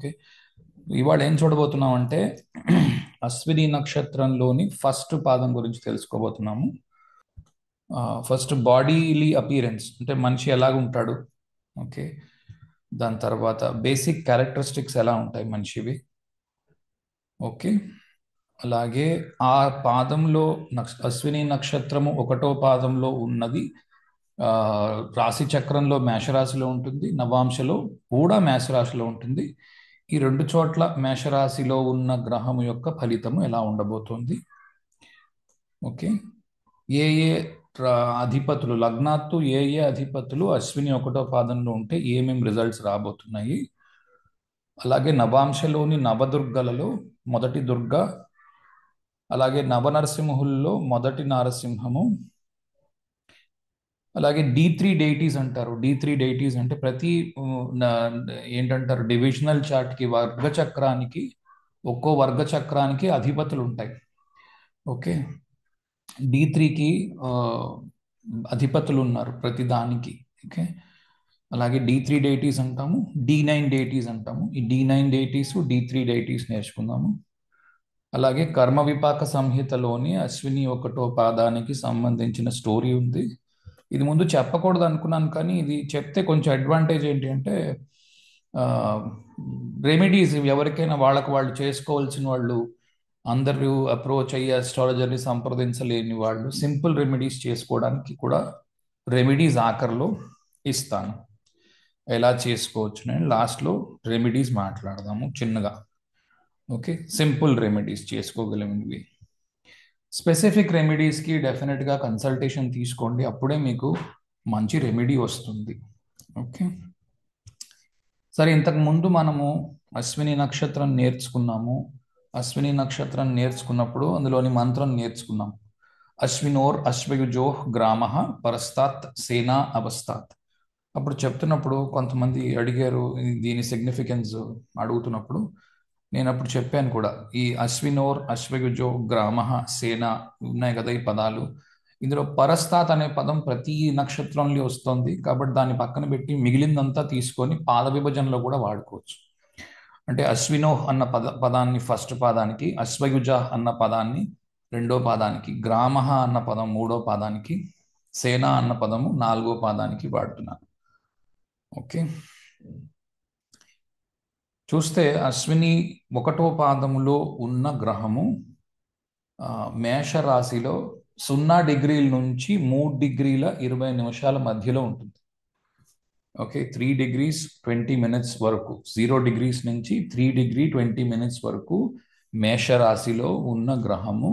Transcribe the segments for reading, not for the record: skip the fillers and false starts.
Okay, ఇవాళ ఏం చూడబోతున్నాం అంటే అశ్విని నక్షత్రంలోని ఫస్ట్ పాదం గురించి తెలుసుకోబోతున్నాము. ఫస్ట్ బాడీలీ అపియరెన్స్ అంటే మనిషి ఎలాగుంటాడు. ఓకే, దాని తర్వాత బేసిక్ క్యారెక్టరిస్టిక్స్ ఎలా ఉంటాయి మనిషివి. ఓకే, అలాగే ఆ పాదంలో అశ్విని నక్షత్రము ఒకటో పాదంలో ఉన్నది ఆ, రాశి చక్రంలో మేషరాశిలో ఉంటుంది, నవాంశలో కూడా మేషరాశిలో ఉంటుంది. ఈ రెండు చోట్ల మేషరాశిలో ఉన్న గ్రహము యొక్క ఫలితము ఎలా ఉండబోతోంది. ఓకే, ఏ ఏ అధిపతులు లగ్నాత్తు ఏ ఏ అధిపతులు అశ్విని ఒకటో పాదంలో ఉంటే ఏమేం రిజల్ట్స్ రాబోతున్నాయి. అలాగే నవాంశలోని నవదుర్గలలో మొదటి దుర్గ, అలాగే నవనరసింహుల్లో మొదటి నారసింహము, అలాగే D3 డైటీస్ అంటారు. D3 డైటీస్ అంటే ప్రతి ఏంటంటారు డివిజనల్ చార్ట్కి వర్గ చక్రానికి ఒక్కో వర్గ చక్రానికి అధిపతులు ఉంటాయి. ఓకే, D3కి అధిపతులు ఉన్నారు ప్రతి దానికి. ఓకే, అలాగే D3 డైటీస్ అంటాము, D9 డైటీస్ అంటాము. ఈ D9 డైటీస్ D3 డైటీస్ నేర్చుకుందాము. అలాగే కర్మ విపాక సంహితలోని అశ్విని ఒకటో పాదానికి సంబంధించిన స్టోరీ ఉంది. ఇది ముందు చెప్పకూడదు అనుకున్నాను, కానీ ఇది చెప్తే కొంచెం అడ్వాంటేజ్ ఏంటి అంటే రెమెడీస్ ఎవరికైనా వాళ్ళకు వాళ్ళు చేసుకోవాల్సిన వాళ్ళు అందరూ అప్రోచ్ అయ్యి అస్ట్రాలజర్ని సంప్రదించలేని వాళ్ళు సింపుల్ రెమెడీస్ చేసుకోవడానికి కూడా రెమెడీస్ ఆఖరిలో ఇస్తాను. ఎలా చేసుకోవచ్చు నేను లాస్ట్లో రెమెడీస్ మాట్లాడదాము చిన్నగా. ఓకే, సింపుల్ రెమెడీస్ చేసుకోగలిగినవి. స్పెసిఫిక్ రెమెడీస్కి డెఫినెట్గా కన్సల్టేషన్ తీసుకోండి, అప్పుడే మీకు మంచి రెమెడీ వస్తుంది. ఓకే, సరే, ఇంతకు ముందు మనము అశ్విని నక్షత్రం నేర్చుకున్నాము. అశ్విని నక్షత్రం నేర్చుకున్నప్పుడు అందులోని మంత్రం నేర్చుకున్నాం. అశ్వినోర్ అశ్వయుజోహ్ గ్రామ పరస్తాత్ సేనా అవస్తాత్. అప్పుడు చెప్తున్నప్పుడు కొంతమంది అడిగారు దీని సిగ్నిఫికెన్స్ అడుగుతున్నప్పుడు. నేను అప్పుడు చెప్పాను కూడా, ఈ అశ్వినోర్ అశ్వయుజో గ్రామ సేన ఉన్నాయి కదా ఈ పదాలు. ఇందులో పరస్తాత్ అనే పదం ప్రతి నక్షత్రంలో వస్తుంది కాబట్టి దాన్ని పక్కన పెట్టి మిగిలిందంతా తీసుకొని పాద విభజనలో కూడా వాడుకోవచ్చు. అంటే అశ్వినోహ్ అన్న పదాన్ని ఫస్ట్ పాదానికి, అశ్వయుజ అన్న పదాన్ని రెండో పాదానికి, గ్రామ అన్న పదం మూడో పాదానికి, సేన అన్న పదము నాలుగో పాదానికి వాడుతున్నాను. ఓకే, చూస్తే అశ్విని ఒకటో పాదములో ఉన్న గ్రహము మేషరాశిలో 0 డిగ్రీల నుంచి 3 డిగ్రీల 20 నిమిషాల మధ్యలో ఉంటుంది. ఓకే, 3 degrees 20 minutes వరకు, 0 degrees నుంచి 3 degree 20 minutes వరకు మేషరాశిలో ఉన్న గ్రహము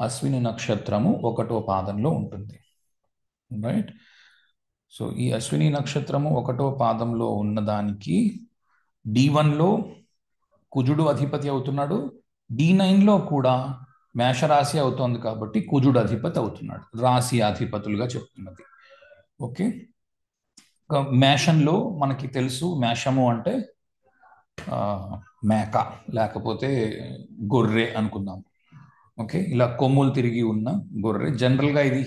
అశ్విని నక్షత్రము ఒకటో పాదంలో ఉంటుంది. రైట్, సో ఈ అశ్విని నక్షత్రము ఒకటో పాదంలో ఉన్నదానికి D1లో కుజుడు అధిపతి అవుతున్నాడు, D9లో కూడా మేషరాశి అవుతోంది కాబట్టి కుజుడు అధిపతి అవుతున్నాడు, రాశి అధిపతులుగా చెప్తున్నది. ఓకే, మేషంలో మనకి తెలుసు, మేషము అంటే మేక లేకపోతే గొర్రె అనుకుందాం. ఓకే, ఇలా కొమ్ములు తిరిగి ఉన్న గొర్రె. జనరల్గా ఇది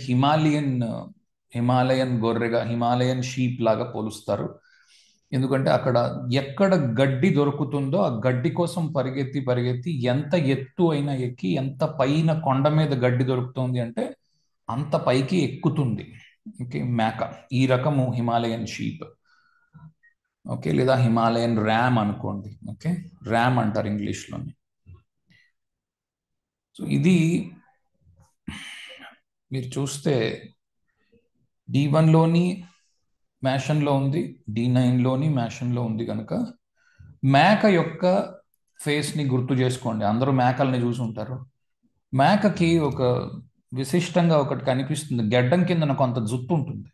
హిమాలయన్ గొర్రెగా, హిమాలయన్ షీప్ లాగా పోలుస్తారు. ఎందుకంటే అక్కడ ఎక్కడ గడ్డి దొరుకుతుందో ఆ గడ్డి కోసం పరిగెత్తి పరిగెత్తి ఎంత ఎత్తు అయినా ఎక్కి, ఎంత పైన కొండ మీద గడ్డి దొరుకుతుంది అంటే అంత పైకి ఎక్కుతుంది. ఓకే, మేక ఈ రకము హిమాలయన్ షీప్. ఓకే, లేదా హిమాలయన్ ర్యామ్ అనుకోండి. ఓకే, ర్యామ్ అంటారు ఇంగ్లీష్లోని. సో ఇది మీరు చూస్తే D1లోని మేషంలో ఉంది, D9లోని మేషంలో ఉంది కనుక మేక యొక్క ఫేస్ని గుర్తు చేసుకోండి. అందరూ మేకల్ని చూసి ఉంటారు. మేకకి ఒక విశిష్టంగా ఒకటి కనిపిస్తుంది, గెడ్డం కిందన కొంత జుట్టు ఉంటుంది.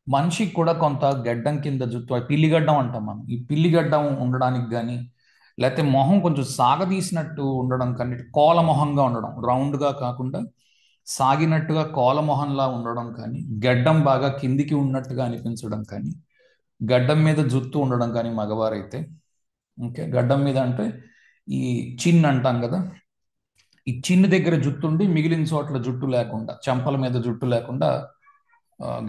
మనిషికి కూడా కొంత గెడ్డం కింద జుట్టు, పిల్లిగడ్డం అంటాం మనం. ఈ పిల్లిగడ్డం ఉండడానికి కానీ, లేకపోతే మొహం కొంచెం సాగదీసినట్టు ఉండడం కానీ, కోల మొహంగా ఉండడం, రౌండ్గా కాకుండా సాగినట్టుగా కోల మొహంలా ఉండడం కానీ, గెడ్డం బాగా కిందికి ఉన్నట్టుగా అనిపించడం కానీ, గడ్డం మీద జుట్టు ఉండడం కానీ మగవారైతే. ఓకే, గడ్డం మీద అంటే ఈ చిన్ అంటాం కదా, ఈ చిన్ను దగ్గర జుట్టు ఉండి మిగిలిన చోట్ల జుట్టు లేకుండా, చెంపల మీద జుట్టు లేకుండా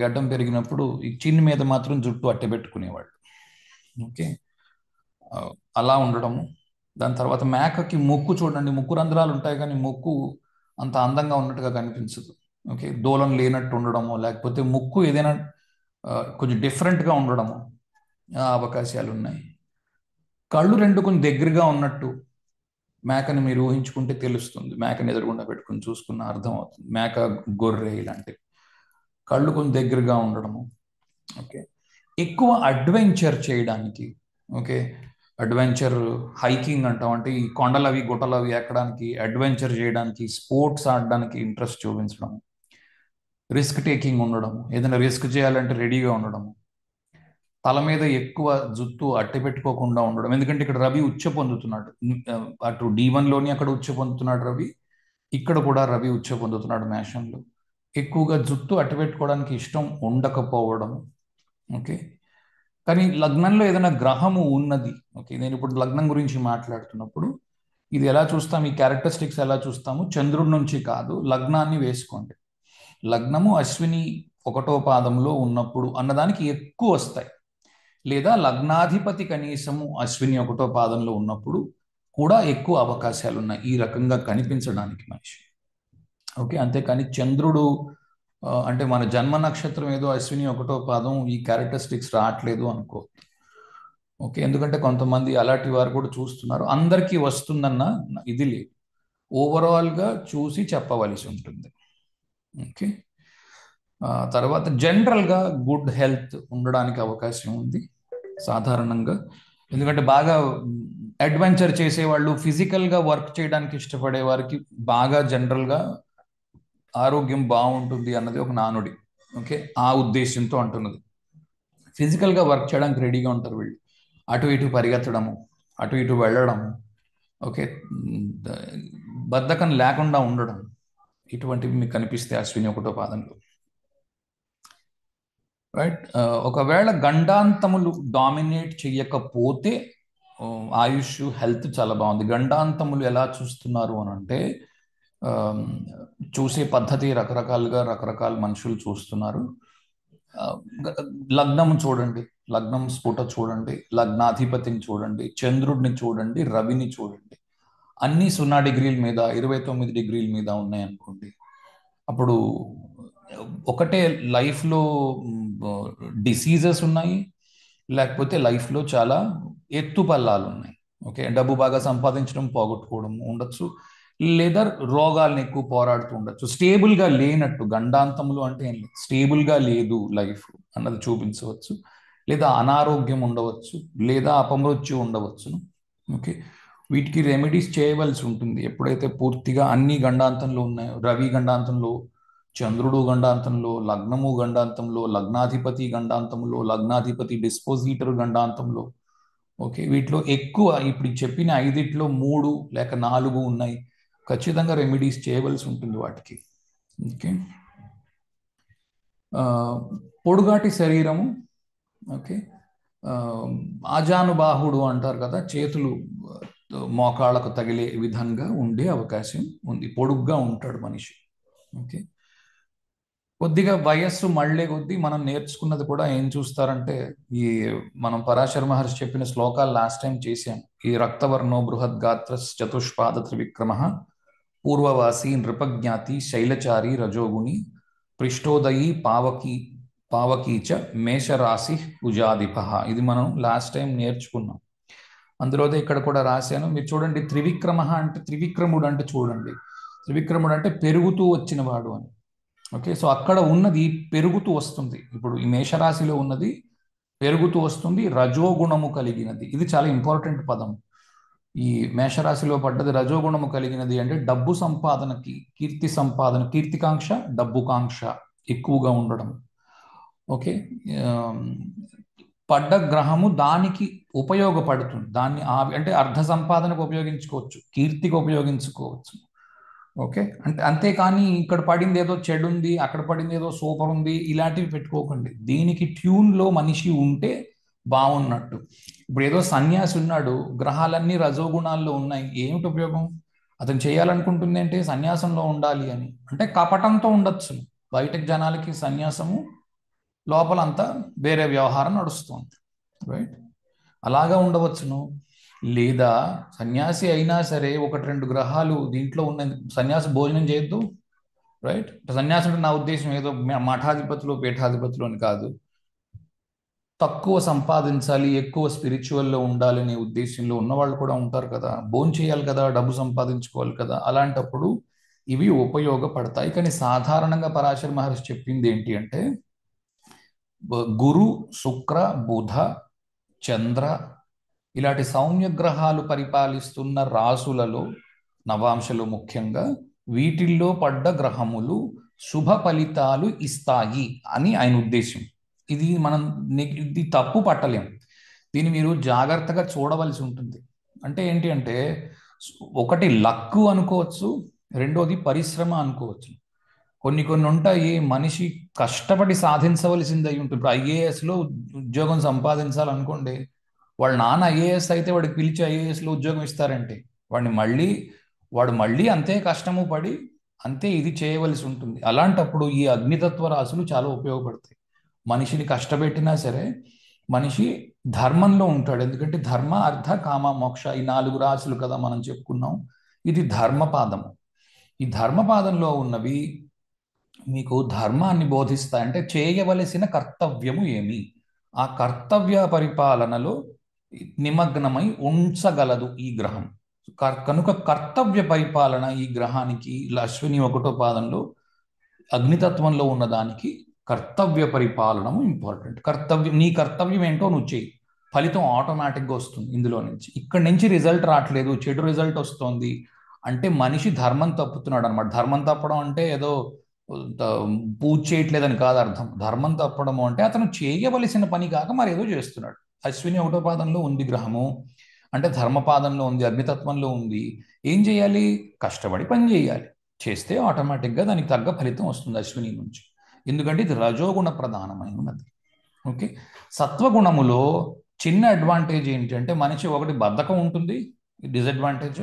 గడ్డం పెరిగినప్పుడు ఈ చిన్ను మీద మాత్రం జుట్టు అట్టబెట్టుకునేవాళ్ళు. ఓకే, ఆ, అలా ఉండడము. దాని తర్వాత మేకకి ముక్కు చూడండి, ముక్కు రంధ్రాలు ఉంటాయి కానీ ముక్కు అంత అందంగా ఉన్నట్టుగా కనిపించదు. ఓకే, దూలం లేనట్టు ఉండడము, లేకపోతే ముక్కు ఏదైనా కొంచెం డిఫరెంట్గా ఉండడము, ఆ అవకాశాలు ఉన్నాయి. కళ్ళు రెండు కొంచెం దగ్గరగా ఉన్నట్టు మేకని మీరు ఊహించుకుంటే తెలుస్తుంది. మేకని ఎదురుగుండా పెట్టుకుని చూసుకున్న అర్థం అవుతుంది. మేక, గొర్రె ఇలాంటివి కళ్ళు కొంచెం దగ్గరగా ఉండడము. ఓకే, ఎక్కువ అడ్వెంచర్ చేయడానికి, ఓకే, అడ్వెంచర్ హైకింగ్ అంటాం, అంటే ఈ కొండలవి గుట్టలవి ఎక్కడానికి, అడ్వెంచర్ చేయడానికి, స్పోర్ట్స్ ఆడడానికి ఇంట్రెస్ట్ చూపించడం, రిస్క్ టేకింగ్ ఉండడం, ఏదైనా రిస్క్ చేయాలంటే రెడీగా ఉండడం, తల మీద ఎక్కువ జుత్తు అట్టి పెట్టుకోకుండా ఉండడం. ఎందుకంటే ఇక్కడ రవి ఉచ్చ పొందుతున్నాడు. అటు D1లోని అక్కడ ఉచ్చ పొందుతున్నాడు రవి, ఇక్కడ కూడా రవి ఉచ్చ పొందుతున్నాడు మేషంలో. ఎక్కువగా జుత్తు అట్టి పెట్టుకోవడానికి ఇష్టం ఉండకపోవడం. ఓకే, కానీ లగ్నంలో ఏదైనా గ్రహము ఉన్నది. ఓకే, నేను ఇప్పుడు లగ్నం గురించి మాట్లాడుతున్నప్పుడు ఇది ఎలా చూస్తాం, ఈ క్యారెక్టరిస్టిక్స్ ఎలా చూస్తాము, చంద్రుడి నుంచి కాదు, లగ్నాన్ని వేసుకోండి. లగ్నము అశ్విని 1వ పాదంలో ఉన్నప్పుడు అన్నదానికి ఎక్కువ వస్తాయి, లేదా లగ్నాధిపతి కనీసము అశ్విని 1వ పాదంలో ఉన్నప్పుడు కూడా ఎక్కువ అవకాశాలు ఉన్నాయి ఈ రకంగా కనిపించడానికి మనిషి. ఓకే, అంతేకాని చంద్రుడు అంటే మన జన్మ నక్షత్రం ఏదో అశ్విని 1వ పాదం, ఈ క్యారెక్టరిస్టిక్స్ రావట్లేదు అనుకో. ఓకే, ఎందుకంటే కొంతమంది అలాంటి వారు కూడా చూస్తున్నారు. అందరికీ వస్తుందన్న ఇది లేదు, ఓవరాల్గా చూసి చెప్పవలసి ఉంటుంది. ఓకే, తర్వాత జనరల్గా గుడ్ హెల్త్ ఉండడానికి అవకాశం ఉంది సాధారణంగా. ఎందుకంటే బాగా అడ్వెంచర్ చేసేవాళ్ళు, ఫిజికల్గా వర్క్ చేయడానికి ఇష్టపడే వారికి బాగా జనరల్గా ఆరోగ్యం బాగుంటుంది అన్నది ఒక నానుడి. ఓకే, ఆ ఉద్దేశంతో అంటున్నది. ఫిజికల్గా వర్క్ చేయడానికి రెడీగా ఉంటారు వీళ్ళు, అటు ఇటు పరిగెత్తడము, అటు ఇటు వెళ్ళడము. ఓకే, బద్ధకం లేకుండా ఉండడం, ఇటువంటివి మీకు కనిపిస్తే అశ్విని 1వ పాదంలో. రైట్, ఒకవేళ గండాంతములు డామినేట్ చెయ్యకపోతే ఆయుష్ హెల్త్ చాలా బాగుంది. గండాంతములు ఎలా చూస్తున్నారు అని అంటే, చూసే పద్ధతి రకరకాలుగా రకరకాల మనుషులు చూస్తున్నారు. ఆ, లగ్నం చూడండి, లగ్నం స్ఫుట చూడండి, లగ్నాధిపతిని చూడండి, చంద్రుడిని చూడండి, రవిని చూడండి, అన్నీ 0 డిగ్రీల మీద 29 డిగ్రీల మీద ఉన్నాయనుకోండి, అప్పుడు ఒకటే లైఫ్లో డిసీజెస్ ఉన్నాయి, లేకపోతే లైఫ్లో చాలా ఎత్తుపల్లాలు ఉన్నాయి. ఓకే, డబ్బు బాగా సంపాదించడం, పోగొట్టుకోవడం ఉండొచ్చు, లేదా రోగాలను ఎక్కువ పోరాడుతూ ఉండొచ్చు. స్టేబుల్గా లేనట్టు గండాంతములు అంటే ఏం లేదు, స్టేబుల్గా లేదు లైఫ్ అన్నది చూపించవచ్చు, లేదా అనారోగ్యం ఉండవచ్చు, లేదా అపమృత్యు ఉండవచ్చు. ఓకే, వీటికి రెమెడీస్ చేయవలసి ఉంటుంది ఎప్పుడైతే పూర్తిగా అన్ని గండాంతంలో ఉన్నాయో. రవి గండాంతంలో, చంద్రుడు గండాంతంలో, లగ్నము గండాంతంలో, లగ్నాధిపతి గండాంతంలో, లగ్నాధిపతి డిస్పోజిటర్ గండాంతంలో. ఓకే, వీటిలో ఎక్కువ ఇప్పుడు చెప్పిన 5లో 3 లేక 4 ఉన్నాయి, ఖచ్చితంగా రెమెడీస్ చేయవలసి ఉంటుంది వాటికి. ఓకే, పొడుగాటి శరీరము. ఓకే, ఆజానుబాహుడు అంటారు కదా, చేతులు మోకాళ్ళకు తగిలే విధంగా ఉండే అవకాశం ఉంది, పొడుగ్గా ఉంటాడు మనిషి. ఓకే, కొద్దిగా వయస్సు మళ్ళీ కొద్దీ మనం నేర్చుకున్నది కూడా ఏం చూస్తారంటే, ఈ మనం పరాశర మహర్షి చెప్పిన శ్లోకాలు లాస్ట్ టైం చేశాం. ఈ రక్తవర్ణో బృహద్గాత్ర చతుష్పాద త్రివిక్రమ పూర్వవాసి నృపజ్ఞాతి శైలచారి రజోగుణి పృష్టోదయి పావకీచ మేషరాశి ఉజాధిప. ఇది మనం లాస్ట్ టైం నేర్చుకున్నాం. అందులోదే ఇక్కడ కూడా రాశాను, మీరు చూడండి. త్రివిక్రమ అంటే, త్రివిక్రముడు అంటే చూడండి, త్రివిక్రముడు అంటే పెరుగుతూ వచ్చిన వాడు అని. ఓకే, సో అక్కడ ఉన్నది పెరుగుతూ వస్తుంది. ఇప్పుడు ఈ మేషరాశిలో ఉన్నది పెరుగుతూ వస్తుంది, రజోగుణము కలిగినది. ఇది చాలా ఇంపార్టెంట్ పదం. ఈ మేషరాశిలో పడ్డది రజోగుణము కలిగినది అంటే డబ్బు సంపాదనకి, కీర్తి సంపాదన, కీర్తికాంక్ష, డబ్బుకాంక్ష ఎక్కువగా ఉండడం. ఓకే, పడ్డ గ్రహము దానికి ఉపయోగపడుతుంది, దాన్ని అంటే అర్ధ సంపాదనకు ఉపయోగించుకోవచ్చు, కీర్తికి ఉపయోగించుకోవచ్చు. ఓకే, అంటే అంతేకాని ఇక్కడ పడింది ఏదో చెడు ఉంది, అక్కడ పడింది ఏదో సూపర్ ఉంది, ఇలాంటివి పెట్టుకోకండి. దీనికి ట్యూన్లో మనిషి ఉంటే బాగున్నట్టు. ఇప్పుడు ఏదో సన్యాసి ఉన్నాడు, గ్రహాలన్నీ రజోగుణాల్లో ఉన్నాయి, ఏమిటి ఉపయోగం? అతను చేయాలనుకుంటుంది అంటే సన్యాసంలో ఉండాలి అని అంటే కపటంతో ఉండొచ్చు. బయటకు జనాలకి సన్యాసము, లోపలంతా వేరే వ్యవహారం నడుస్తుంది. రైట్, అలాగా ఉండవచ్చును. లేదా సన్యాసి అయినా సరే ఒకటి రెండు గ్రహాలు దీంట్లో ఉన్న సన్యాసి భోజనం చేయొద్దు, రైట్? సన్యాసం అంటే నా ఉద్దేశం ఏదో మఠాధిపతులు పీఠాధిపతులు అని కాదు. తక్కువ సంపాదించాలి, ఎక్కువ స్పిరిచువల్లో ఉండాలనే ఉద్దేశంలో ఉన్నవాళ్ళు కూడా ఉంటారు కదా. భోజనం చేయాలి కదా, డబ్బు సంపాదించుకోవాలి కదా. అలాంటప్పుడు ఇవి ఉపయోగపడతాయి. కానీ సాధారణంగా పరాశర మహర్షి చెప్పింది ఏంటి అంటే గురు, శుక్ర, బుధ, చంద్ర ఇలాంటి సౌమ్య గ్రహాలు పరిపాలిస్తున్న రాసులలో, నవాంశలో ముఖ్యంగా, వీటిల్లో పడ్డ గ్రహములు శుభ ఫలితాలు ఇస్తాయి అని ఆయన ఉద్దేశం. ఇది మనం ఇది తప్పు పట్టలేం. దీన్ని మీరు జాగ్రత్తగా చూడవలసి ఉంటుంది. అంటే ఏంటి అంటే ఒకటి లక్కు అనుకోవచ్చు, రెండోది పరిశ్రమ అనుకోవచ్చు. కొన్ని కొన్ని ఉంటాయి, మనిషి కష్టపడి సాధించవలసింది అయి ఉంటుంది. ఇప్పుడు ఐఏఎస్లో ఉద్యోగం సంపాదించాలనుకోండి, వాళ్ళ నాన్న ఐఏఎస్ అయితే వాడికి పిలిచి ఐఏఎస్లో ఉద్యోగం ఇస్తారంటే వాడు మళ్ళీ అంతే కష్టము పడి అంతే ఇది చేయవలసి ఉంటుంది. అలాంటప్పుడు ఈ అగ్నితత్వ రాశులు చాలా ఉపయోగపడతాయి. మనిషిని కష్టపెట్టినా సరే మనిషి ధర్మంలో ఉంటాడు. ఎందుకంటే ధర్మ, అర్థ, కామ, మోక్ష ఈ 4 రాశులు కదా మనం చెప్పుకున్నాం. ఇది ధర్మపాదము. ఈ ధర్మపాదంలో ఉన్నవి మీకు ధర్మాన్ని బోధిస్తాయి. అంటే చేయవలసిన కర్తవ్యము ఏమి, ఆ కర్తవ్య పరిపాలనలో నిమగ్నమై ఉంచగలదు ఈ గ్రహం. కనుక కర్తవ్య పరిపాలన ఈ గ్రహానికి అశ్విని 1వ పాదంలో అగ్నితత్వంలో ఉన్నదానికి కర్తవ్య పరిపాలనము ఇంపార్టెంట్. నీ కర్తవ్యం ఏంటో నువ్వు చేయి, ఫలితం ఆటోమేటిక్గా వస్తుంది ఇందులో నుంచి. ఇక్కడి నుంచి రిజల్ట్ రావట్లేదు, చెడు రిజల్ట్ వస్తుంది అంటే మనిషి ధర్మం తప్పుతున్నాడు అనమాట. ధర్మం తప్పడం అంటే ఏదో పూజ చేయట్లేదని కాదు అర్థం. ధర్మం తప్పడము అంటే అతను చేయవలసిన పని కాక మరి ఏదో చేస్తున్నాడు. అశ్విని 1వ పాదంలో ఉంది గ్రహము అంటే ధర్మపాదంలో ఉంది, అగ్నితత్వంలో ఉంది. ఏం చేయాలి? కష్టపడి పని చేయాలి. చేస్తే ఆటోమేటిక్గా దానికి తగ్గ ఫలితం వస్తుంది అశ్విని నుంచి. ఎందుకంటే ఇది రజోగుణ ప్రధానమైనది. ఓకే. సత్వగుణములో చిన్న అడ్వాంటేజ్ ఏంటంటే మనిషి ఒకటి బద్ధకం ఉంటుంది, డిసడ్వాంటేజ్.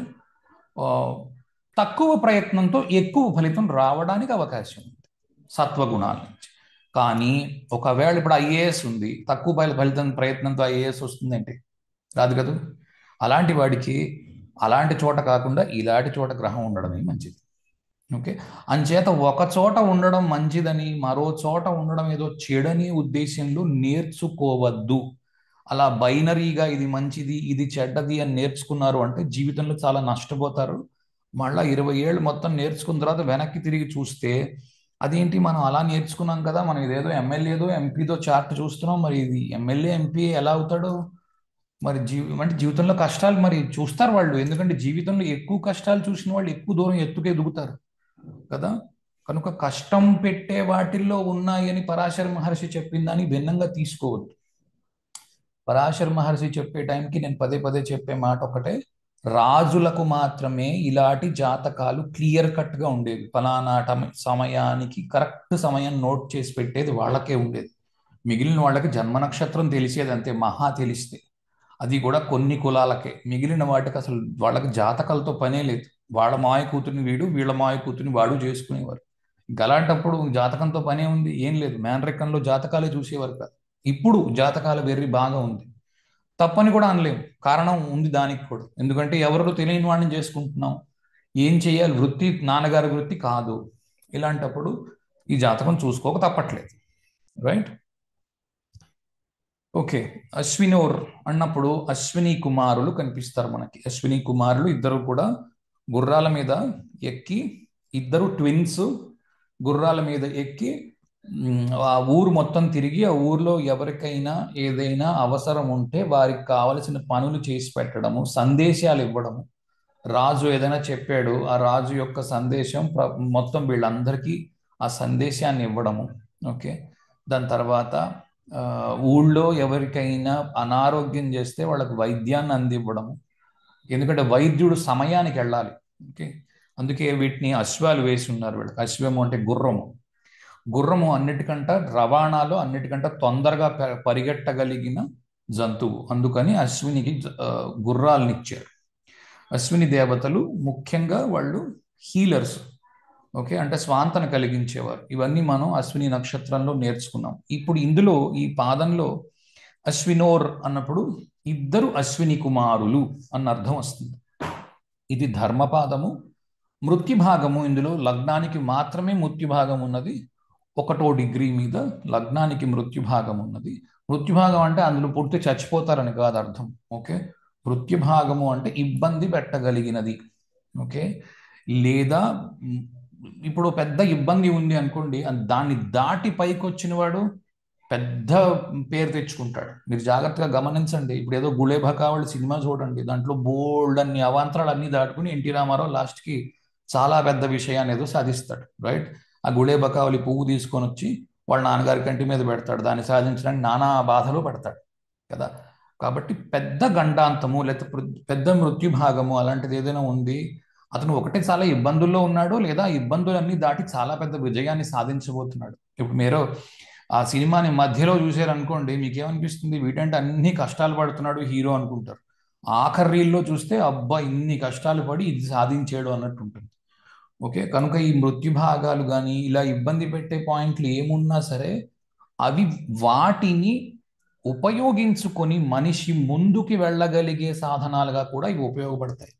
తక్కువ ప్రయత్నంతో ఎక్కువ ఫలితం రావడానికి అవకాశం ఉంది సత్వగుణాల నుంచి. కానీ ఒకవేళ ఇప్పుడు ఐఏఎస్ ఉంది, తక్కువ ఫలితం ప్రయత్నంతో ఐఏఎస్ వస్తుందంటే రాదు కదా. అలాంటి వాడికి అలాంటి చోట కాకుండా ఇలాంటి చోట గ్రహం ఉండడమే మంచిది. ఓకే. అంచేత ఒక చోట ఉండడం మంచిదని మరో చోట ఉండడం ఏదో చెడని ఉద్దేశంలో నేర్చుకోవద్దు. అలా బైనరీగా ఇది మంచిది ఇది చెడ్డది అని నేర్చుకున్నారు అంటే జీవితంలో చాలా నష్టపోతారు. మళ్ళీ 20 ఏళ్ళు మొత్తం నేర్చుకున్న తర్వాత వెనక్కి తిరిగి చూస్తే అదేంటి మనం అలా నేర్చుకున్నాం కదా, మనం ఇదేదో ఎమ్మెల్యేదో ఎంపీదో చార్ట్ చూస్తున్నాం, మరి ఇది ఎమ్మెల్యే ఎంపీ ఎలా అవుతాడో. మరి అంటే జీవితంలో కష్టాలు మరి చూస్తారు వాళ్ళు. ఎందుకంటే జీవితంలో ఎక్కువ కష్టాలు చూసిన వాళ్ళు ఎక్కువ దూరం ఎత్తుకు ఎదుగుతారు కదా. కనుక కష్టం పెట్టే వాటిల్లో ఉన్నాయని పరాశర మహర్షి చెప్పిన దానికి భిన్నంగా తీసుకోవద్దు. పరాశర మహర్షి చెప్పే టైంకి నేను పదే పదే చెప్పే మాట ఒకటే, రాజులకు మాత్రమే ఇలాంటి జాతకాలు క్లియర్ కట్గా ఉండేవి. ఫలానా సమయానికి కరెక్ట్ సమయం నోట్ చేసి పెట్టేది వాళ్ళకే ఉండేది. మిగిలిన వాళ్ళకి జన్మ నక్షత్రం తెలిసేది అంతే, మహా తెలిస్తే. అది కూడా కొన్ని కులాలకే. మిగిలిన వాటికి అసలు వాళ్ళకి జాతకాలతో పనే లేదు. వాళ్ళ మాయ కూతురిని వీడు, వీళ్ళ మాయ కూతురిని వాడు చేసుకునేవారు. అలాంటప్పుడు జాతకంతో పనే ఉంది? ఏం లేదు. మేనరికంలో జాతకాలే చూసేవారు కాదు. ఇప్పుడు జాతకాల వెర్రి బాగా ఉంది. తప్పని కూడా అనలేము, కారణం ఉంది దానికి కూడా. ఎందుకంటే ఎవరు తెలియని వాడిని చేసుకుంటున్నాం, ఏం చేయాలి, వృత్తి నాన్నగారి వృత్తి కాదు. ఇలాంటప్పుడు ఈ జాతకం చూసుకోక తప్పట్లేదు, రైట్? ఓకే. అశ్వినోర్ అన్నప్పుడు అశ్విని కుమారులు కనిపిస్తారు మనకి. అశ్విని కుమారులు ఇద్దరు కూడా గుర్రాల మీద ఎక్కి, ఇద్దరు ట్విన్స్ గుర్రాల మీద ఎక్కి ఆ ఊరు మొత్తం తిరిగి ఆ ఊర్లో ఎవరికైనా ఏదైనా అవసరం ఉంటే వారికి కావలసిన పనులు చేసి పెట్టడము, సందేశాలు ఇవ్వడము. రాజు ఏదైనా చెప్పాడు, ఆ రాజు యొక్క సందేశం మొత్తం వీళ్ళందరికీ ఆ సందేశాన్ని ఇవ్వడము. ఓకే. దాని తర్వాత ఊళ్ళో ఎవరికైనా అనారోగ్యం చేస్తే వాళ్ళకి వైద్యాన్ని అందివ్వడము. ఎందుకంటే వైద్యుడు సమయానికి వెళ్ళాలి. ఓకే. అందుకే వీటిని అశ్వాలు వేసి ఉన్నారు. వీళ్ళకి అశ్వము అంటే గుర్రము. గుర్రము అన్నిటికంటే రవాణాలో అన్నిటికంటే తొందరగా పరిగెట్టగలిగిన జంతువు. అందుకని అశ్వినికి గుర్రాలను ఇచ్చారు. అశ్విని దేవతలు ముఖ్యంగా వాళ్ళు హీలర్స్. ఓకే. అంటే స్వాంతన కలిగించేవారు. ఇవన్నీ మనం అశ్విని నక్షత్రంలో నేర్చుకున్నాం. ఇప్పుడు ఇందులో ఈ పాదంలో అశ్వినోర్ అన్నప్పుడు ఇద్దరు అశ్విని కుమారులు అన్న అర్థం వస్తుంది. ఇది ధర్మపాదము. మృత్యుభాగము, ఇందులో లగ్నానికి మాత్రమే మృత్యుభాగం ఉన్నది. 1వ డిగ్రీ మీద లగ్నానికి మృత్యుభాగం ఉన్నది. మృత్యుభాగం అంటే అందులో పుట్టి చచ్చిపోతారని కాదు అర్థం. ఓకే, మృత్యుభాగము అంటే ఇబ్బంది పెట్టగలిగినది. ఓకే, లేదా ఇప్పుడు పెద్ద ఇబ్బంది ఉంది అనుకోండి, దాన్ని దాటి పైకి వచ్చిన వాడు పెద్ద పేరు తెచ్చుకుంటాడు. మీరు జాగ్రత్తగా గమనించండి. ఇప్పుడు ఏదో గుళేబకావళి సినిమా చూడండి, దాంట్లో బోల్డ్ అన్ని అవాంతరాలు అన్ని దాటుకుని ఎన్టీ రామారావు లాస్ట్కి చాలా పెద్ద విషయాన్ని ఏదో సాధిస్తాడు. రైట్, ఆ గుళేబకావళి పువ్వు తీసుకొని వచ్చి వాళ్ళ నాన్నగారి కంటి మీద పెడతాడు. దాన్ని సాధించడానికి నానా బాధలు పడతాడు కదా. కాబట్టి పెద్ద గండాంతము లేకపోతే పెద్ద మృత్యుభాగము అలాంటిది ఏదైనా ఉంది, అతను ఒకటే చాలా ఇబ్బందుల్లో ఉన్నాడు, లేదా ఇబ్బందులన్నీ దాటి చాలా పెద్ద విజయాన్ని సాధించబోతున్నాడు. ఇప్పుడు మీరు ఆ సినిమాని మధ్యలో చూసారనుకోండి, మీకేమనిపిస్తుంది? వీటంటే అన్ని కష్టాలు పడుతున్నాడు హీరో అనుకుంటారు. ఆఖరి రీల్లో చూస్తే అబ్బా ఇన్ని కష్టాలు పడి ఇది సాధించాడు అన్నట్టు ఉంటుంది. ఓకే, కనుక ఈ మృత్యుభాగాలు కానీ ఇలా ఇబ్బంది పెట్టే పాయింట్లు ఏమున్నా సరే అవి వాటిని ఉపయోగించుకొని మనిషి ముందుకి వెళ్ళగలిగే సాధనాలుగా కూడా ఇవి ఉపయోగపడతాయి.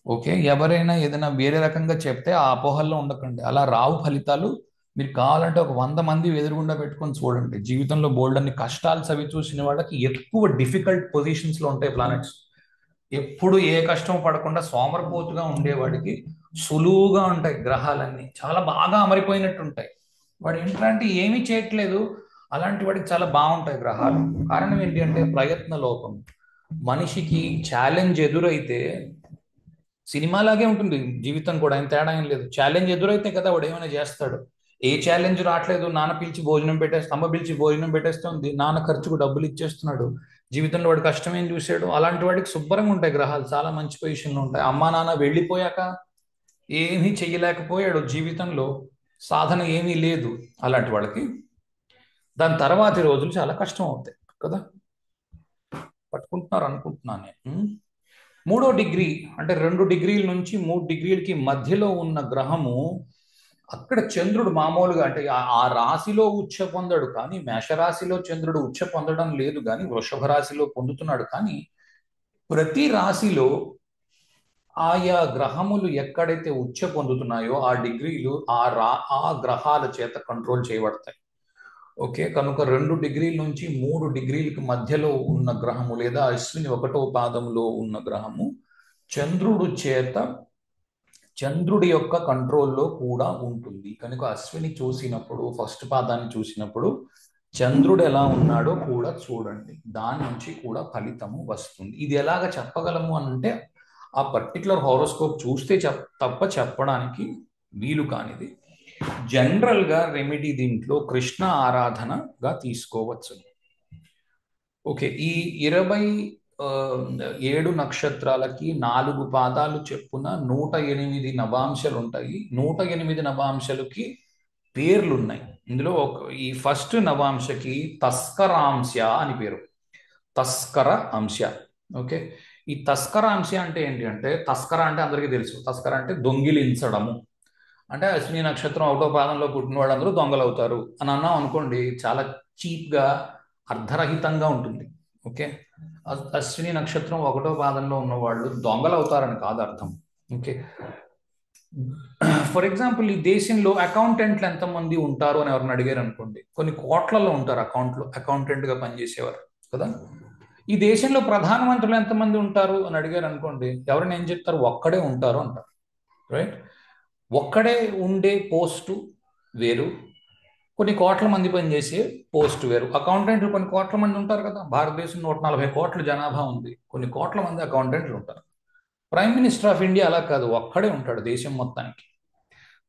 ఓకే, ఎవరైనా ఏదైనా వేరే రకంగా చెప్తే ఆ అపోహల్లో ఉండకండి. అలా రావు ఫలితాలు. మీరు కావాలంటే ఒక 100 మంది ఎదురుగుండా పెట్టుకొని చూడండి. జీవితంలో బోల్డ్ అన్ని కష్టాలు చవి చూసిన వాళ్ళకి ఎక్కువ డిఫికల్ట్ పొజిషన్స్ లో ఉంటాయి ప్లానెట్స్. ఎప్పుడు ఏ కష్టం పడకుండా సోమరపోతుగా ఉండేవాడికి సులువుగా ఉంటాయి గ్రహాలన్నీ, చాలా బాగా అమరిపోయినట్టు ఉంటాయి. వాడు ఏంటంటే ఏమీ చేయట్లేదు, అలాంటి వాడికి చాలా బాగుంటాయి గ్రహాలు. కారణం ఏంటి అంటే ప్రయత్న లోపం. మనిషికి ఛాలెంజ్ ఎదురైతే సినిమాలాగే ఉంటుంది జీవితం కూడా, ఆయన తేడా ఏం లేదు. ఛాలెంజ్ ఎదురైతే కదా వాడు ఏమైనా చేస్తాడు. ఏ ఛాలెంజ్ రావట్లేదు, నాన్న పిలిచి భోజనం పెట్టేస్తే, అమ్మ పిలిచి భోజనం పెట్టేస్తుంది, నాన్న ఖర్చుకు డబ్బులు ఇచ్చేస్తున్నాడు, జీవితంలో వాడు కష్టం ఏం చూశాడు, అలాంటి వాడికి శుభ్రంగా ఉంటాయి గ్రహాలు, చాలా మంచి పొజిషన్లో ఉంటాయి. అమ్మా నాన్న వెళ్ళిపోయాక ఏమీ చెయ్యలేకపోయాడు జీవితంలో, సాధన ఏమీ లేదు అలాంటి వాళ్ళకి, దాని తర్వాతి రోజులు చాలా కష్టం అవుతాయి కదా. పట్టుకుంటున్నారు అనుకుంటున్నాను నేను. 3వ డిగ్రీ అంటే 2 డిగ్రీల నుంచి 3 డిగ్రీలకి మధ్యలో ఉన్న గ్రహము, అక్కడ చంద్రుడు మామూలుగా అంటే ఆ రాశిలో ఉచ్చ పొందడు, కానీ మేషరాశిలో చంద్రుడు ఉచ్చ పొందడం లేదు, కానీ వృషభ రాశిలో పొందుతున్నాడు. కానీ ప్రతి రాశిలో ఆయా గ్రహములు ఎక్కడైతే ఉచ్చ పొందుతున్నాయో ఆ డిగ్రీలు ఆ గ్రహాల చేత కంట్రోల్ చేయబడతాయి. ఓకే, కనుక 2 డిగ్రీల నుంచి 3 డిగ్రీలకు మధ్యలో ఉన్న గ్రహము లేదా అశ్విని 1వ పాదంలో ఉన్న గ్రహము చంద్రుడి యొక్క కంట్రోల్లో కూడా ఉంటుంది. కనుక అశ్విని చూసినప్పుడు, ఫస్ట్ పాదాన్ని చూసినప్పుడు చంద్రుడు ఎలా ఉన్నాడో కూడా చూడండి, దాని నుంచి కూడా ఫలితము వస్తుంది. ఇది ఎలాగ చెప్పగలము అని అంటే ఆ పర్టికులర్ హారోస్కోప్ చూస్తే తప్ప చెప్పడానికి వీలు కానిది. జనరల్గా రెమెడీ దీంట్లో కృష్ణ ఆరాధనగా తీసుకోవచ్చు. ఓకే, ఈ 27 నక్షత్రాలకి 4 పాదాలు చెప్పున 108 నవాంశాలు ఉంటాయి. 108 నవాంశాలకి పేర్లు ఉన్నాయి. ఇందులో ఈ ఫస్ట్ నవాంశకి తస్కరాంశ అని పేరు, తస్కర అంశ. ఓకే, ఈ తస్కర అంశ అంటే ఏంటి అంటే, తస్కర అంటే అందరికీ తెలుసు, తస్కర అంటే దొంగిలించడము. అంటే అశ్విని నక్షత్రం 1వ పాదంలో పుట్టిన వాళ్ళందరూ దొంగలు అవుతారు అని అన్నాం అనుకోండి, చాలా చీప్గా అర్ధరహితంగా ఉంటుంది. ఓకే, అశ్విని నక్షత్రం 1వ పాదంలో ఉన్న వాళ్ళు దొంగలు అవుతారని కాదు అర్థం. ఓకే, ఫర్ ఎగ్జాంపుల్ ఈ దేశంలో అకౌంటెంట్లు ఎంతమంది ఉంటారు అని ఎవరిని అడిగారు అనుకోండి, కొన్ని కోట్లలో ఉంటారు అకౌంటెంట్గా పనిచేసేవారు కదా. ఈ దేశంలో ప్రధానమంత్రులు ఎంతమంది ఉంటారు అని అడిగారు అనుకోండి, ఎవరైనా ఏం చెప్తారు? ఒక్కడే ఉంటారు అంటారు. రైట్, ఒక్కడే ఉండే పోస్టు వేరు, కొన్ని కోట్ల మంది పనిచేసే పోస్టు వేరు. అకౌంటెంట్లు కొన్ని కోట్ల మంది ఉంటారు కదా, భారతదేశం 140 కోట్ల జనాభా ఉంది, కొన్ని కోట్ల మంది అకౌంటెంట్లు ఉంటారు. ప్రైమ్ మినిస్టర్ ఆఫ్ ఇండియా అలా కాదు, ఒక్కడే ఉంటాడు దేశం మొత్తానికి.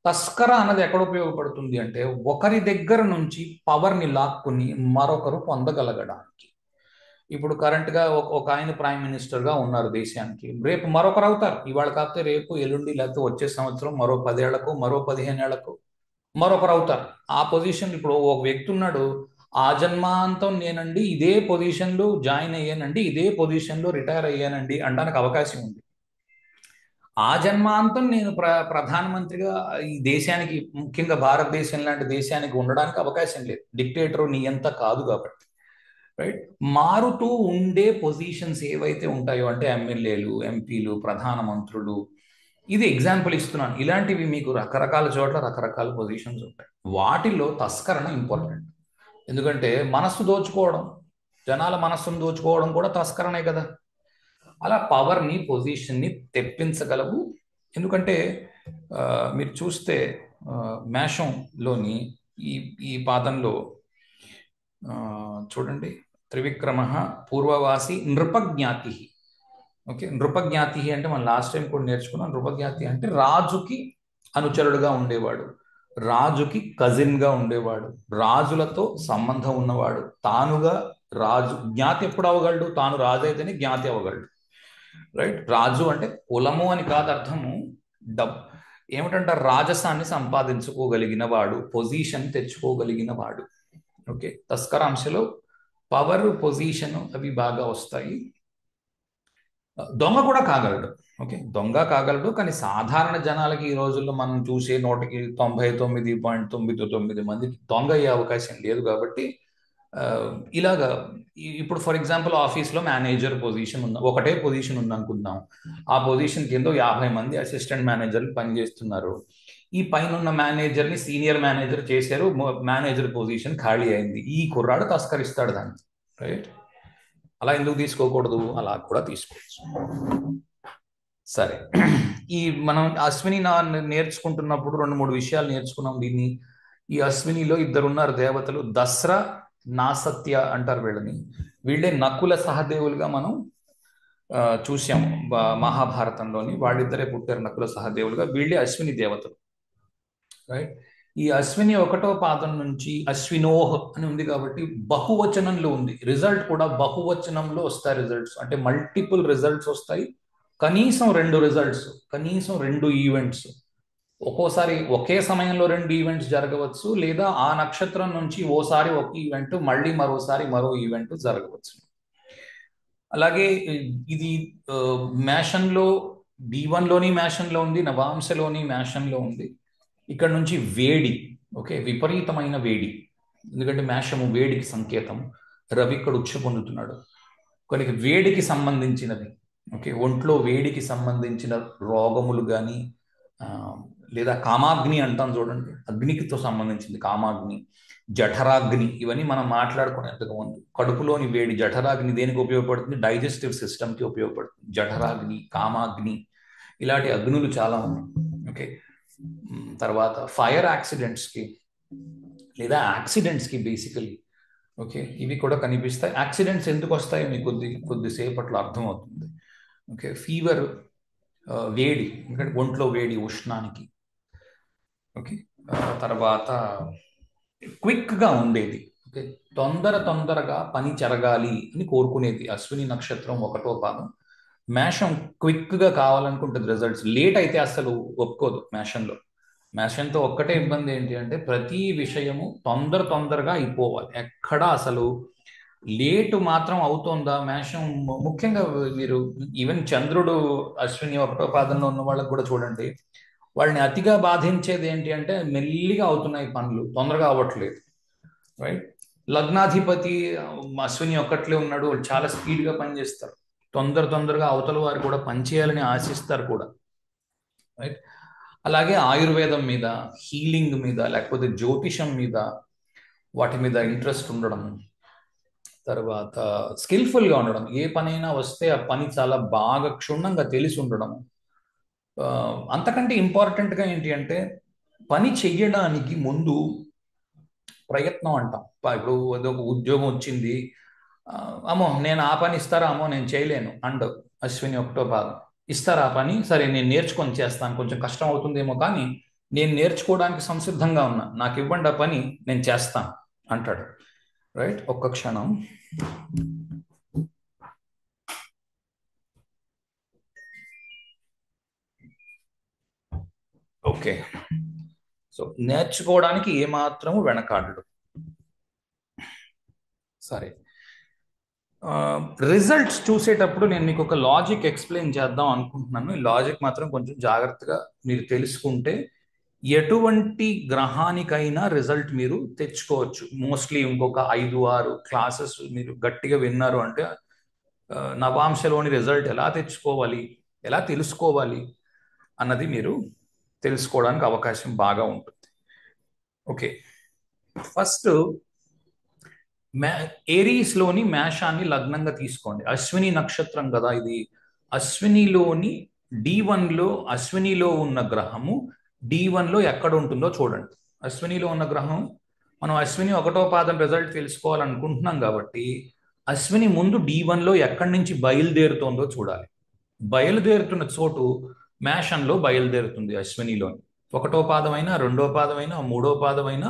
తస్కర అన్నది ఎక్కడ ఉపయోగపడుతుంది అంటే, ఒకరి దగ్గర నుంచి పవర్ని లాక్కుని మరొకరు పొందగలగడానికి. ఇప్పుడు కరెంట్గా ఒక ఆయన ప్రైమ్ మినిస్టర్గా ఉన్నారు దేశానికి, రేపు మరొకరు అవుతారు, ఇవాళ కాకపోతే రేపు, ఎల్లుండి, లేకపోతే వచ్చే సంవత్సరం, మరో 10 ఏళ్లకు, మరో 15 ఏళ్లకు మరొకరు అవుతారు. ఆ పొజిషన్, ఇప్పుడు ఒక వ్యక్తి ఉన్నాడు, ఆ జన్మాంతం నేనండి ఇదే పొజిషన్లో జాయిన్ అయ్యానండి, ఇదే పొజిషన్లో రిటైర్ అయ్యానండి అనడానికి అవకాశం ఉంది. ఆ జన్మాంతం నేను ప్రధానమంత్రిగా ఈ దేశానికి, ముఖ్యంగా భారతదేశం లాంటి దేశానికి ఉండడానికి అవకాశం లేదు. డిక్టేటర్ నీ ఎంత కాదు కాబట్టి. రైట్. మారుతూ ఉండే పొజిషన్స్ ఏవైతే ఉంటాయో అంటే ఎమ్మెల్యేలు, ఎంపీలు, ప్రధాన మంత్రులు, ఇది ఎగ్జాంపుల్ ఇస్తున్నాను. ఇలాంటివి మీకు రకరకాల చోట్ల రకరకాల పొజిషన్స్ ఉంటాయి. వాటిలో తస్కరణ ఇంపార్టెంట్. ఎందుకంటే మనస్సు దోచుకోవడం, జనాల మనస్సును దోచుకోవడం కూడా తస్కరణే కదా. అలా పవర్ని, పొజిషన్ని తెప్పించగలవు. ఎందుకంటే మీరు చూస్తే మేషంలోని ఈ ఈ పాదంలో చూడండి, త్రివిక్రమ పూర్వవాసి నృపజ్ఞాతి. ఓకే, నృపజ్ఞాతి అంటే మనం లాస్ట్ టైం కూడా నేర్చుకున్నాం. నృపజ్ఞాతి అంటే రాజుకి అనుచరుడుగా ఉండేవాడు, రాజుకి కజిన్గా ఉండేవాడు, రాజులతో సంబంధం ఉన్నవాడు, తానుగా రాజు. జ్ఞాతి ఎప్పుడు అవ్వగలడు? తాను రాజు అయితేనే జ్ఞాతి అవ్వగలడు. రైట్. రాజు అంటే కులము అని కాదు అర్థము, డబ్ ఏమిటంటే రాజసాన్ని సంపాదించుకోగలిగిన వాడు, పొజిషన్ తెచ్చుకోగలిగిన వాడు. ఓకే, తస్కరాంశలో పవర్, పొజిషన్ అవి బాగా వస్తాయి. దొంగ కూడా కాగలడు. ఓకే, దొంగ కాగలడు. కానీ సాధారణ జనాలకి ఈ రోజుల్లో మనం చూసే 99.99 మందికి దొంగ అయ్యే అవకాశం లేదు. కాబట్టి ఇలాగా ఇప్పుడు ఫర్ ఎగ్జాంపుల్ ఆఫీస్లో మేనేజర్ పొజిషన్ ఉంది, ఒకటే పొజిషన్ ఉంది అనుకుందాం. ఆ పొజిషన్ కింద 50 మంది అసిస్టెంట్ మేనేజర్లు పనిచేస్తున్నారు. ఈ పైన ఉన్న మేనేజర్ని సీనియర్ మేనేజర్ చేశారు, మేనేజర్ పొజిషన్ ఖాళీ అయింది. ఈ కుర్రాడు తస్కరిస్తాడు దాన్ని. రైట్. అలా ఎందుకు తీసుకోకూడదు? అలా కూడా తీసుకోవచ్చు. సరే, ఈ మనం అశ్విని నేర్చుకుంటున్నప్పుడు 2-3 విషయాలు నేర్చుకున్నాం. దీన్ని, ఈ అశ్వినిలో ఇద్దరు ఉన్నారు దేవతలు, దస్రా, నాసత్య అంటారు వీళ్ళని. వీళ్ళే నకుల సహదేవులుగా మనం చూసాము మహాభారతంలోని. వాళ్ళిద్దరే పుట్టారు నకుల సహదేవులుగా. వీళ్ళే అశ్విని దేవతలు. రైట్. ఈ అశ్విని 1వ పాదం నుంచి అశ్వినోహ్ అని ఉంది కాబట్టి బహువచనంలో ఉంది. రిజల్ట్ కూడా బహువచనంలో వస్తాయి. రిజల్ట్స్ అంటే మల్టిపుల్ రిజల్ట్స్ వస్తాయి. కనీసం 2 రిజల్ట్స్, కనీసం 2 ఈవెంట్స్. ఒక్కోసారి ఒకే సమయంలో 2 ఈవెంట్స్ జరగవచ్చు, లేదా ఆ నక్షత్రం నుంచి ఓసారి ఒక ఈవెంట్, మళ్ళీ మరోసారి మరో ఈవెంట్ జరగవచ్చు. అలాగే ఇది మేషంలో B1లోని మేషంలో ఉంది, నవాంశలోని మేషంలో ఉంది. ఇక్కడ నుంచి వేడి, ఓకే, విపరీతమైన వేడి. ఎందుకంటే మేషము వేడికి సంకేతం. రవి ఇక్కడ ఉచ్చ పొందుతున్నాడు కనుక వేడికి సంబంధించినది. ఓకే, ఒంట్లో వేడికి సంబంధించిన రోగములు కానీ, లేదా కామాగ్ని అంటాం చూడండి, అగ్నికితో సంబంధించింది కామాగ్ని, జఠరాగ్ని, ఇవన్నీ మనం మాట్లాడుకునేంతకు ముందు. కడుపులోని వేడి జఠరాగ్ని దేనికి ఉపయోగపడుతుంది? డైజెస్టివ్ సిస్టమ్కి ఉపయోగపడుతుంది. జఠరాగ్ని, కామాగ్ని, ఇలాంటి అగ్నులు చాలా ఉన్నాయి. ఓకే, తర్వాత ఫైర్ యాక్సిడెంట్స్కి లేదా యాక్సిడెంట్స్కి బేసికలీ, ఓకే, ఇవి కూడా కనిపిస్తాయి. యాక్సిడెంట్స్ ఎందుకు వస్తాయో మీకు కొద్దిసేపట్లో అర్థమవుతుంది. ఓకే, ఫీవర్, వేడి, ఎందుకంటే ఒంట్లో వేడి ఉష్ణానికి. ఓకే, తర్వాత క్విక్గా ఉండేది. ఓకే, తొందరగా పని జరగాలి అని కోరుకునేది. అశ్విని నక్షత్రం 1వ పాదం. మేషం క్విక్గా కావాలనుకుంటుంది రిజల్ట్స్. లేట్ అయితే అసలు ఒప్పుకోదు మేషంలో. మేషంతో ఒక్కటే ఇబ్బంది ఏంటి అంటే ప్రతి విషయము తొందరగా అయిపోవాలి. ఎక్కడా అసలు లేటు మాత్రం అవుతోందా మేషం. ముఖ్యంగా మీరు ఈవెన్ చంద్రుడు అశ్విని 1వ పాదంలో ఉన్న వాళ్ళకి కూడా చూడండి, వాళ్ళని అతిగా బాధించేది ఏంటి అంటే మెల్లిగా అవుతున్నాయి పనులు, తొందరగా అవ్వట్లేదు. రైట్. లగ్నాధిపతి అశ్విని ఒక్కట్లే ఉన్నాడు, వాళ్ళు చాలా స్పీడ్గా పనిచేస్తారు. తొందరగా అవతల వారు కూడా పనిచేయాలని ఆశిస్తారు కూడా. రైట్. అలాగే ఆయుర్వేదం మీద, హీలింగ్ మీద, లేకపోతే జ్యోతిషం మీద, వాటి మీద ఇంట్రెస్ట్ ఉండడం. తర్వాత స్కిల్ఫుల్గా ఉండడం. ఏ పనైనా వస్తే ఆ పని చాలా బాగా క్షుణ్ణంగా తెలిసి ఉండడం. అంతకంటే ఇంపార్టెంట్గా ఏంటి అంటే పని చెయ్యడానికి ముందు ప్రయత్నం అంటాం. ఇప్పుడు ఒక ఉద్యోగం వచ్చింది, అమ్మో నేను ఆ పని ఇస్తారా, అమ్మో నేను చేయలేను అండ్ అశ్విని 1వ పాదం. ఇస్తారా ఆ పని? సరే నేను నేర్చుకొని చేస్తాను, కొంచెం కష్టం అవుతుందేమో కానీ నేను నేర్చుకోవడానికి సంసిద్ధంగా ఉన్నా, నాకు ఇవ్వండి ఆ పని, నేను చేస్తాను అంటాడు. రైట్. ఒక్క క్షణం. ఓకే, సో నేర్చుకోవడానికి ఏమాత్రము వెనకాడడు. సరే, రిజల్ట్స్ చూసేటప్పుడు నేను మీకు ఒక లాజిక్ ఎక్స్ప్లెయిన్ చేద్దాం అనుకుంటున్నాను. ఈ లాజిక్ మాత్రం కొంచెం జాగ్రత్తగా మీరు తెలుసుకుంటే ఎటువంటి గ్రహానికైనా రిజల్ట్ మీరు తెచ్చుకోవచ్చు. మోస్ట్లీ ఇంకొక 5-6 క్లాసెస్ మీరు గట్టిగా విన్నారు అంటే నవాంశలోని రిజల్ట్ ఎలా తెచ్చుకోవాలి, ఎలా తెలుసుకోవాలి అన్నది మీరు తెలుసుకోవడానికి అవకాశం బాగా ఉంటుంది. ఓకే, ఫస్ట్ ఏరీస్లోని మేషాన్ని లగ్నంగా తీసుకోండి. అశ్విని నక్షత్రం కదా ఇది. అశ్వినిలోని D1లో అశ్వినిలో ఉన్న గ్రహము D1లో ఎక్కడ ఉంటుందో చూడండి. అశ్వినిలో ఉన్న గ్రహం, మనం అశ్విని 1వ పాదం రిజల్ట్ తెలుసుకోవాలనుకుంటున్నాం కాబట్టి అశ్విని ముందు D1లో ఎక్కడి నుంచి బయలుదేరుతోందో చూడాలి. బయలుదేరుతున్న చోటు మేషంలో బయలుదేరుతుంది. అశ్వినిలోని 1వ పాదమైనా, 2వ పాదమైనా, 3వ పాదమైనా,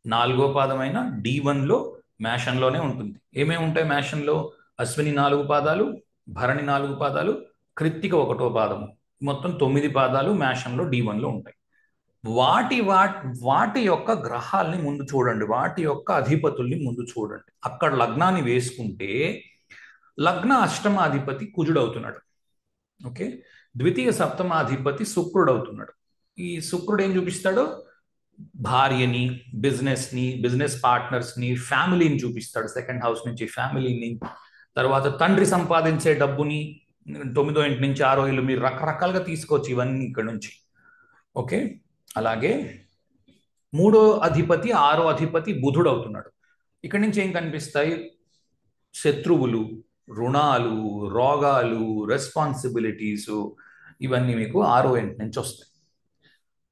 4వ పాదమైనా D1లో మేషంలోనే ఉంటుంది. ఏమేమి ఉంటాయి మేషంలో? అశ్విని 4 పాదాలు, భరణి 4 పాదాలు, కృత్తిక 1వ పాదము, మొత్తం 9 పాదాలు మేషంలో D1లో ఉంటాయి. వాటి యొక్క గ్రహాల్ని ముందు చూడండి, వాటి యొక్క అధిపతుల్ని ముందు చూడండి. అక్కడ లగ్నాన్ని వేసుకుంటే లగ్న అష్టమాధిపతి కుజుడు అవుతున్నాడు. ఓకే, ద్వితీయ సప్తమాధిపతి శుక్రుడు అవుతున్నాడు. ఈ శుక్రుడు ఏం చూపిస్తాడు? భార్యని, బిజినెస్ పార్ట్నర్స్ని, ఫ్యామిలీని చూపిస్తాడు. సెకండ్ హౌస్ నుంచి ఫ్యామిలీని, తర్వాత తండ్రి సంపాదించే డబ్బుని 9వ ఇంటి నుంచి 6వ ఇల్లు, మీరు రకరకాలుగా తీసుకోవచ్చు ఇవన్నీ ఇక్కడ నుంచి. ఓకే, అలాగే 3వ అధిపతి 6వ అధిపతి బుధుడు అవుతున్నాడు. ఇక్కడి నుంచి ఏం కనిపిస్తాయి? శత్రువులు, రుణాలు, రోగాలు, రెస్పాన్సిబిలిటీస్, ఇవన్నీ మీకు 6వ ఇంటి నుంచి వస్తాయి.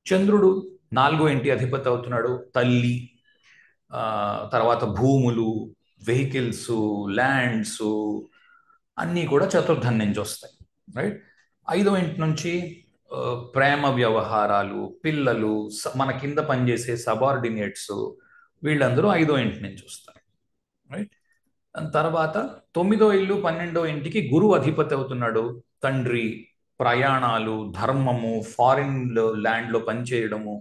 చంద్రుడు 4వ ఇంటి అధిపతి అవుతున్నాడు. తల్లి, తర్వాత భూములు, వెహికల్స్, ల్యాండ్స్ అన్నీ కూడా చతుర్థం నుంచి వస్తాయి. రైట్, 5వ ఇంటి నుంచి ప్రేమ వ్యవహారాలు, పిల్లలు, మన కింద పనిచేసే సబార్డినేట్స్, వీళ్ళందరూ 5వ ఇంటి నుంచి వస్తారు. రైట్, తర్వాత 9వ ఇల్లు 12వ ఇంటికి గురువు అధిపతి అవుతున్నాడు. తండ్రి, ప్రయాణాలు, ధర్మము, ఫారిన్ ల్యాండ్లో పనిచేయడము,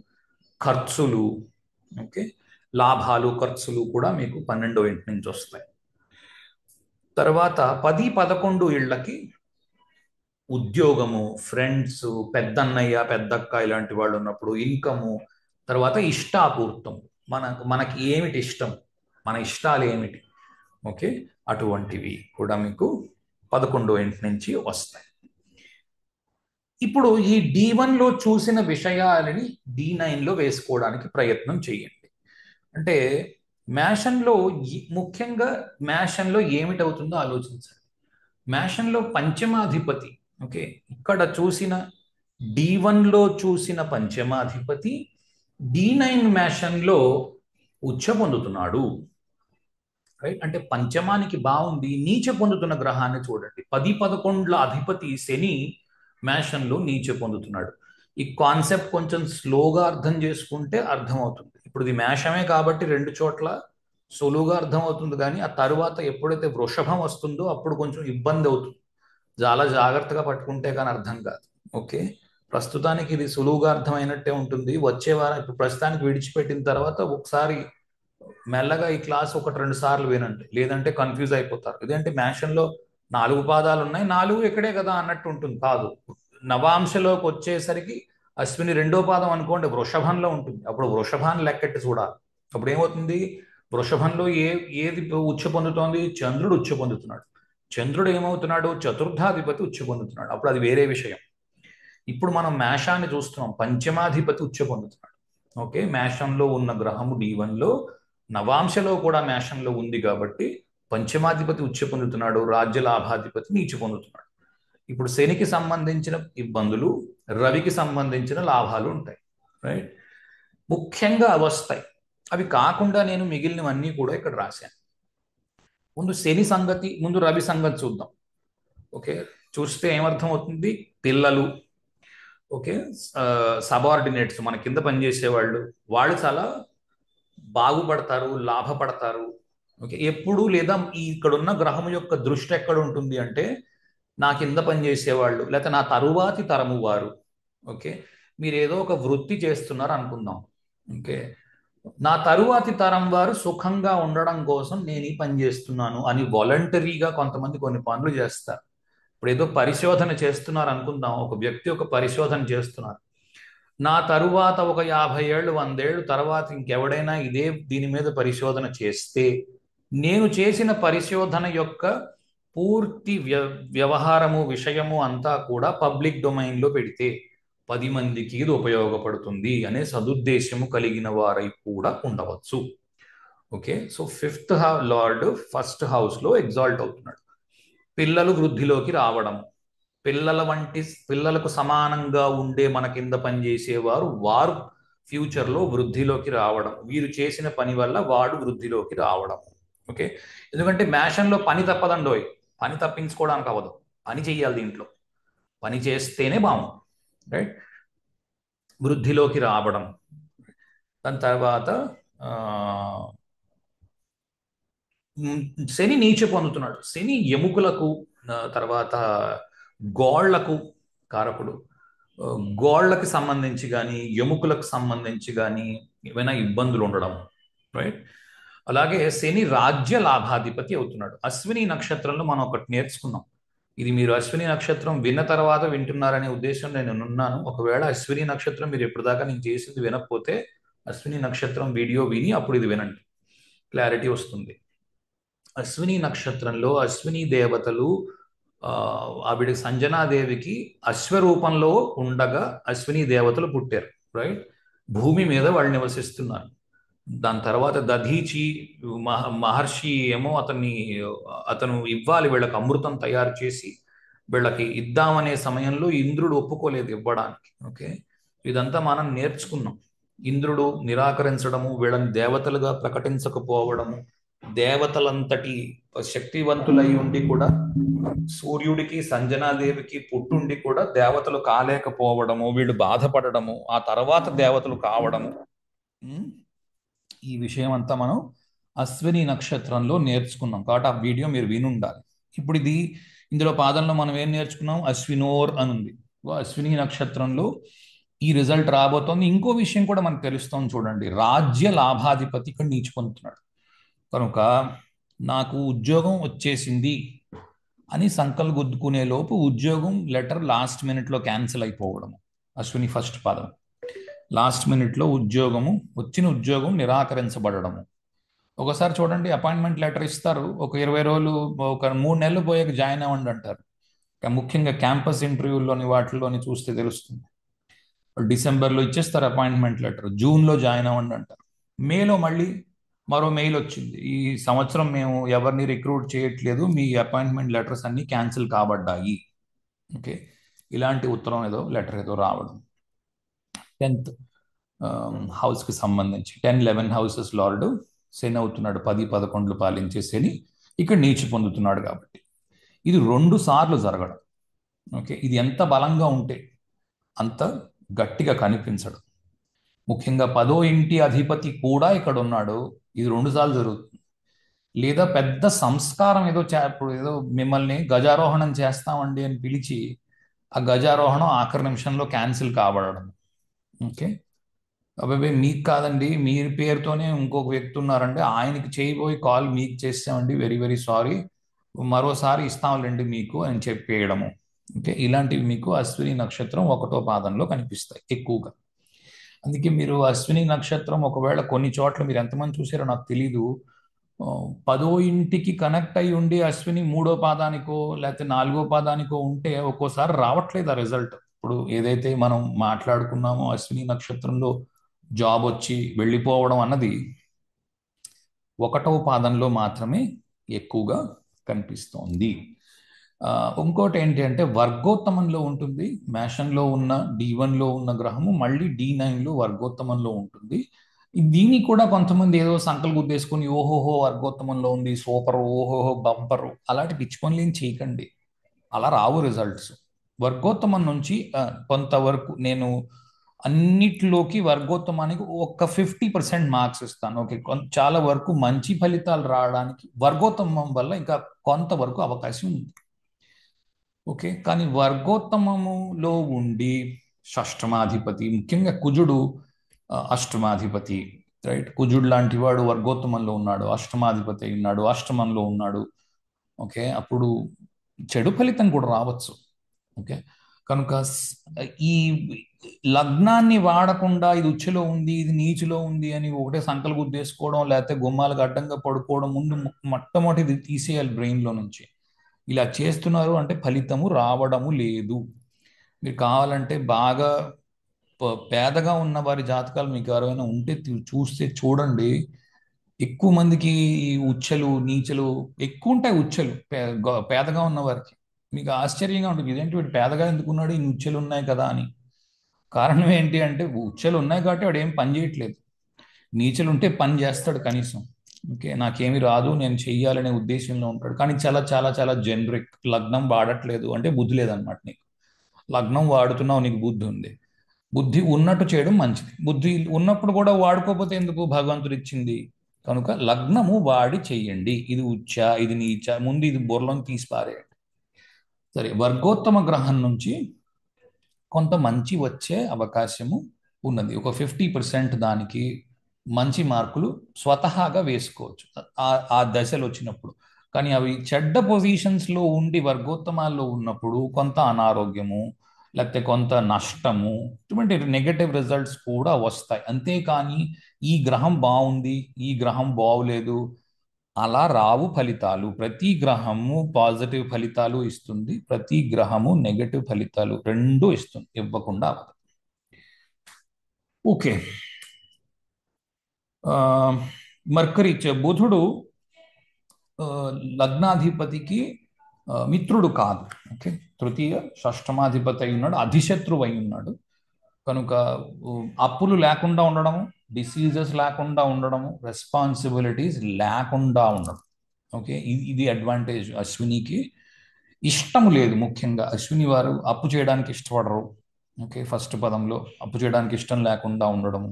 ఖర్చులు, ఓకే, లాభాలు, ఖర్చులు కూడా మీకు 12వ ఇంటి నుంచి వస్తాయి. తర్వాత 10-11 ఇళ్ళకి ఉద్యోగము, ఫ్రెండ్స్, పెద్దన్నయ్య, పెద్దక్క ఇలాంటి వాళ్ళు ఉన్నప్పుడు ఇన్కము, తర్వాత ఇష్టాపూర్తం, మనకి ఏమిటి ఇష్టం, మన ఇష్టాలు ఏమిటి, ఓకే, అటువంటివి కూడా మీకు 11వ ఇంటి నుంచి వస్తాయి. ఇప్పుడు ఈ D1లో చూసిన విషయాలని D9లో వేసుకోవడానికి ప్రయత్నం చేయండి. అంటే మేషంలో ముఖ్యంగా మేషంలో ఏమిటవుతుందో ఆలోచించండి. మేషంలో పంచమాధిపతి, ఓకే, ఇక్కడ చూసిన D1లో చూసిన పంచమాధిపతి D9 మేషంలో ఉచ్చ పొందుతున్నాడు. రైట్, అంటే పంచమానికి బాగుంది, నీచ పొందుతున్న గ్రహాన్ని చూడండి. 10-11 అధిపతి శని మేషంలో నీచ పొందుతున్నాడు. ఈ కాన్సెప్ట్ కొంచెం స్లోగా అర్థం చేసుకుంటే అర్థమవుతుంది. ఇప్పుడు ఇది మేషమే కాబట్టి 2 చోట్ల సులువుగా అర్థమవుతుంది, కానీ ఆ తరువాత ఎప్పుడైతే వృషభం వస్తుందో అప్పుడు కొంచెం ఇబ్బంది అవుతుంది. చాలా జాగ్రత్తగా పట్టుకుంటే కానీ అర్థం కాదు. ఓకే, ప్రస్తుతానికి ఇది సులువుగా అర్థమైనట్టే ఉంటుంది. వచ్చే వారం, ఇప్పుడు ప్రస్తుతానికి విడిచిపెట్టిన తర్వాత ఒకసారి మెల్లగా ఈ క్లాస్ 1-2 సార్లు వినండి, లేదంటే కన్ఫ్యూజ్ అయిపోతారు. ఇదేంటే మేషంలో 4 పాదాలు ఉన్నాయి, 4 ఇక్కడే కదా అన్నట్టు ఉంటుంది. కాదు, నవాంశలోకి వచ్చేసరికి అశ్విని 2వ పాదం అనుకోండి, వృషభంలో ఉంటుంది. అప్పుడు వృషభాన్ని లెక్కెట్టి చూడాలి. అప్పుడు ఏమవుతుంది? వృషభంలో ఏది ఉచ్చ పొందుతోంది? చంద్రుడు ఉచ్చ పొందుతున్నాడు. చంద్రుడు ఏమవుతున్నాడు? చతుర్థాధిపతి ఉచ్చ పొందుతున్నాడు. అప్పుడు అది వేరే విషయం. ఇప్పుడు మనం మేషాన్ని చూస్తున్నాం, పంచమాధిపతి ఉచ్చ పొందుతున్నాడు. ఓకే, మేషంలో ఉన్న గ్రహము D1లో నవాంశలో కూడా మేషంలో ఉంది కాబట్టి పంచమాధిపతి ఉచ్చ పొందుతున్నాడు, రాజ్య లాభాధిపతి నీచ పొందుతున్నాడు. ఇప్పుడు శనికి సంబంధించిన ఇబ్బందులు, రవికి సంబంధించిన లాభాలు ఉంటాయి. రైట్, ముఖ్యంగా అవి వస్తాయి. అవి కాకుండా నేను మిగిలినవన్నీ కూడా ఇక్కడ రాశాను. ముందు శని సంగతి, ముందు రవి సంగతి చూద్దాం. ఓకే, చూస్తే ఏమర్థం అవుతుంది? పిల్లలు, ఓకే, సబార్డినేట్స్, మన కింద పనిచేసే వాళ్ళు చాలా బాగుపడతారు, లాభపడతారు. ఓకే, ఎప్పుడు, లేదా ఇక్కడ ఉన్న గ్రహం యొక్క దృష్టి ఎక్కడ ఉంటుంది అంటే నా కింద పనిచేసేవాళ్ళు, లేకపోతే నా తరువాతి తరము వారు. ఓకే, మీరు ఏదో ఒక వృత్తి చేస్తున్నారు అనుకుందాం. ఓకే, నా తరువాతి తరం వారు సుఖంగా ఉండడం కోసం నేను ఈ పని చేస్తున్నాను అని వాలంటరీగా కొంతమంది కొన్ని పనులు చేస్తారు. ఇప్పుడు ఏదో పరిశోధన చేస్తున్నారు అనుకుందాం, ఒక వ్యక్తి ఒక పరిశోధన చేస్తున్నారు. నా తరువాత ఒక 50 ఏళ్ళు 100 ఏళ్ళు తర్వాత ఇంకెవడైనా దీని మీద పరిశోధన చేస్తే నేను చేసిన పరిశోధన యొక్క పూర్తి వ్యవహారము విషయము అంతా కూడా పబ్లిక్ డొమైన్లో పెడితే 10 మందికి ఇది ఉపయోగపడుతుంది అనే సదుద్దేశము కలిగిన వారై కూడా ఉండవచ్చు. Okay, so fifth lord first హౌస్లో ఎగ్జాల్ట్ అవుతున్నాడు. పిల్లలు వృద్ధిలోకి రావడం, పిల్లలకు సమానంగా ఉండే మన కింద పనిచేసేవారు వారు ఫ్యూచర్లో వృద్ధిలోకి రావడం, వీరు చేసిన పని వల్ల వాడు వృద్ధిలోకి రావడం. ఓకే, ఎందుకంటే మ్యాషన్లో పని తప్పదండోయ్, పని తప్పించుకోవడానికి అవ్వదు, పని చెయ్యాలి, దీంట్లో పని చేస్తేనే బాగుంది, రైట్? వృద్ధిలోకి రావడం. దాని తర్వాత శని నీచ పొందుతున్నాడు. శని ఎముకలకు తర్వాత గోళ్లకు కారకుడు. గోళ్లకు సంబంధించి కానీ ఎముకలకు సంబంధించి కానీ ఏమైనా ఇబ్బందులు ఉండడం, రైట్? అలాగే శని రాజ్య లాభాధిపతి అవుతున్నాడు. అశ్విని నక్షత్రంలో మనం ఒకటి నేర్చుకున్నాం. ఇది మీరు అశ్విని నక్షత్రం విన్న తర్వాత వింటున్నారనే ఉద్దేశం నేను ఉన్నాను. ఒకవేళ అశ్విని నక్షత్రం మీరు ఎప్పటిదాకా నేను చేసింది వినకపోతే అశ్విని నక్షత్రం వీడియో విని అప్పుడు ఇది వినండి, క్లారిటీ వస్తుంది. అశ్విని నక్షత్రంలో అశ్విని దేవతలు ఆవిడ సంజనాదేవికి అశ్వరూపంలో ఉండగా అశ్విని దేవతలు పుట్టారు, రైట్? భూమి మీద వాళ్ళు నివసిస్తున్నారు. దాని తర్వాత దధీచి మహర్షి ఏమో అతను ఇవ్వాలి వీళ్ళకి, అమృతం తయారు చేసి వీళ్ళకి ఇద్దామనే సమయంలో ఇంద్రుడు ఒప్పుకోలేదు ఇవ్వడానికి. ఓకే, ఇదంతా మనం నేర్చుకున్నాం. ఇంద్రుడు నిరాకరించడము, వీళ్ళని దేవతలుగా ప్రకటించకపోవడము, దేవతలంతటి శక్తివంతులై ఉండి కూడా సూర్యుడికి సంజనాదేవికి పుట్టుండి కూడా దేవతలు కాలేకపోవడము, వీళ్ళు బాధపడడము, ఆ తర్వాత దేవతలు కావడము, ఈ విషయం అంతా మనం అశ్విని నక్షత్రంలో నేర్చుకున్నాం. కాబట్టి ఆ వీడియో మీరు వినుండాలి. ఇప్పుడు ఇందులో పాదంలో మనం ఏం నేర్చుకున్నాం? అశ్వినోర్ అని ఉంది. అశ్విని నక్షత్రంలో ఈ రిజల్ట్ రాబోతోంది. ఇంకో విషయం కూడా మనకు తెలుస్తోంది చూడండి, రాజ్య లాభాధిపతి ఇక్కడ నీచి పొందుతున్నాడు. కనుక నాకు ఉద్యోగం వచ్చేసింది అని సంకల్గుద్దుకునే లోపు ఉద్యోగం లెటర్ లాస్ట్ మినిట్లో క్యాన్సిల్ అయిపోవడం, అశ్విని ఫస్ట్ పాదం. లాస్ట్ మినిట్లో వచ్చిన ఉద్యోగం నిరాకరించబడము. ఒకసారి చూడండి, అపాయింట్మెంట్ లెటర్ ఇస్తారు, ఒక 20 రోజులు, ఒక 3 నెలలు పోయాక జాయిన్ అవ్వండి అంటారు. ముఖ్యంగా క్యాంపస్ ఇంటర్వ్యూలోని వాటిల్లోని చూస్తే తెలుస్తుంది. డిసెంబర్లో ఇచ్చేస్తారు అపాయింట్మెంట్ లెటర్, జూన్లో జాయిన్ అవ్వండి అంటారు. మేలో మళ్ళీ మరో మెయిల్ వచ్చింది, ఈ సంవత్సరం మేము ఎవరిని రిక్రూట్ చేయట్లేదు, మీ అపాయింట్మెంట్ లెటర్స్ అన్ని క్యాన్సిల్ కాబడ్డాయి. ఓకే, ఇలాంటి ఉత్తరం లెటర్ ఏదో రావడం. 10th హౌస్కి సంబంధించి 10-11 హౌసెస్ లార్డు శని అవుతున్నాడు. 10-11 పాలించే శని ఇక్కడ నీచి పొందుతున్నాడు. కాబట్టి ఇది 2 సార్లు జరగడం. ఓకే, ఇది ఎంత బలంగా ఉంటే అంత గట్టిగా కనిపించడం. ముఖ్యంగా 10వ ఇంటి అధిపతి కూడా ఇక్కడ ఉన్నాడు, ఇది 2 సార్లు జరుగుతుంది. లేదా పెద్ద సంస్కారం ఇప్పుడు ఏదో మిమ్మల్ని గజారోహణం చేస్తామండి అని పిలిచి ఆ గజారోహణం ఆఖరి నిమిషంలో క్యాన్సిల్ కాబడడం. ఓకే, అబ్బాయి మీకు కాదండి, మీ పేరుతోనే ఇంకొక వ్యక్తి ఉన్నారండి, ఆయనకి చేయబోయి కాల్ మీకు చేసామండి, వెరీ వెరీ సారీ, మరోసారి ఇస్తాంలేండి మీకు అని చెప్పేయడము. ఓకే, ఇలాంటివి మీకు అశ్విని నక్షత్రం 1వ పాదంలో కనిపిస్తాయి ఎక్కువగా. అందుకే మీరు అశ్విని నక్షత్రం ఒకవేళ కొన్ని చోట్ల మీరు ఎంతమంది చూసారో నాకు తెలీదు, 10వ ఇంటికి కనెక్ట్ అయి ఉండి అశ్విని 3వ పాదానికో లేకపోతే 4వ పాదానికో ఉంటే ఒక్కోసారి రావట్లేదు ఆ రిజల్ట్. ఇప్పుడు ఏదైతే మనం మాట్లాడుకున్నామో అశ్విని నక్షత్రంలో జాబ్ వచ్చి వెళ్ళిపోవడం అన్నది 1వ పాదంలో మాత్రమే ఎక్కువగా కనిపిస్తోంది. ఇంకోటి ఏంటి అంటే వర్గోత్తమంలో ఉంటుంది. మేషంలో ఉన్న D1లో ఉన్న గ్రహము మళ్ళీ D9లో వర్గోత్తమంలో ఉంటుంది. దీన్ని కూడా కొంతమంది ఏదో సంకల్పం గుద్దేసుకుని ఓహోహో వర్గోత్తమంలో ఉంది సూపర్, ఓహోహో బంపరు, అలాంటి పిచ్చి పనులు ఏం చేయకండి, అలా రావు రిజల్ట్స్. వర్గోత్తమం నుంచి కొంతవరకు నేను అన్నిటిలోకి వర్గోత్తమానికి ఒక 50% మార్క్స్ ఇస్తాను. ఓకే, చాలా వరకు మంచి ఫలితాలు రావడానికి వర్గోత్తమం వల్ల ఇంకా కొంతవరకు అవకాశం ఉంది. ఓకే, కానీ వర్గోత్తమములో ఉండి షష్టమాధిపతి, ముఖ్యంగా కుజుడు అష్టమాధిపతి, రైట్? కుజుడు లాంటి వాడు వర్గోత్తమంలో ఉన్నాడు, అష్టమాధిపతి ఉన్నాడు, అష్టమంలో ఉన్నాడు. ఓకే, అప్పుడు చెడు ఫలితం కూడా రావచ్చు. ఓకే, కనుక ఈ లగ్నాన్ని వాడకుండా ఇది ఉచ్చులో ఉంది, ఇది నీచులో ఉంది అని ఒకటే సంకల్ప గుద్దేసుకోవడం, లేకపోతే గుమ్మాలకు అడ్డంగా పడుకోవడం, ముందు మొట్టమొదటి ఇది తీసేయాలి బ్రెయిన్లో నుంచి. ఇలా చేస్తున్నారు అంటే ఫలితము రావడము లేదు. మీరు కావాలంటే బాగా పేదగా ఉన్న వారి జాతకాలు మీకు ఎవరైనా ఉంటే చూస్తే చూడండి. ఎక్కువ మందికి ఈ ఉచ్చెలు నీచలు ఎక్కువ ఉంటాయి. ఉచ్చెలు పేదగా ఉన్న వారికి మీకు ఆశ్చర్యంగా ఉంటుంది, ఇదేంటి వీడు పేదగా ఎందుకున్నాడు, ఈ ఉచ్చెలు ఉన్నాయి కదా అని. కారణం ఏంటి అంటే ఉచ్చెలు ఉన్నాయి కాబట్టి వాడు ఏం పని చేయట్లేదు. నీచలు ఉంటే పని చేస్తాడు కనీసం. ఓకే, నాకేమి రాదు, నేను చెయ్యాలనే ఉద్దేశంలో ఉంటాడు. కానీ చాలా చాలా చాలా జనరిక్. లగ్నం వాడట్లేదు అంటే బుద్ధి లేదనమాట నీకు. లగ్నం వాడుతున్నావు, నీకు బుద్ధి ఉంది. బుద్ధి ఉన్నట్టు చేయడం మంచిది. బుద్ధి ఉన్నప్పుడు కూడా వాడుకోకపోతే ఎందుకు, భగవంతుడు ఇచ్చింది. కనుక లగ్నము వాడి చెయ్యండి. ఇది ఉచ్చ, ఇది నీచ, ముందు ఇది బుర్రలను తీసి పారేయండి. సరే, వర్గోత్తమ గ్రహం నుంచి కొంత మంచి వచ్చే అవకాశము ఉన్నది. ఒక 50% దానికి మంచి మార్కులు స్వతహాగా వేసుకోవచ్చు ఆ దశలు వచ్చినప్పుడు. కానీ అవి చెడ్డ పొజిషన్స్లో ఉండి వర్గోత్తమాల్లో ఉన్నప్పుడు కొంత అనారోగ్యము, లేకపోతే కొంత నష్టము, ఇటువంటి నెగటివ్ రిజల్ట్స్ కూడా వస్తాయి. అంతేకాని ఈ గ్రహం బాగుంది, ఈ గ్రహం బాగులేదు అలా రావు ఫలితాలు. ప్రతి గ్రహము పాజిటివ్ ఫలితాలు ఇస్తుంది, ప్రతి గ్రహము నెగటివ్ ఫలితాలు రెండు ఇస్తుంది, ఇవ్వకుండా అవ్వదు. ఓకే. మర్కరీ బుధుడు లగ్నాధిపతికి మిత్రుడు కాదు. ఓకే, తృతీయ షష్టమాధిపతి అయి ఉన్నాడు, అధిశత్రువు అయి ఉన్నాడు. కనుక అప్పులు లేకుండా ఉండడము, డిసీజెస్ లేకుండా ఉండడము, రెస్పాన్సిబిలిటీస్ లేకుండా ఉండడం. ఓకే, ఇది అడ్వాంటేజ్. అశ్వినికి ఇష్టము లేదు. ముఖ్యంగా అశ్విని వారు అప్పు చేయడానికి ఇష్టపడరు. ఓకే, ఫస్ట్ పదంలో అప్పు చేయడానికి ఇష్టం లేకుండా ఉండడము,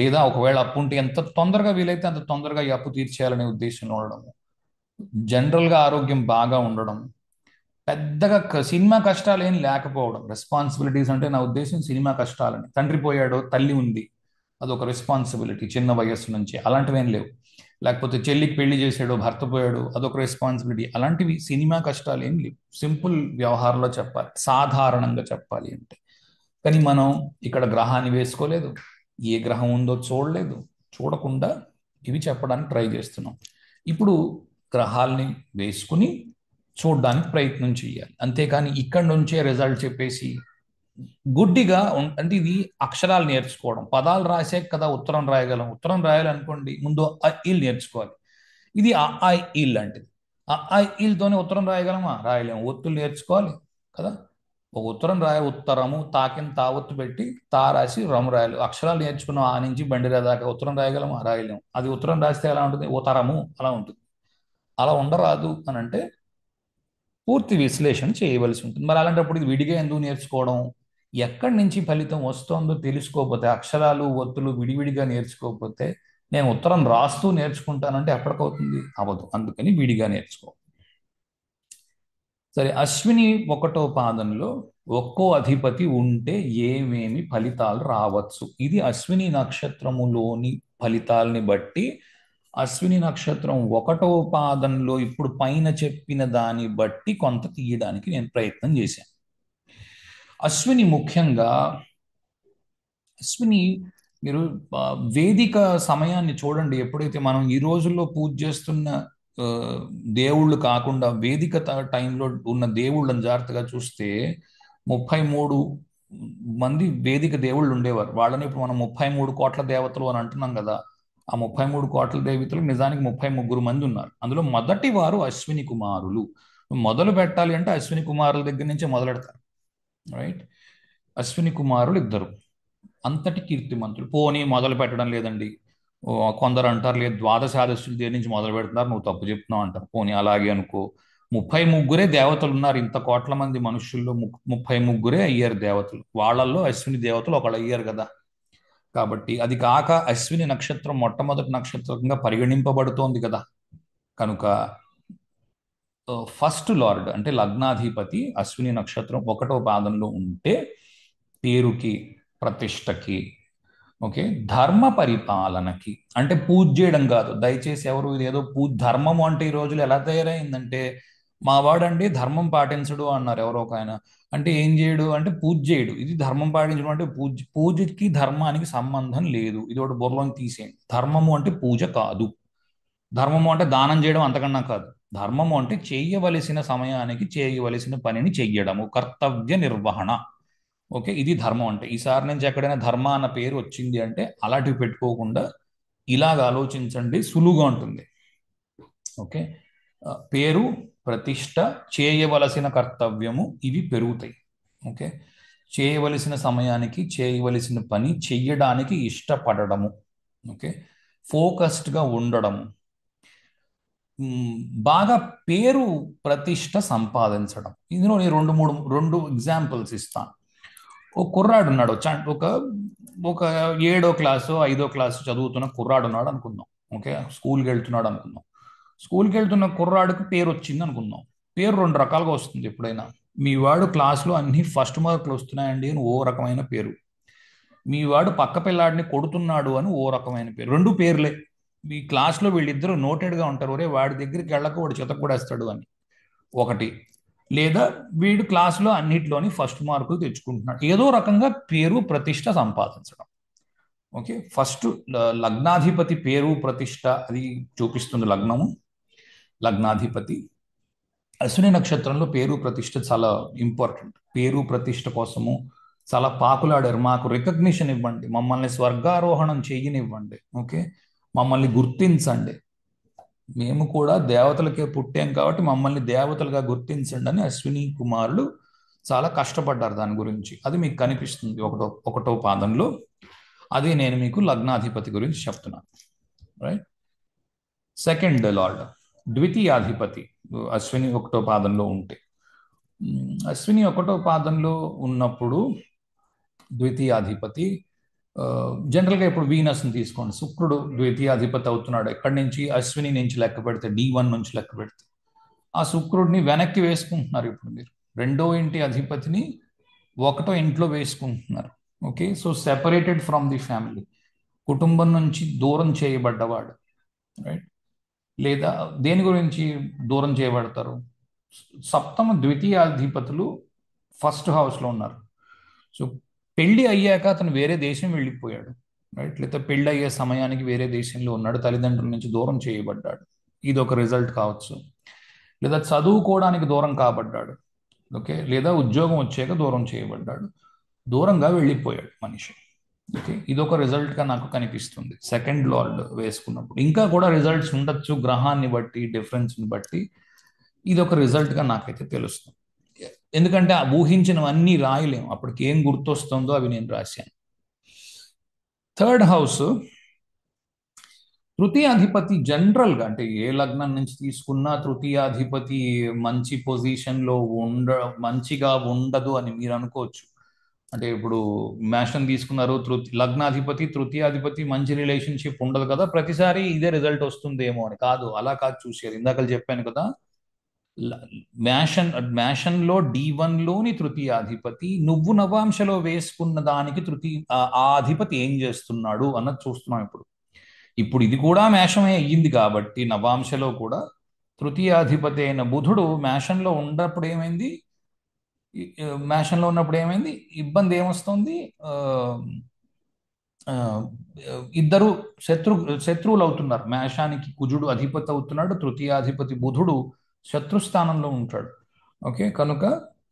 లేదా ఒకవేళ అప్పు ఉంటే ఎంత తొందరగా వీలైతే అంత తొందరగా ఈ అప్పు తీర్చేయాలనే ఉద్దేశంలో ఉండడము, జనరల్గా ఆరోగ్యం బాగా ఉండడం, పెద్దగా సినిమా కష్టాలు ఏం లేకపోవడం. రెస్పాన్సిబిలిటీస్ అంటే నా ఉద్దేశం సినిమా కష్టాలని. తండ్రి పోయాడో తల్లి ఉంది, అదొక రెస్పాన్సిబిలిటీ చిన్న వయస్సు నుంచి, అలాంటివి ఏం లేవు. లేకపోతే చెల్లికి పెళ్లి చేసాడో భర్త పోయాడు, అదొక రెస్పాన్సిబిలిటీ. అలాంటివి సినిమా కష్టాలు ఏం లేవు. సింపుల్ వ్యవహారంలో చెప్పాలి, సాధారణంగా చెప్పాలి అంటే. కానీ మనం ఇక్కడ గ్రహాన్ని వేసుకోలేదు, ఏ గ్రహం ఉందో చూడలేదు, చూడకుండా ఇవి చెప్పడానికి ట్రై చేస్తున్నాం. ఇప్పుడు గ్రహాల్ని వేసుకుని చూడడానికి ప్రయత్నం చేయాలి. అంతేకాని ఇక్కడ నుంచే రిజల్ట్ చెప్పేసి గుడ్డిగా అంటే ఇది అక్షరాలు నేర్చుకోవడం. పదాలు రాసే కదా ఉత్తరం రాయగలం. ఉత్తరం రాయాలనుకోండి ముందు అ ఈలు నేర్చుకోవాలి. ఇది అ ఆ ఈ లాంటిది. అ ఆ ఈలతోనే ఉత్తరం రాయగలమా? రాయలేము. ఒత్తులు నేర్చుకోవాలి కదా. ఒక ఉత్తరం ఉత్తరము తాకిన తావత్తు పెట్టి తా రాసి రము రాయాలి. అక్షరాలు నేర్చుకున్నాం ఆ నుంచి బండిరా దాకా. ఉత్తరం రాయగలమా? రాయలేము. అది ఉత్తరం రాస్తే ఎలా ఉంటుంది? ఉత్తరము అలా ఉంటుంది. అలా ఉండరాదు అని అంటే పూర్తి విశ్లేషణ చేయవలసి ఉంటుంది. మరి అలాంటప్పుడు ఇది విడిగా ఎందుకు నేర్చుకోవడం? ఎక్కడి నుంచి ఫలితం వస్తుందో తెలుసుకోకపోతే, అక్షరాలు ఒత్తులు విడివిడిగా నేర్చుకోకపోతే, నేను ఉత్తరం రాస్తూ నేర్చుకుంటానంటే ఎప్పటికవుతుంది? అవ్వదు. అందుకని విడిగా నేర్చుకో. సరే, అశ్విని 1వ పాదంలో ఒక్కో అధిపతి ఉంటే ఏమేమి ఫలితాలు రావచ్చు? ఇది అశ్విని నక్షత్రములోని ఫలితాలని బట్టి, అశ్విని నక్షత్రం 1వ పాదంలో ఇప్పుడు పైన చెప్పిన దాన్ని బట్టి కొంత తీయడానికి నేను ప్రయత్నం చేశాను. అశ్విని ముఖ్యంగా అశ్విని మీరు వేదిక సమయాన్ని చూడండి. ఎప్పుడైతే మనం ఈ రోజుల్లో పూజ చేస్తున్న దేవుళ్ళు కాకుండా వేదిక టైంలో ఉన్న దేవుళ్ళని జాగ్రత్తగా చూస్తే 33 మంది వేదిక దేవుళ్ళు ఉండేవారు. వాళ్ళని ఇప్పుడు మనం 33 కోట్ల దేవతలు అని అంటున్నాం కదా. ఆ 33 కోట్ల దేవతలు నిజానికి 33 మంది ఉన్నారు. అందులో మొదటి వారు అశ్విని కుమారులు. మొదలు పెట్టాలి అంటే అశ్విని కుమారుల దగ్గర నుంచే మొదలెడతారు. రైట్, అశ్విని కుమారులు ఇద్దరు అంతటి కీర్తిమంతులు. పోనీ మొదలు పెట్టడం లేదండి, కొందరు అంటారు లేదు ద్వాదశాదశులు దేని నుంచి మొదలు పెడుతున్నారు, నువ్వు తప్పు చెప్తున్నావు అంటారు. పోనీ అలాగే అనుకో. 33 దేవతలు ఉన్నారు. ఇంత కోట్ల మంది మనుషుల్లో 33 అయ్యారు దేవతలు. వాళ్ళల్లో అశ్విని దేవతలు ఒకళ్ళు అయ్యారు కదా. కాబట్టి అది కాక అశ్విని నక్షత్రం మొట్టమొదటి నక్షత్రంగా పరిగణింపబడుతోంది కదా. కనుక ఫస్ట్ లార్డ్ అంటే లగ్నాధిపతి అశ్విని నక్షత్రం 1వ పాదంలో ఉంటే పేరుకి, ప్రతిష్టకి, ఓకే, ధర్మ పరిపాలనకి, అంటే పూజ చేయడం కాదు. దయచేసి ఎవరు ఇది ఏదో ధర్మము అంటే ఈ రోజులు ఎలా తయారైందంటే మా వాడండి ధర్మం పాటించడు అన్నారు ఎవరో ఒక ఆయన. అంటే ఏం చేయడు అంటే పూజ చేయడు. ఇది ధర్మం పాటించడం అంటే పూజకి ధర్మానికి సంబంధం లేదు. ఇది ఒకటి బుర్రలోకి తీసేయండి. ధర్మము అంటే పూజ కాదు. ధర్మము అంటే దానం చేయడం అంతకన్నా కాదు. ధర్మము అంటే చేయవలసిన సమయానికి చేయవలసిన పనిని చెయ్యడము, కర్తవ్య నిర్వహణ. ఓకే, ఇది ధర్మం అంటే. ఈసారి నుంచి ఎక్కడైనా ధర్మ అన్న పేరు వచ్చింది అంటే అలాంటివి పెట్టుకోకుండా ఇలాగ ఆలోచించండి, సులువుగా ఉంటుంది. ఓకే, పేరు, ప్రతిష్ట, చేయవలసిన కర్తవ్యము ఇవి పెరుగుతాయి. ఓకే, చేయవలసిన సమయానికి చేయవలసిన పని చెయ్యడానికి ఇష్టపడడము. ఓకే, ఫోకస్డ్గా ఉండడము. మ్, బాగా పేరు ప్రతిష్ట సంపాదించడం. ఇందులో నేను రెండు ఎగ్జాంపుల్స్ ఇస్తాను. ఒక కుర్రాడు ఉన్నాడు, ఒక ఒక 7వ క్లాసు 5వ క్లాసు చదువుతున్న కుర్రాడు ఉన్నాడు అనుకుందాం. ఓకే, స్కూల్కి వెళ్తున్నాడు అనుకుందాం. స్కూల్కి వెళ్తున్న కుర్రాడికి పేరు వచ్చింది అనుకుందాం. పేరు రెండు రకాలుగా వస్తుంది ఎప్పుడైనా. మీ వాడు క్లాస్లో అన్ని ఫస్ట్ మార్కులు వస్తున్నాయండి అని ఓ రకమైన పేరు. మీ వాడు పక్క పిల్లాడిని కొడుతున్నాడు అని ఓ రకమైన పేరు. రెండు పేర్లే. మీ క్లాస్లో వీళ్ళిద్దరూ నోటెడ్గా ఉంటారు, ఒరే వాడి దగ్గరికి వెళ్ళక వాడు చితక్కొడేస్తాడు అని ఒకటి. లేదా వీడు క్లాసులో అన్నిట్లోని ఫస్ట్ మార్కులు తెచ్చుకుంటున్నాడు. ఏదో రకంగా పేరు ప్రతిష్ట సంపాదించడం. ఓకే, ఫస్ట్ లగ్నాధిపతి పేరు ప్రతిష్ట అది చూపిస్తుంది లగ్నము. లగ్నాధిపతి అశ్విని నక్షత్రంలో పేరు ప్రతిష్ట చాలా ఇంపార్టెంట్. పేరు ప్రతిష్ట కోసము చాలా పాకులాడారు. మాకు రికగ్నిషన్ ఇవ్వండి, మమ్మల్ని స్వర్గారోహణం చెయ్యనివ్వండి, ఓకే, మమ్మల్ని గుర్తించండి, మేము కూడా దేవతలకే పుట్టాం కాబట్టి మమ్మల్ని దేవతలుగా గుర్తించండి అని అశ్విని కుమారులు చాలా కష్టపడ్డారు దాని గురించి. అది మీకు కనిపిస్తుంది ఒకటో పాదంలో. అది నేను మీకు లగ్నాధిపతి గురించి చెప్తున్నాను. రైట్. సెకండ్ లార్డ్ ద్వితీయాధిపతి అశ్విని 1వ పాదంలో ఉంటే. అశ్విని 1వ పాదంలో ఉన్నప్పుడు ద్వితీయాధిపతి జనరల్గా ఇప్పుడు వీనస్ని తీసుకోండి. శుక్రుడు ద్వితీయాధిపతి అవుతున్నాడు. ఎక్కడి నుంచి? అశ్విని నుంచి లెక్క పెడితే, D1 నుంచి లెక్క పెడితే ఆ శుక్రుడిని వెనక్కి వేసుకుంటున్నారు. ఇప్పుడు మీరు రెండో ఇంటి అధిపతిని 1వ ఇంట్లో వేసుకుంటున్నారు. Okay, so separated from the family, కుటుంబం నుంచి దూరం చేయబడ్డవాడు. రైట్. లేదా దేని గురించి దూరం చేయబడతారు? సప్తమ ద్వితీయాధిపతులు ఫస్ట్ హౌస్లో ఉన్నారు. సో పెళ్లి అయ్యాక అతను వేరే దేశం వెళ్ళిపోయాడు. రైట్. లేదా పెళ్లి అయ్యే సమయానికి వేరే దేశంలో ఉన్నాడు, తల్లిదండ్రుల నుంచి దూరం చేయబడ్డాడు. ఇది ఒక రిజల్ట్ కావచ్చు. లేదా చదువుకోవడానికి దూరం కాబడ్డాడు. ఓకే, లేదా ఉద్యోగం వచ్చాక దూరం చేయబడ్డాడు, దూరంగా వెళ్ళిపోయాడు మనిషి. ఓకే, ఇదొక రిజల్ట్గా నాకు కనిపిస్తుంది సెకండ్ లార్డ్ వేసుకున్నప్పుడు. ఇంకా కూడా రిజల్ట్స్ ఉండొచ్చు గ్రహాన్ని బట్టి, డిఫరెన్స్ని బట్టి. ఇది ఒక రిజల్ట్గా నాకైతే తెలుస్తుంది. ఎందుకంటే ఆ ఊహించినవన్నీ రాయలేము, అప్పటికి ఏం గుర్తొస్తుందో అవి నేను రాశాను. థర్డ్ హౌస్ తృతీయాధిపతి జనరల్గా, అంటే ఏ లగ్నం నుంచి తీసుకున్నా తృతీయాధిపతి మంచి పొజిషన్లో మంచిగా ఉండదు అని మీరు అనుకోవచ్చు. అంటే ఇప్పుడు మేషం తీసుకున్నారు, లగ్నాధిపతి తృతీయాధిపతి మంచి రిలేషన్షిప్ ఉండదు కదా, ప్రతిసారి ఇదే రిజల్ట్ వస్తుందేమో అని. కాదు, అలా కాదు చూసేది. ఇందాక చెప్పాను కదా, మేషంలో D1లోని తృతీయాధిపతి నువ్వు నవాంశలో వేసుకున్న దానికి ఆ అధిపతి ఏం చేస్తున్నాడు అన్నది చూస్తున్నాం ఇప్పుడు. ఇప్పుడు ఇది కూడా మేషమే అయ్యింది కాబట్టి నవాంశలో కూడా తృతీయాధిపతి అయిన బుధుడు మేషంలో ఉన్నప్పుడు ఏమైంది? మేషంలో ఉన్నప్పుడు ఏమైంది? ఇబ్బంది ఏమొస్తుంది? ఆ, ఆ, ఇద్దరు శత్రువులు అవుతున్నారు. మేషానికి కుజుడు అధిపతి అవుతున్నాడు, తృతీయాధిపతి బుధుడు శత్రుస్థానంలో ఉంటాడు. ఓకే, కనుక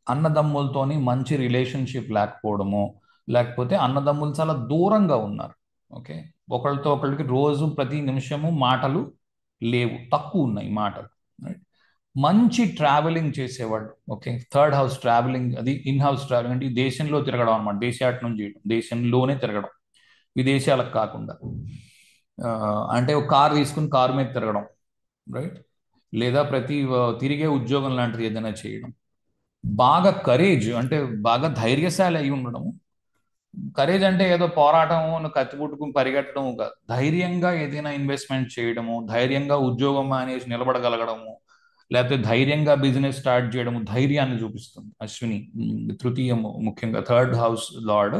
అన్నదమ్ములతోని మంచి రిలేషన్షిప్ లేకపోవడము, లేకపోతే అన్నదమ్ములు చాలా దూరంగా ఉన్నారు. ఓకే, ఒకళ్ళతో ఒకళ్ళకి రోజు ప్రతి నిమిషము మాటలు లేవు, తక్కువ ఉన్నాయి మాటలు. రైట్. మంచి ట్రావెలింగ్ చేసేవాళ్ళు. ఓకే, థర్డ్ హౌస్ ట్రావెలింగ్, అది ఇన్ హౌస్ ట్రావెలింగ్ అంటే ఈ దేశంలో తిరగడం అనమాట. దేశాటనం చేయడం, దేశంలోనే తిరగడం, విదేశాలకు కాకుండా. అంటే ఒక కారు తీసుకుని కారు మీద తిరగడం. రైట్. లేదా తిరిగే ఉద్యోగం లాంటిది ఏదైనా చేయడం. బాగా కరేజ్ అంటే బాగా ధైర్యశాలి అయి ఉండడం. కరేజ్ అంటే ఏదో పోరాటము, కత్తి పుట్టుకుని పరిగెట్టడము కాదు. ధైర్యంగా ఏదైనా ఇన్వెస్ట్మెంట్ చేయడము, ధైర్యంగా ఉద్యోగం మానేసి నిలబడగలగడము, లేకపోతే ధైర్యంగా బిజినెస్ స్టార్ట్ చేయడము, ధైర్యాన్ని చూపిస్తుంది అశ్విని. ముఖ్యంగా థర్డ్ హౌస్ లార్డ్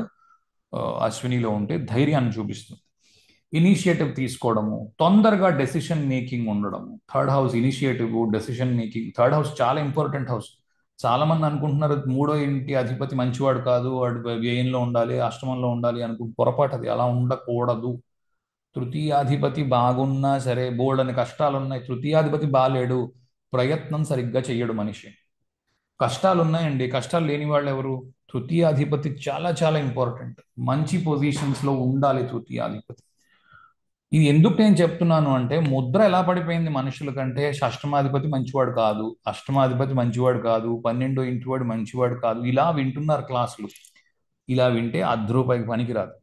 అశ్వినిలో ఉంటే ధైర్యాన్ని చూపిస్తుంది. ఇనిషియేటివ్ తీసుకోవడము, తొందరగా డెసిషన్ మేకింగ్ ఉండడము. Third house initiative, decision making. Third house చాలా ఇంపార్టెంట్ హౌస్. చాలా మంది అనుకుంటున్నారు మూడో ఇంటి అధిపతి మంచివాడు కాదు, వాడు వ్యయంలో ఉండాలి, అష్టమంలో ఉండాలి అనుకుంటే పొరపాటు. అది అలా ఉండకూడదు. తృతీయాధిపతి బాగున్నా సరే బోల్డ్ అని కష్టాలు ఉన్నాయి, తృతీయాధిపతి బాలేడు, ప్రయత్నం సరిగ్గా చెయ్యడు మనిషి. కష్టాలు ఉన్నాయండి, కష్టాలు లేని వాళ్ళు ఎవరు? తృతీయాధిపతి చాలా చాలా ఇంపార్టెంట్. మంచి పొజిషన్స్ లో ఉండాలి తృతీయాధిపతి. ఇది ఎందుకు నేను చెప్తున్నాను అంటే, ముద్ర ఎలా పడిపోయింది మనుషుల కంటే, షష్టమాధిపతి మంచివాడు కాదు, అష్టమాధిపతి మంచివాడు కాదు, 12 ఇంటివాడు మంచివాడు కాదు, ఇలా వింటున్నారు క్లాసులు. ఇలా వింటే అర్ధ రూపాయికి పనికిరాదు.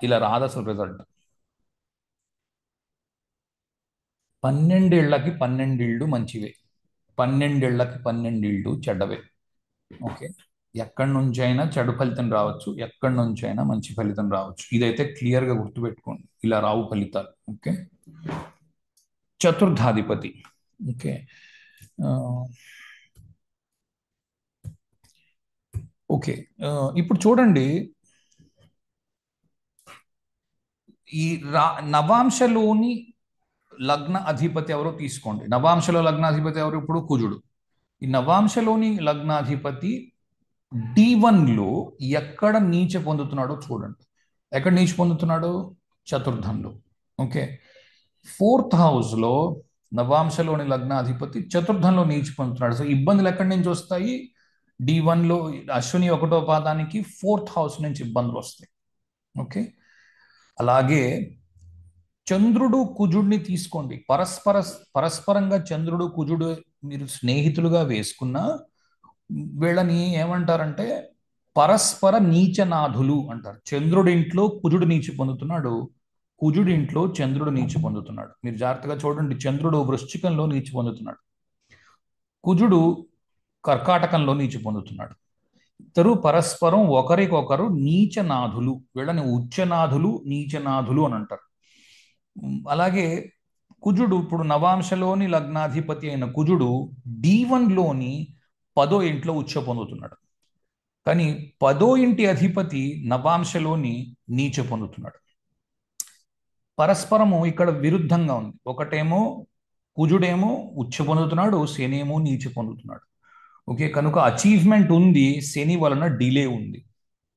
ఇలా రాదు అసలు రిజల్ట్. 12 12 మంచివే, 12 చెడ్డవే. ఓకే, ఎక్కడి నుంచైనా చెడు ఫలితం రావచ్చు, ఎక్కడి నుంచైనా మంచి ఫలితం రావచ్చు. ఇదైతే క్లియర్గా గుర్తుపెట్టుకోండి, ఇలా రావు ఫలితాలు. ఓకే, చతుర్థాధిపతి. ఓకే, ఆ, ఓకే, ఇప్పుడు చూడండి, ఈ నవాంశలోని లగ్న అధిపతి ఎవరో తీసుకోండి. నవాంశలో లగ్నాధిపతి ఎవరు? ఇప్పుడు కుజుడు. ఈ నవాంశలోని లగ్నాధిపతి D1లో ఎక్కడ నీచ పొందుతున్నాడో చూడండి. ఎక్కడ నీచ పొందుతున్నాడు? చతుర్థంలో. ఓకే, ఫోర్త్ హౌస్లో నవాంశలోని లగ్నాధిపతి చతుర్థంలో నీచ పొందుతున్నాడు. సో ఇబ్బందులు ఎక్కడి నుంచి వస్తాయి? D1లో అశ్విని 1వ పాదానికి ఫోర్త్ హౌస్ నుంచి ఇబ్బందులు వస్తాయి. ఓకే, అలాగే చంద్రుడు కుజుడిని తీసుకోండి. పరస్పరంగా చంద్రుడు కుజుడు మీరు స్నేహితులుగా వేసుకున్న వీళ్ళని ఏమంటారంటే పరస్పర నీచనాథులు అంటారు. చంద్రుడింట్లో కుజుడు నీచి పొందుతున్నాడు, కుజుడింట్లో చంద్రుడు నీచి పొందుతున్నాడు. మీరు జాగ్రత్తగా చూడండి, చంద్రుడు వృశ్చికంలో నీచి పొందుతున్నాడు, కుజుడు కర్కాటకంలో నీచి పొందుతున్నాడు. ఇద్దరు పరస్పరం ఒకరికొకరు నీచనాథులు. వీళ్ళని ఉచ్చనాథులు, నీచనాథులు అని అంటారు. అలాగే కుజుడు ఇప్పుడు నవాంశలోని లగ్నాధిపతి అయిన కుజుడు D1లోని 10వ ఇంట్లో ఉచ్చ పొందుతున్నాడు. కానీ 10వ ఇంటి అధిపతి నవాంశలోని నీచ పొందుతున్నాడు. పరస్పరము ఇక్కడ విరుద్ధంగా ఉంది. ఒకటేమో కుజుడేమో ఉచ్చ పొందుతున్నాడు, శని ఏమో నీచ పొందుతున్నాడు. ఓకే, కనుక అచీవ్మెంట్ ఉంది, శని వలన డిలే ఉంది.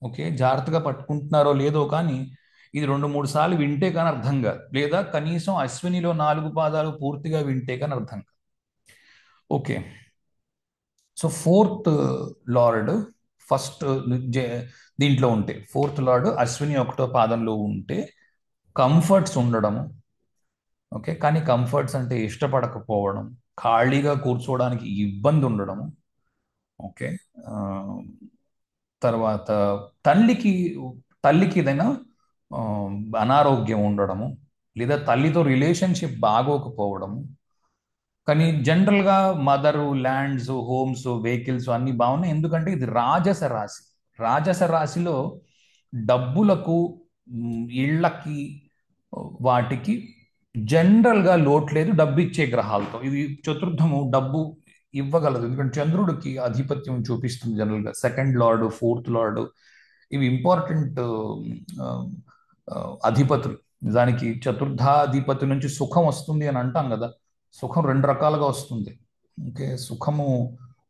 ఓకే, జాగ్రత్తగా పట్టుకుంటున్నారో లేదో కానీ ఇది 2-3 సార్లు వింటే కానీ అర్థం కాదు, లేదా కనీసం అశ్వినిలో 4 పాదాలు పూర్తిగా వింటే కానీ అర్థం కాదు. Okay, so fourth lord first దీంట్లో ఉంటే, ఫోర్త్ లార్డ్ అశ్విని 1వ పాదంలో ఉంటే కంఫర్ట్స్ ఉండడము. ఓకే, కానీ కంఫర్ట్స్ అంటే ఇష్టపడకపోవడం, ఖాళీగా కూర్చోవడానికి ఇబ్బంది ఉండడము. ఓకే, తర్వాత తల్లికి ఏదైనా అనారోగ్యం ఉండడము, లేదా తల్లితో రిలేషన్షిప్ బాగోకపోవడము. కానీ జనరల్గా మదరు, ల్యాండ్స్, హోమ్స్, వెహికల్స్ అన్నీ బాగున్నాయి. ఎందుకంటే ఇది రాజస రాశి. రాజస రాశిలో డబ్బులకు, ఇళ్ళకి, వాటికి జనరల్గా లోటు లేదు, డబ్బు ఇచ్చే గ్రహాలతో. ఇది చతుర్థము డబ్బు ఇవ్వగలదు, ఎందుకంటే చంద్రుడికి ఆధిపత్యం చూపిస్తుంది జనరల్గా. సెకండ్ లార్డు, ఫోర్త్ లార్డు ఇవి ఇంపార్టెంట్ అధిపతులు. దానికి చతుర్థాధిపతి నుంచి సుఖం వస్తుంది అని అంటాం కదా. సుఖం 2 రకాలుగా వస్తుంది. ఓకే, సుఖము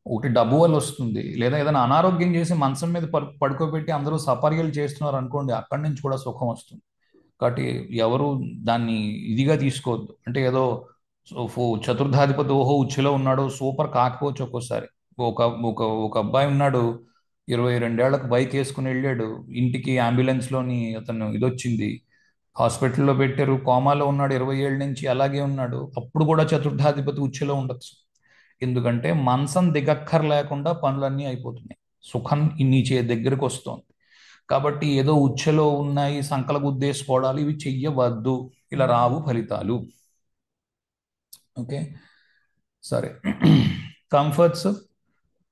ఒకటి డబ్బు వల్ల వస్తుంది, లేదా ఏదైనా అనారోగ్యం చేసి మంచం మీద పడుకోబెట్టి అందరూ సపర్యలు చేస్తున్నారు అనుకోండి, అక్కడి నుంచి కూడా సుఖం వస్తుంది. కాబట్టి ఎవరు దాన్ని ఇదిగా తీసుకోవద్దు. అంటే ఏదో చతుర్థాధిపతి ఓహో ఉచ్చులో ఉన్నాడు సూపర్ కాకపోవచ్చు. ఒక్కోసారి ఒక ఒక ఒక అబ్బాయి ఉన్నాడు, 22 ఏళ్లకు బైక్ వేసుకుని వెళ్ళాడు, ఇంటికి అంబులెన్స్లోని అతను ఇదొచ్చింది, హాస్పిటల్లో పెట్టారు, కోమాలో ఉన్నాడు 20 ఏళ్ళ నుంచి, అలాగే ఉన్నాడు. అప్పుడు కూడా చతుర్థాధిపతి ఉచ్చులో ఉండొచ్చు. ఎందుకంటే మంచం దిగక్కర్ లేకుండా పనులన్నీ అయిపోతున్నాయి, సుఖం నీచే దగ్గరికి వస్తుంది. కాబట్టి ఏదో ఉచ్చులో ఉన్నాయి సంకల గుద్దేసుకోవడాలు ఇవి చెయ్యవద్దు, ఇలా రావు ఫలితాలు. ఓకే, సరే. కంఫర్ట్స్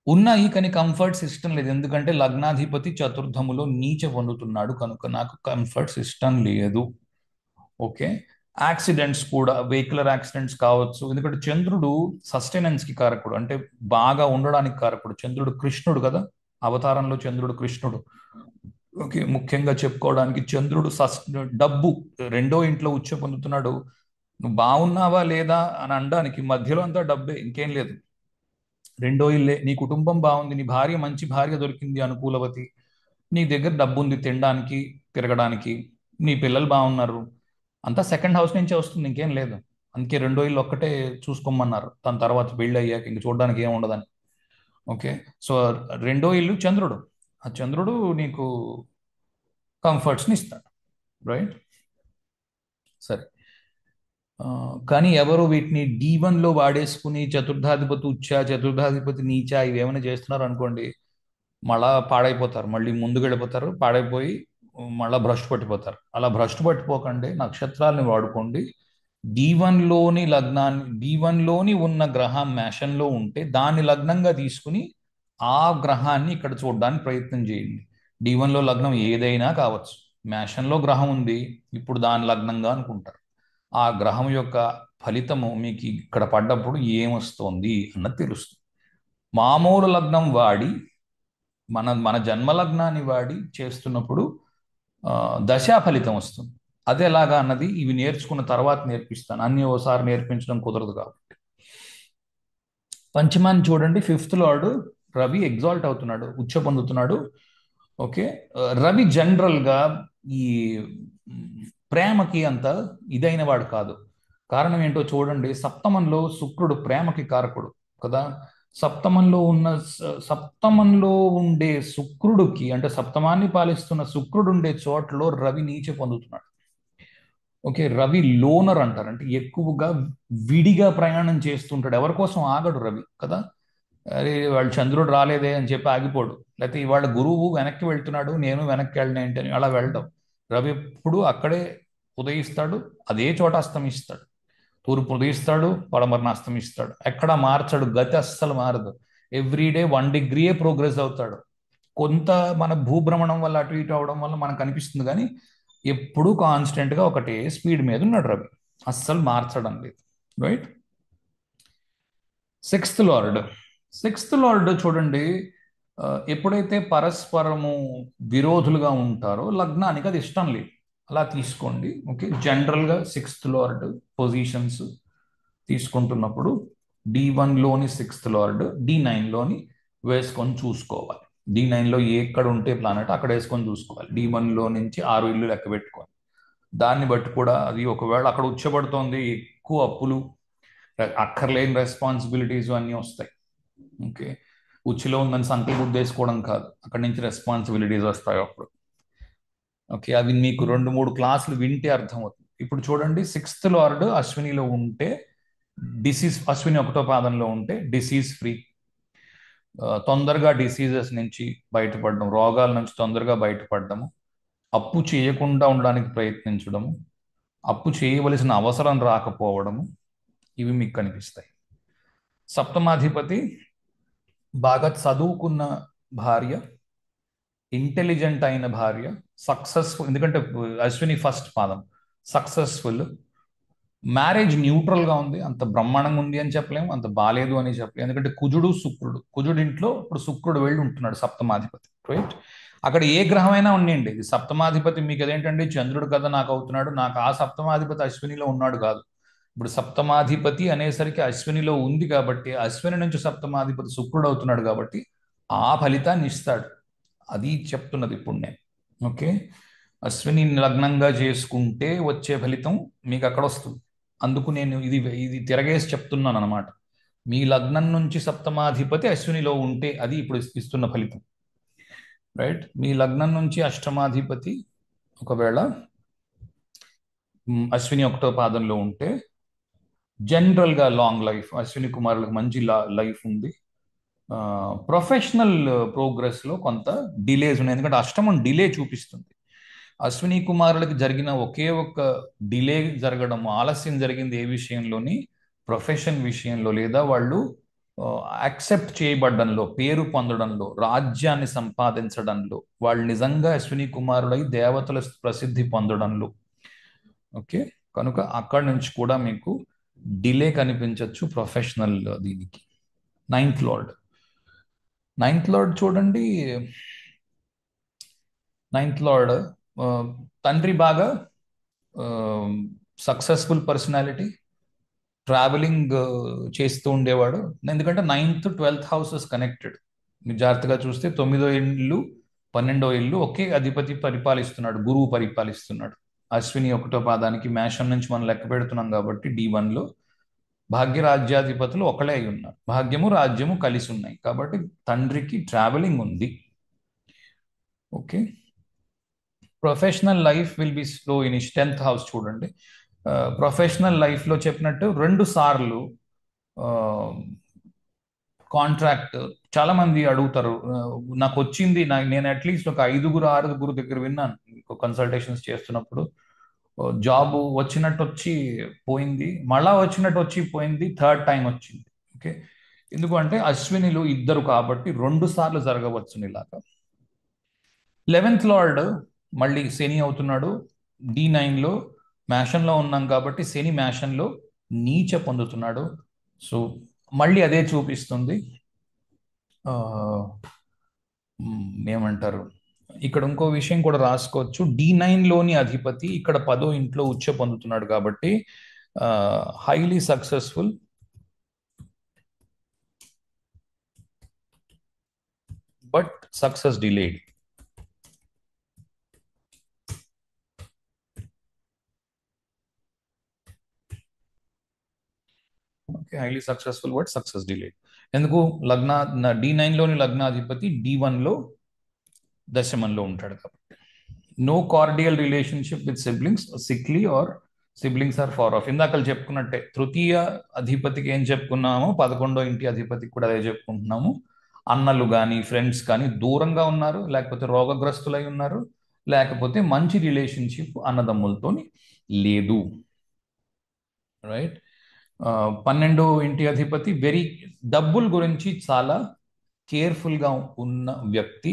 ఉన్నాయి కానీ కంఫర్ట్స్ ఇష్టం లేదు, ఎందుకంటే లగ్నాధిపతి చతుర్థములో నీచ పొందుతున్నాడు కనుక నాకు కంఫర్ట్స్ ఇష్టం లేదు. ఓకే, యాక్సిడెంట్స్ కూడా, వెహికులర్ యాక్సిడెంట్స్ కావచ్చు, ఎందుకంటే చంద్రుడు సస్టెనెన్స్ కి కారకుడు, అంటే బాగా ఉండడానికి కారకుడు. చంద్రుడు కృష్ణుడు కదా, అవతారంలో చంద్రుడు కృష్ణుడు. ఓకే, ముఖ్యంగా చెప్పుకోవడానికి చంద్రుడు డబ్బు రెండో ఇంట్లో ఉచ్చ పొందుతున్నాడు. నువ్వు బాగున్నావా లేదా అని అనడానికి మధ్యలో అంతా డబ్బే, ఇంకేం లేదు. రెండో ఇల్లే, నీ కుటుంబం బాగుంది, నీ భార్య మంచి భార్య దొరికింది అనుకూలవతి, నీ దగ్గర డబ్బు ఉంది తినడానికి తిరగడానికి, నీ పిల్లలు బాగున్నారు, అంతా సెకండ్ హౌస్ నుంచే వస్తుంది, ఇంకేం లేదు. అందుకే రెండో ఇల్లు ఒక్కటే చూసుకోమన్నారు, దాని తర్వాత పెళ్ళి అయ్యాక ఇంక చూడడానికి ఏం ఉండదని. ఓకే, సో రెండో ఇల్లు చంద్రుడు, ఆ చంద్రుడు నీకు కంఫర్ట్స్ని ఇస్తాడు, రైట్. సరే, ఆ, కానీ ఎవరు వీటిని D1లో వాడేసుకుని చతుర్థాధిపతి ఉచ్చ, చతుర్థాధిపతి నీచ ఇవేమైనా చేస్తున్నారు అనుకోండి, మళ్ళా పాడైపోతారు, మళ్ళీ ముందుకు వెళ్ళిపోతారు, పాడైపోయి మళ్ళా భ్రష్టు పట్టిపోతారు. అలా భ్రష్టు పట్టిపోకండి, నక్షత్రాలని వాడుకోండి. D1లోని ఉన్న గ్రహం మేషంలో ఉంటే దాన్ని లగ్నంగా తీసుకుని ఆ గ్రహాన్ని ఇక్కడ చూడడానికి ప్రయత్నం చేయండి. D1లో లగ్నం ఏదైనా కావచ్చు, మేషంలో గ్రహం ఉంది, ఇప్పుడు దాని లగ్నంగా అనుకుంటారు. ఆ గ్రహం యొక్క ఫలితము మీకు ఇక్కడ పడ్డప్పుడు ఏమొస్తోంది అన్నది తెలుస్తుంది. మామూలు లగ్నం వాడి మన మన జన్మ లగ్నాన్ని వాడి చేస్తున్నప్పుడు దశా ఫలితం వస్తుంది. అది ఎలాగా అన్నది ఇవి నేర్చుకున్న తర్వాత నేర్పిస్తాను, అన్ని ఓసారి నేర్పించడం కుదరదు కాబట్టి. పంచమాన్ని చూడండి, ఫిఫ్త్ లార్డ్ రవి ఎగ్జాల్ట్ అవుతున్నాడు, ఉచ్చ పొందుతున్నాడు. ఓకే, రవి జనరల్గా ఈ ప్రేమకి అంత ఇదైన వాడు కాదు. కారణం ఏంటో చూడండి, సప్తమంలో శుక్రుడు ప్రేమకి కారకుడు కదా. సప్తమంలో ఉండే శుక్రుడికి, అంటే సప్తమాన్ని పాలిస్తున్న శుక్రుడు ఉండే చోట్ల రవి నీచ పొందుతున్నాడు. ఓకే, రవి లోనర్ అంటారు, అంటే ఎక్కువగా విడిగా ప్రయాణం చేస్తుంటాడు, ఎవరి కోసం ఆగడు రవి కదా. అరే వాళ్ళు చంద్రుడు రాలేదే అని చెప్పి ఆగిపోడు, లేకపోతే ఇవాళ గురువు వెనక్కి వెళ్తున్నాడు నేను వెనక్కి వెళ్ళిన ఏంటని అలా వెళ్ళడం. రవి ఎప్పుడు అక్కడే ఉదయిస్తాడు, అదే చోట అస్తమిస్తాడు. తూర్పు ఉదయిస్తాడు, పడమరన అస్తమిస్తాడు, ఎక్కడ మార్చడు, గతి అస్సలు మారదు. ఎవ్రీడే 1 డిగ్రీయే ప్రోగ్రెస్ అవుతాడు. కొంత మన భూభ్రమణం వల్ల అటు ఇటు అవడం వల్ల మనకు అనిపిస్తుంది, కానీ ఎప్పుడు కాన్స్టెంట్గా ఒకటే స్పీడ్ మీద ఉన్నాడు రవి, అస్సలు మార్చడం లేదు, right. Sixth lord, sixth lord చూడండి, ఎప్పుడైతే పరస్పరము విరోధులుగా ఉంటారో లగ్నానికి అది ఇష్టం లేదు, అలా తీసుకోండి. ఓకే, జనరల్గా సిక్స్త్ లార్డ్ పొజిషన్స్ తీసుకుంటున్నప్పుడు D1లోని సిక్స్త్ లార్డ్ D9లోని వేసుకొని చూసుకోవాలి. D9లో ఎక్కడ ఉంటే ప్లానెట్ అక్కడ వేసుకొని చూసుకోవాలి. D1లో నుంచి 6 ఇల్లు లెక్క పెట్టుకొని దాన్ని బట్టి కూడా అది ఒకవేళ అక్కడ ఉచ్చబడుతోంది, ఎక్కువ అప్పులు, అక్కర్లేని రెస్పాన్సిబిలిటీస్ అన్నీ వస్తాయి. ఓకే, ఉచ్చిలో ఉందని సంఖ్యలు గుద్దేసుకోవడం కాదు, అక్కడి నుంచి రెస్పాన్సిబిలిటీస్ వస్తాయి అప్పుడు. ఓకే, అవి మీకు 2-3 క్లాసులు వింటే అర్థమవుతుంది. ఇప్పుడు చూడండి, సిక్స్త్ లార్డ్ అశ్వినిలో ఉంటే డిసీజ్, అశ్విని ఒకటో పాదంలో ఉంటే డిసీజ్ ఫ్రీ, తొందరగా డిసీజెస్ నుంచి బయటపడడం, రోగాల నుంచి తొందరగా బయటపడడము, అప్పు చేయకుండా ఉండడానికి ప్రయత్నించడము, అప్పు చేయవలసిన అవసరం రాకపోవడము, ఇవి మీకు కనిపిస్తాయి. సప్తమాధిపతి బాగా చదువుకున్న భార్య, ఇంటెలిజెంట్ అయిన భార్య, సక్సెస్ఫుల్, ఎందుకంటే అశ్విని ఫస్ట్ పాదం, సక్సెస్ఫుల్. మ్యారేజ్ న్యూట్రల్గా ఉంది, అంత బ్రహ్మాండంగా ఉంది అని చెప్పలేము, అంత బాలేదు అని చెప్పలేము, ఎందుకంటే కుజుడు శుక్రుడు, కుజుడు ఇంట్లో ఇప్పుడు శుక్రుడు వెళ్ళి ఉంటున్నాడు సప్తమాధిపతి, రైట్. అక్కడ ఏ గ్రహమైనా ఉండండి, ఇది సప్తమాధిపతి మీకు అదేంటండి చంద్రుడు కదా నాకు అవుతున్నాడు, నాకు ఆ సప్తమాధిపతి అశ్వినిలో ఉన్నాడు కాదు. ఇప్పుడు సప్తమాధిపతి అనేసరికి అశ్వినిలో ఉంది కాబట్టి, అశ్విని నుంచి సప్తమాధిపతి శుక్రుడు అవుతున్నాడు కాబట్టి ఆ ఫలితాన్ని ఇస్తాడు, అది చెప్తున్నది ఇప్పుడు నేను. ఓకే, అశ్విని లగ్నంగా చేసుకుంటే వచ్చే ఫలితం మీకు అక్కడ వస్తుంది. అందుకు నేను ఇది ఇది తిరగేసి చెప్తున్నాను అనమాట. మీ లగ్నం నుంచి సప్తమాధిపతి అశ్వినిలో ఉంటే అది ఇప్పుడు ఇస్తున్న ఫలితం, రైట్. మీ లగ్నం నుంచి అష్టమాధిపతి ఒకవేళ అశ్విని ఒకటో పాదంలో ఉంటే జనరల్గా లాంగ్ లైఫ్, అశ్విని కుమారులకు మంచి లైఫ్ ఉంది. ప్రొఫెషనల్ ప్రోగ్రెస్లో కొంత డిలేస్ ఉన్నాయి, ఎందుకంటే అష్టమం డిలే చూపిస్తుంది. అశ్విని కుమారులకి జరిగిన ఒకే ఒక్క డిలే జరగడం, ఆలస్యం జరిగింది ఏ విషయంలోని, ప్రొఫెషన్ విషయంలో, లేదా వాళ్ళు యాక్సెప్ట్ చేయబడ్డంలో, పేరు పొందడంలో, రాజ్యాన్ని సంపాదించడంలో, వాళ్ళు నిజంగా అశ్విని కుమారులై దేవతల ప్రసిద్ధి పొందడంలో. ఓకే, కనుక అక్కడి నుంచి కూడా మీకు డిలే కనిపించవచ్చు ప్రొఫెషనల్ దీనికి. నైన్త్ లార్డ్, నైన్త్ లార్డ్ చూడండి, నైన్త్ లార్డ్ తండ్రి బాగా సక్సెస్ఫుల్ పర్సనాలిటీ, ట్రావెలింగ్ చేస్తూ ఉండేవాడు. ఎందుకంటే 9th 12th హౌసెస్ కనెక్టెడ్. మీరు జాగ్రత్తగా చూస్తే 9వ ఇల్లు 12వ ఇల్లు ఒకే అధిపతి పరిపాలిస్తున్నాడు, గురువు పరిపాలిస్తున్నాడు. అశ్విని 1వ పాదానికి మేషం నుంచి మనం లెక్క పెడుతున్నాం కాబట్టి D1లో భాగ్యరాజ్యాధిపతులు ఒకలే అయి ఉన్నారు. భాగ్యము రాజ్యము కలిసి ఉన్నాయి కాబట్టి తండ్రికి ట్రావెలింగ్ ఉంది. Okay, professional life will be slow ఇనిష్ 10th హౌస్ చూడండి. ప్రొఫెషనల్ లైఫ్లో చెప్పినట్టు 2 సార్లు కాంట్రాక్ట్ చాలా మంది అడుగుతారు. నాకు వచ్చింది, నేను అట్లీస్ట్ ఒక 5-6 దగ్గర విన్నాను కన్సల్టేషన్స్ చేస్తున్నప్పుడు. జాబ్ వచ్చినట్టు వచ్చి పోయింది, మళ్ళా వచ్చినట్టు వచ్చి పోయింది, థర్డ్ టైం వచ్చింది. ఓకే, ఎందుకంటే అశ్వినిలు ఇద్దరు కాబట్టి 2 సార్లు జరగవచ్చు ఇలాగా. 11th లార్డ్ మళ్ళీ శని అవుతున్నాడు. D9లో మేషంలో ఉన్నాం కాబట్టి శని మేషంలో నీచ పొందుతున్నాడు. సో మళ్ళీ అదే చూపిస్తుంది. ఏమంటారు, ఇక్కడ ఇంకో విషయం కూడా రాసుకోవచ్చు. D9లోని అధిపతి ఇక్కడ 10వ ఇంట్లో ఉచ్చ పొందుతున్నాడు కాబట్టి highly successful, but success delayed. Okay, highly successful but success delayed. ఎందుకు? D9లోని లగ్నాధిపతి D1లో దశమంలో ఉంటాడు కాబట్టి. No cardial relationship with siblings, sickly or siblings are far off. ఇందాక చెప్పుకున్నట్టే తృతీయ అధిపతికి ఏం చెప్పుకున్నామో 11వ ఇంటి అధిపతికి కూడా అదే చెప్పుకుంటున్నాము. అన్నలు కానీ ఫ్రెండ్స్ కానీ దూరంగా ఉన్నారు, లేకపోతే రోగగ్రస్తులై ఉన్నారు, లేకపోతే మంచి రిలేషన్షిప్ అన్నదమ్ములతో లేదు. రైట్. 12వ ఇంటి అధిపతి డబ్బుల గురించి చాలా కేర్ఫుల్గా ఉన్న వ్యక్తి,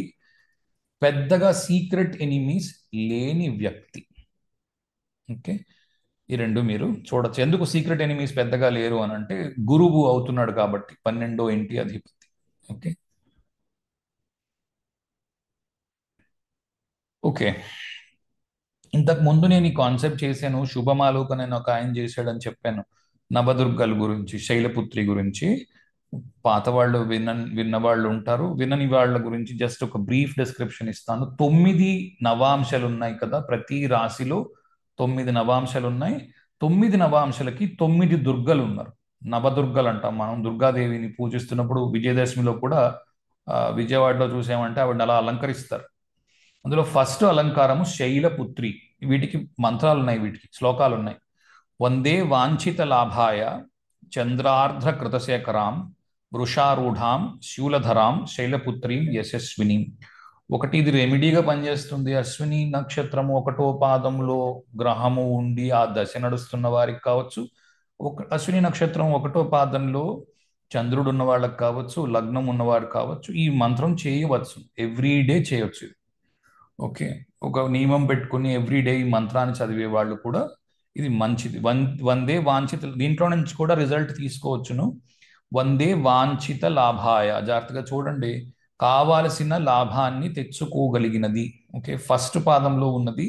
పెద్దగా సీక్రెట్ ఎనిమీస్ లేని వ్యక్తి. ఓకే, ఈ రెండు మీరు చూడొచ్చు. ఎందుకు సీక్రెట్ ఎనిమీస్ పెద్దగా లేరు అని అంటే గురువు అవుతున్నాడు కాబట్టి 12వ ఇంటి అధిపతి. Okay, okay. ఇంతకు ముందు నేను ఈ కాన్సెప్ట్ చేశాను. శుభమాలోక నేను ఒక ఆయన చేశాడని చెప్పాను, నవదుర్గల గురించి, శైలపుత్రి గురించి. పాత వాళ్ళు విన్న వాళ్ళు ఉంటారు, వినని వాళ్ళ గురించి జస్ట్ ఒక బ్రీఫ్ డిస్క్రిప్షన్ ఇస్తాను. 9 నవాంశాలు ఉన్నాయి కదా, ప్రతి రాశిలో 9 నవాంశాలు ఉన్నాయి. 9 నవాంశాలకి 9 దుర్గలు ఉన్నారు. నవదుర్గలు అంటాం మనం. దుర్గాదేవిని పూజిస్తున్నప్పుడు విజయదశమిలో కూడా విజయవాడలో చూసామంటే ఆవిడని అలా అలంకరిస్తారు. అందులో ఫస్ట్ అలంకారము శైలపుత్రి. వీటికి మంత్రాలు ఉన్నాయి, వీటికి శ్లోకాలు ఉన్నాయి. వందే వాంఛిత లాభాయ చంద్రార్ధ కృతశేఖరాం వృషారూఢాం శూలధరాం శైలపుత్రీం యశస్విని. ఒకటి, ఇది రెమెడీగా పనిచేస్తుంది. అశ్విని నక్షత్రము 1వ పాదంలో గ్రహము ఉండి ఆ దశ నడుస్తున్న వారికి కావచ్చు, అశ్విని నక్షత్రం 1వ పాదంలో చంద్రుడు ఉన్న వాళ్ళకి కావచ్చు, లగ్నం ఉన్నవారు కావచ్చు, ఈ మంత్రం చేయవచ్చు. ఎవ్రీడే చేయొచ్చు ఇది. ఓకే, ఒక నియమం పెట్టుకుని ఎవ్రీడే ఈ మంత్రాన్ని చదివే వాళ్ళు కూడా ఇది మంచిది. వందే వాంఛిత, దీంట్లో నుంచి కూడా రిజల్ట్ తీసుకోవచ్చును. వందే వాంఛిత లాభాయ, జాగ్రత్తగా చూడండి, కావలసిన లాభాన్ని తెచ్చుకోగలిగినది. ఓకే, ఫస్ట్ పాదంలో ఉన్నది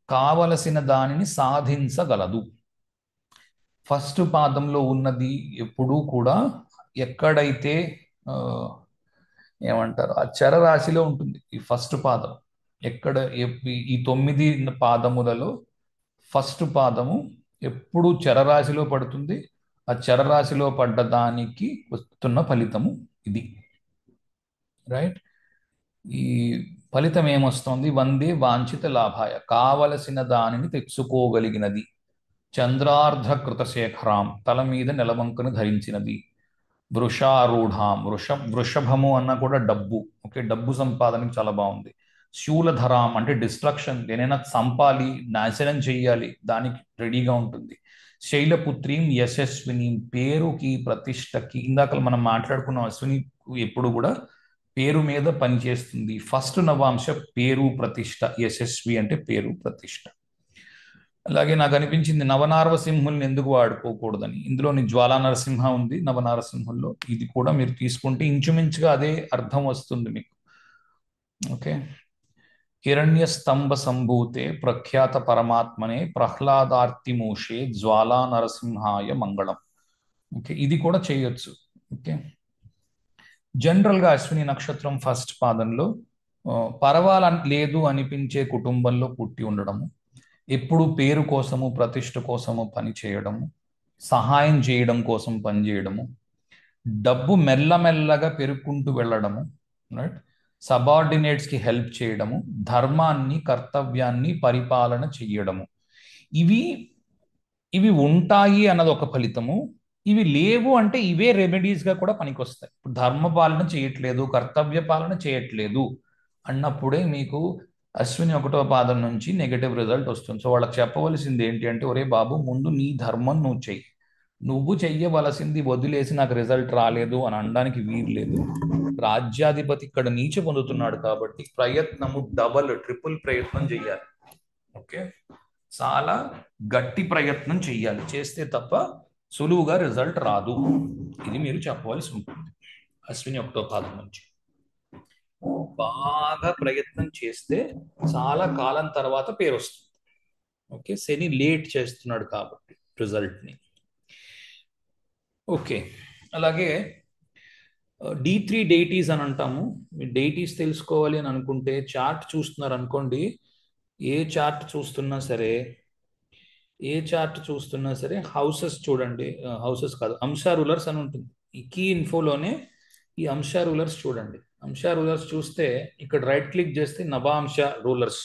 కావలసిన దానిని సాధించగలదు. ఫస్ట్ పాదంలో ఉన్నది ఎప్పుడూ కూడా ఎక్కడైతే ఆ, ఏమంటారు, ఆ చరరాశిలో ఉంటుంది ఈ ఫస్ట్ పాదం. ఎక్కడ ఈ 9 పాదములలో ఫస్ట్ పాదము ఎప్పుడు చరరాశిలో పడుతుంది. ఆ చరరాశిలో పడ్డ దానికి వస్తున్న ఫలితము ఇది. రైట్. ఈ ఫలితం ఏమొస్తుంది? వందే వాంఛిత లాభాయ, కావలసిన దానిని తెచ్చుకోగలిగినది. చంద్రార్ధ కృతశేఖరాం, తల మీద నెలవంకను ధరించినది. వృషారూఢాం, వృషభము అన్న కూడా డబ్బు. ఓకే, డబ్బు సంపాదనకి చాలా బాగుంది. శూలధరాం అంటే డిస్ట్రక్షన్, దేనైనా చంపాలి, నాశనం చెయ్యాలి, దానికి రెడీగా ఉంటుంది. శైలపుత్రీం యశస్విని, పేరుకి ప్రతిష్టకి. ఇందాక మనం మాట్లాడుకున్న అశ్విని ఎప్పుడు కూడా పేరు మీద పనిచేస్తుంది. ఫస్ట్ నవాంశ పేరు ప్రతిష్ట, యశస్వి అంటే పేరు ప్రతిష్ట. అలాగే నాకు అనిపించింది నవనారసింహుల్ని ఎందుకు వాడుకోకూడదని. ఇందులోని జ్వాలా నరసింహ ఉంది నవనారసింహుల్లో, ఇది కూడా మీరు తీసుకుంటే ఇంచుమించుగా అదే అర్థం వస్తుంది మీకు. ఓకే, హిరణ్యస్తంభ సంభూతే ప్రఖ్యాత పరమాత్మనే ప్రహ్లాదార్తిమూషే జ్వాలా నరసింహాయ మంగళం. ఓకే, ఇది కూడా చేయొచ్చు. ఓకే, జనరల్గా అశ్విని నక్షత్రం ఫస్ట్ పాదంలో పర్వాల లేదు అనిపించే కుటుంబంలో పుట్టి ఉండడము, ఎప్పుడు పేరు కోసము ప్రతిష్ట కోసము పని చేయడము, సహాయం చేయడం కోసం పని చేయడము, డబ్బు మెల్లమెల్లగా పెరుక్కుంటూ వెళ్ళడము, రైట్, సబార్డినేట్స్కి హెల్ప్ చేయడము, ధర్మాన్ని కర్తవ్యాన్ని పరిపాలన చెయ్యడము, ఇవి ఇవి ఉంటాయి అన్నది ఒక ఫలితము. ఇవి లేవు అంటే ఇవే రెమెడీస్గా కూడా పనికొస్తాయి. ఇప్పుడు ధర్మ పాలన చేయట్లేదు, కర్తవ్య పాలన చేయట్లేదు అన్నప్పుడే మీకు అశ్విని 1వ పాదం నుంచి నెగటివ్ రిజల్ట్ వస్తుంది. సో వాళ్ళకి చెప్పవలసింది ఏంటి అంటే, ఒరే బాబు, ముందు నీ ధర్మం నువ్వు చెయ్యి. నువ్వు చెయ్యవలసింది వదిలేసి నాకు రిజల్ట్ రాలేదు అని అనడానికి వీలు లేదు. రాజ్యాధిపతి ఇక్కడ నీచ పొందుతున్నాడు కాబట్టి ప్రయత్నము డబల్ ట్రిపుల్ ప్రయత్నం చెయ్యాలి. ఓకే, చాలా గట్టి ప్రయత్నం చెయ్యాలి. చేస్తే తప్ప సులువుగా రిజల్ట్ రాదు. ఇది మీరు చెప్పవలసి ఉంటుంది. అశ్విని 1వ పాదం నుంచి బాగా ప్రయత్నం చేస్తే చాలా కాలం తర్వాత పేరు వస్తుంది. ఓకే, శని లేట్ చేస్తున్నాడు కాబట్టి రిజల్ట్ని. ఓకే, అలాగే D3 డైటీస్ అని అంటాము. మీ డైటీస్ తెలుసుకోవాలి అని అనుకుంటే చార్ట్ చూస్తున్నారు అనుకోండి, ఏ చార్ట్ చూస్తున్నా సరే హౌసెస్ చూడండి. హౌసెస్ కాదు, అంశ రూలర్స్ అని ఉంటుంది. ఈ కీ ఇన్ఫోలోనే ఈ అంశ రూలర్స్ చూడండి. అంశ రూలర్స్ చూస్తే ఇక్కడ రైట్ క్లిక్ చేస్తే నవాంశ రూలర్స్,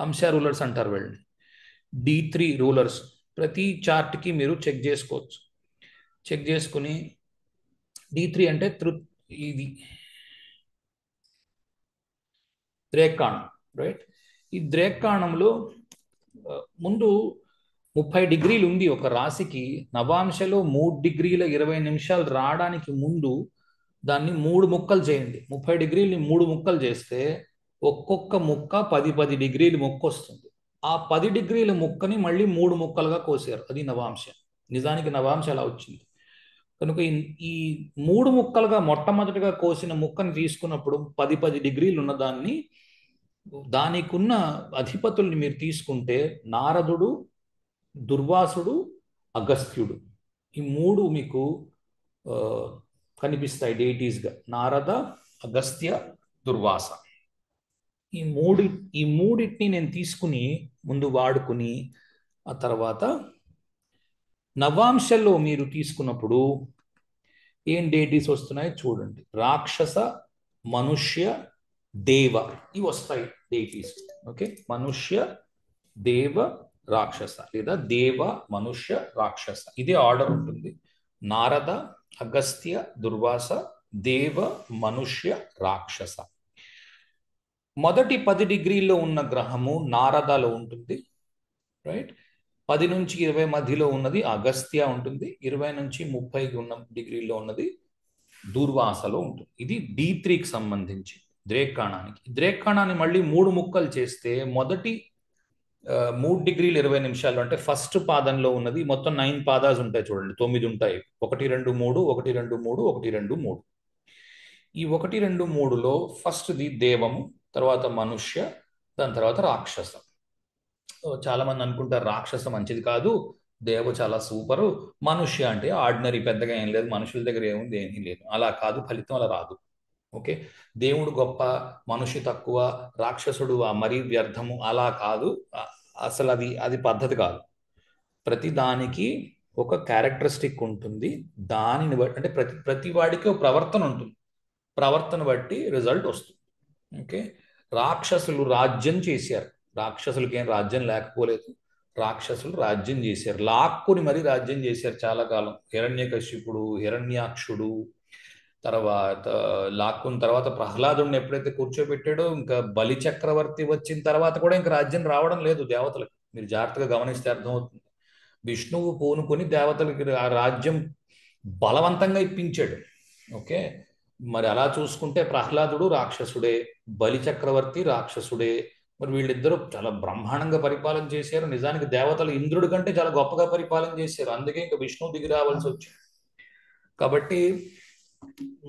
అంశ రూలర్స్ అంటారు వీళ్ళని. D3 రూలర్స్ ప్రతి చార్ట్కి మీరు చెక్ చేసుకోవచ్చు. చెక్ చేసుకుని D3 అంటే ఇది ద్రేకాణం, రైట్. ఈ ద్రేకాణంలో ముందు 30 డిగ్రీలు ఉంది ఒక రాశికి. నవాంశలో 3 డిగ్రీల 20 నిమిషాలు రావడానికి ముందు దాన్ని 3 ముక్కలు చేయండి. 30 డిగ్రీలని 3 ముక్కలు చేస్తే ఒక్కొక్క ముక్క 10 డిగ్రీలు ముక్క వస్తుంది. ఆ 10 డిగ్రీల ముక్కని మళ్ళీ 3 ముక్కలుగా కోసారు. అది నవాంశ. నిజానికి నవాంశ అలా వచ్చింది. కనుక ఈ 3 ముక్కలుగా మొట్టమొదటిగా కోసిన ముక్కని తీసుకున్నప్పుడు 10 డిగ్రీలు ఉన్న దానికున్న అధిపతుల్ని మీరు తీసుకుంటే నారదుడు, దుర్వాసుడు, అగస్త్యుడు, ఈ 3 మీకు కనిపిస్తాయి డైటీస్గా. నారద, అగస్త్య, దుర్వాస. ఈ మూడింటిని నేను తీసుకుని ముందు వాడుకుని ఆ తర్వాత నవాంశల్లో మీరు తీసుకున్నప్పుడు ఏం డైటీస్ వస్తున్నాయో చూడండి. రాక్షస, మనుష్య, దేవ, ఇవి వస్తాయి డైటీస్. ఓకే, మనుష్య, దేవ, రాక్షస, లేదా దేవ, మనుష్య, రాక్షస, ఇదే ఆర్డర్ ఉంటుంది. నారద, అగస్త్య, దుర్వాస, దేవ, మనుష్య, రాక్షస. మొదటి 10 డిగ్రీల్లో ఉన్న గ్రహము నారదలో ఉంటుంది, రైట్. 10 నుంచి 20 మధ్యలో ఉన్నది అగస్త్య ఉంటుంది. 20 నుంచి 30 ఉన్న డిగ్రీల్లో ఉన్నది దూర్వాసలో ఉంటుంది. ఇది D3కి సంబంధించి ద్రేకాణానికి. ద్రేకాణాన్ని మళ్ళీ 3 ముక్కలు చేస్తే మొదటి 3 డిగ్రీలు 20 నిమిషాలు అంటే ఫస్ట్ పాదంలో ఉన్నది. మొత్తం 9 పాదాస్ ఉంటాయి చూడండి, 9 ఉంటాయి. 1 2 3 1 2 3 1 2 3. ఈ 1 2 3లో ఫస్ట్ది దేవము, తర్వాత మనుష్య, దాని తర్వాత రాక్షసం. చాలా మంది అనుకుంటారు రాక్షస మంచిది కాదు, దేవ చాలా సూపరు, మనుష్య అంటే ఆర్డినరీ, పెద్దగా ఏం లేదు, మనుషుల దగ్గర ఏముంది, ఏమీ లేదు. అలా కాదు, ఫలితం అలా రాదు. ఓకే, దేవుడు గొప్ప, మనిషి తక్కువ, రాక్షసుడు మరీ వ్యర్థము, అలా కాదు. అసలు అది పద్ధతి కాదు. ప్రతి దానికి ఒక క్యారెక్టరిస్టిక్ ఉంటుంది. దానిని బట్టి అంటే ప్రతి వాడికి ఒక ప్రవర్తన ఉంటుంది. ప్రవర్తన బట్టి రిజల్ట్ వస్తుంది. ఓకే, రాక్షసులు రాజ్యం చేశారు. రాక్షసులకి ఏం రాజ్యం లేకపోలేదు. రాక్షసులు రాజ్యం చేశారు, లాక్కుని మరీ రాజ్యం చేశారు చాలా కాలం. హిరణ్యకశిపుడు, హిరణ్యాక్షుడు, తర్వాత లాక్కున్న తర్వాత ప్రహ్లాదుడిని ఎప్పుడైతే కూర్చోబెట్టాడో, ఇంకా బలి చక్రవర్తి వచ్చిన తర్వాత కూడా ఇంకా రాజ్యం రావడం లేదు దేవతలకు. మీరు జాగ్రత్తగా గమనిస్తే అర్థమవుతుంది. విష్ణువు పూనుకొని దేవతలకి ఆ రాజ్యం బలవంతంగా ఇప్పించాడు. ఓకే, మరి అలా చూసుకుంటే ప్రహ్లాదుడు రాక్షసుడే, బలి చక్రవర్తి రాక్షసుడే. మరి వీళ్ళిద్దరూ చాలా బ్రహ్మాండంగా పరిపాలన చేశారు. నిజానికి దేవతలు ఇంద్రుడి కంటే చాలా గొప్పగా పరిపాలన చేశారు. అందుకే ఇంకా విష్ణువు దిగి రావాల్సి వచ్చింది. కాబట్టి